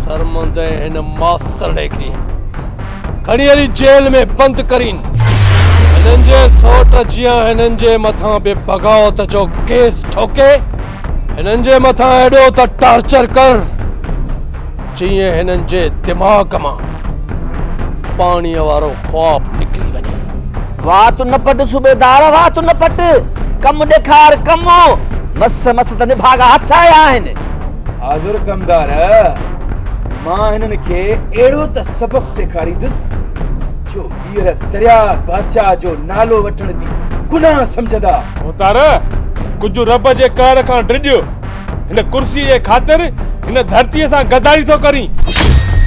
सरमंद ऐं हिन मास्तरड़े खे खणी हली जेल में बंदि करीन। हिननि जे सोट जीअं हिननि जे मथां बि बग़ावत जो केस ठोके, हिननि जे मथां एॾो त टार्चर कर जीअं हिननि जे दिमाग़ मां पाणीअ वारो ख्वाब निकिरी वञे। वाह तू न पट सूबेदार, वाह तू न पट। कम ॾेखार कम, मस्त मस्त त निभागा हथ आया आहिनि। हाज़ुर कमदार, मां हिननि खे अहिड़ो त सबक़ सेखारींदुसि जो हींअर दरिया बादशाह जो नालो वठण बि गुनाह सम्झंदा। भोतार कुझु रब जे कहर खां डिॼ। हिन कुर्सी जे ख़ातिर हिन धरतीअ सां गदारी थो करी।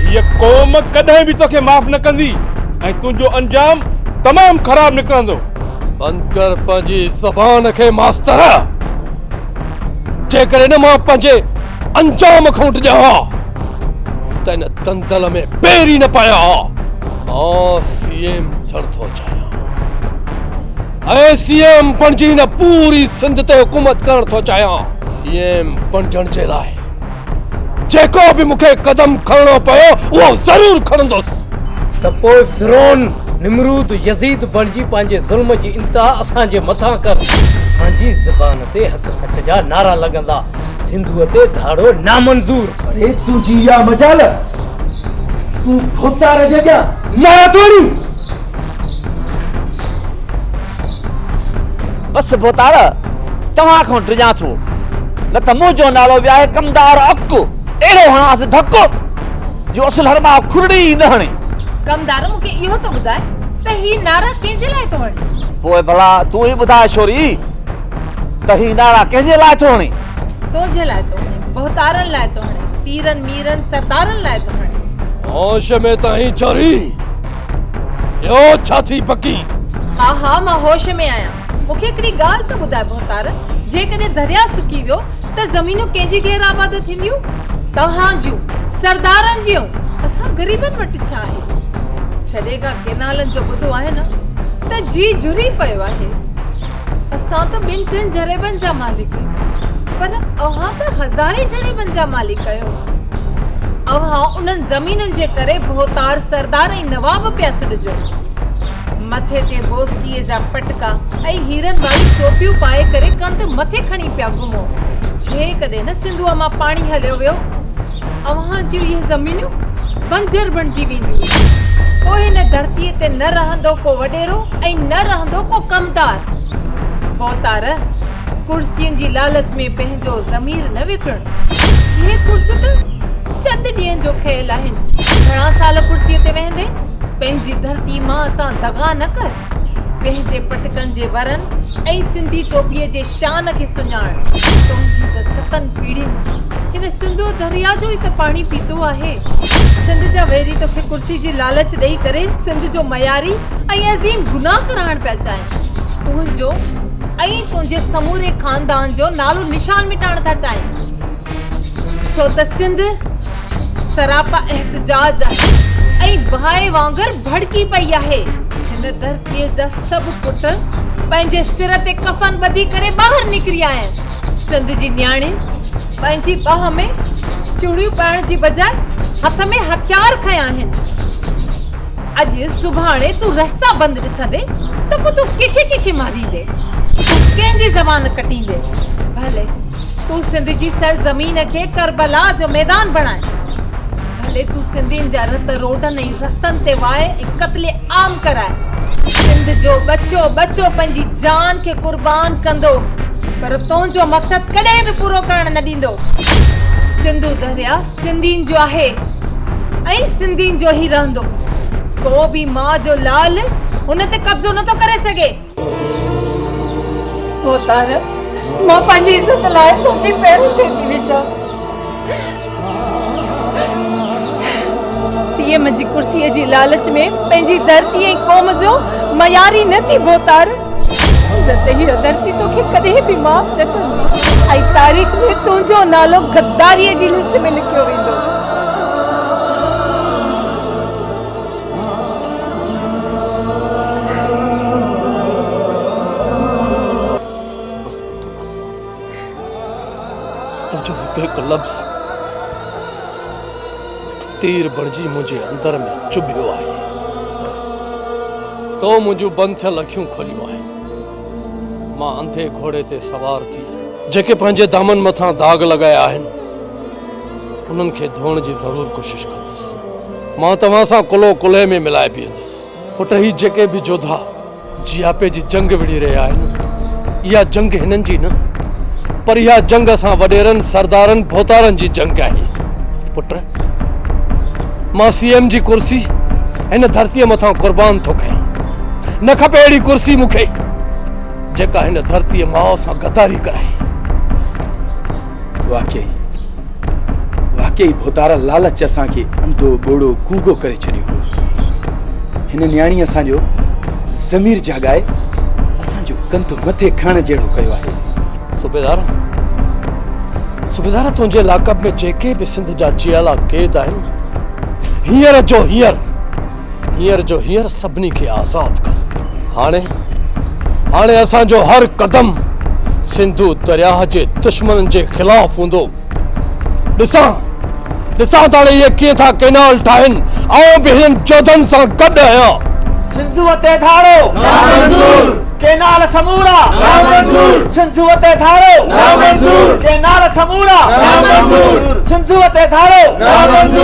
हीअ क़ौम कॾहिं बि तोखे माफ़ न कंदी ऐं तुंहिंजो अंजाम तमामु ख़राब निकिरंदो। बंदि कर पंहिंजी ज़बान खे मास्तर। जेकर न मां पंहिंजे अंजाम खां ॾियां त हिन तंदल में पेरी न पाया। CM थियण थो चाहियां ऐं सीएम बणजी न पूरी सिंध ते हुकूमत करण थो चाहियां। सीएम बणजण जे लाइ जेको बि मूंखे कदम खणणो पियो उहो ज़रूर खणंदुसि। त पोइ फिरौन निमरूद यज़ीद बणजी पंहिंजे ज़ुल्म जी इंतहा असांजे मथां कर। असांजी ज़बान ते हक़ सच जा नारा लॻंदा, सिंधुअ ते धाड़ो नामंज़ूर। अरे तुझी या मजाल तू भोतार जॻह नारा तोड़ी। बस भोतार तव्हां खां डिॼां थो, न त मुंहिंजो नालो वियाहे कमदार अकु। अहिड़ो हणांसि धको जो असुल हर मां खुरड़ी न हणे। कमदार मूंखे इहो तो ॿुधाए त ही नारा कंहिंजे लाइ तो हणे? पोइ भला तूं ई ॿुधाए छोरी त ही नारा कंहिंजे लाइ थो हणे? तुंहिंजे लाइ तो हणे, बहुतारनि लाइ तो हणे, पीरनि मीरनि सरदारनि लाइ तो हणे। होश में ताईं छोरी, यो छा थी पकी? हा हा मां होश में आहियां। मूंखे हिकिड़ी ॻाल्हि त ॿुधाए बहुतार, जेकॾहिं दरिया सुकी वियो त ज़मीनूं कंहिंजी गैर आबाद थींदियूं? तव्हां जूं, सरदारनि जूं। असां ग़रीबनि वटि छा आहे? छॾे खां केनालनि जो ॿुधो आहे न त जी जुरी पियो आहे। असां त ॿिनि टिनि जरेबनि जा मालिक आहियूं, पर अव्हां त हज़ारे जरेबनि जा मालिक आहियो। अव्हां उन्हनि ज़मीनुनि जे करे भोतार सरदार ऐं नवाब पिया सॾिजो। मथे ते बोस्कीअ जा पटका ऐं हीरनि वारी टोपियूं पाए करे कंध मथे खणी पिया घुमो। जेकॾहिं न सिंधुअ मां पाणी हलियो वियो, अव्हां जूं इहे ज़मीनूं बंजर बणिजी वेंदियूं। पोइ हिन धरतीअ ते न रहंदो को वॾेरो ऐं न रहंदो को कमदार। भोतार कुर्सियुनि जी लालच में पंहिंजो ज़मीर न विकिणो। इहे कुर्सियूं त चंद ॾींहंनि जो खेल आहिनि। घणा साल कुर्सीअ ते वेहंदे? पंहिंजी धरती मां असां दगा न कर। पंहिंजे पटकनि जे वरनि ऐं सिंधी टोपीअ जे शान खे सुञाण। तुंहिंजी त सतनि पीढ़ियुनि हिन सिंधु दरिया जो ई त पाणी पीतो आहे। सिंध जा वेरी तोखे कुर्सी जी लालच ॾेई करे सिंध जो मयारी ऐं अज़ीम गुनाह कराइण पिया चाहिनि। तुंहिंजो ऐं तुंहिंजे समूरे खानदान जो नालो निशान मिटाइण था चाहिनि। छो त सिंध सरापा एहतजाज आहे ऐं बहाए वांगर भड़की पई आहे। हिन धरतीअ जा सभु पुट पंहिंजे सिर ते कफन ॿधी करे ॿाहिरि निकिरी आया आहिनि। सिंध जी न्याणी पंहिंजी बाह में चूड़ियूं पाइण जी बजाय हथ में हथियार खया आहिनि। अॼु सुभाणे तूं रस्ता बंदि ॾिसंदे त पोइ तूं कंहिंखे मारींदे, तूं कंहिंजी ज़बान कटींदे। भले तूं सिंध जी सरज़मीन खे करबला जो मैदान बणाए, भले तूं सिंधियुनि जा रत रोडनि ऐं रस्तनि ते वाए ऐं क़त्ले आम कराए। सिंध जो बचो बचो पंहिंजी जान खे कुर्बान कंदो, पर तुंहिंजो मक़सद कॾहिं बि पूरो करण न ॾींदो। सिंधु दरिया सिंधियुनि जो आहे ऐं सिंधियुनि जो ई रहंदो। को बि मां जो लाल हुन ते कब्ज़ो नथो करे सघे। भोतार मां पंहिंजी इज़त लाइ तुंहिंजी पैरनि ते थी विझां। सीएम जी कुर्सीअ जी लालच में पंहिंजी धरती ऐं क़ौम जो मयारी न थी भोतार। न त हीअ धरती तोखे कॾहिं बि माफ़ न कंदी ऐं तारीख़ में तुंहिंजो नालो गद्दारीअ जी लिस्ट में लिखियो वेंदो। तुंहिंजो हिकु लफ़्ज़ तीर बणिजी मुंहिंजे अंदर में चुभियो आहे। तो मुंहिंजूं बंदि थियल अखियूं खोलियूं आहिनि। मां अंधे घोड़े ते सवार थी जेके पंहिंजे दामन मथां दाग लॻाया आहिनि उन्हनि खे धोइण जी ज़रूर कोशिशि कंदुसि। मां तव्हां सां कुलो कुल्हे में मिलाए बीहंदुसि। पुट ही जेके बि जोधा जियापे जी जंग विड़ी रहिया आहिनि, इहा जंग हिननि जी न, पर इहा जंग असां वॾेरनि सरदारनि भोतारनि जी जंग आहे। पुट मां सीएम जी कुर्सी हिन धरतीअ मथां कुर्बान थो कयां। न खपे अहिड़ी कुर्सी मूंखे जेका हिन धरतीअ माउ सां गद्दारी कराए। वाकई भोतारा लालच असांखे अंधो बोड़ो गूंगो करे छॾियो हो। हिन न्याणी असांजो ज़मीर जाॻाए असांजो कंधो मथे खणण जहिड़ो कयो आहे। सुबेदार तुंहिंजे लाकब में जेके बि सिंध जा जियाला क़ैद आहिनि, हींअर जो हींअर सभिनी खे आज़ाद कर। हाणे असांजो हर कदम सिंधु दरिया जे दुश्मन जे खिलाफ हूंदो। ॾिसां ताणे इहे कीअं था केनाल ठाहिनि, ऐं बि हिननि जोधनि सां गॾु आहियां। सिंधुअ ते धाड़ो नामंजूर, केनाल समूरा नामंजूर, सिंधुअ ते धाड़ो नामंजूर, केनाल समूरा नामंजूर, सिंधुअ ते धाड़ो नामंजूर।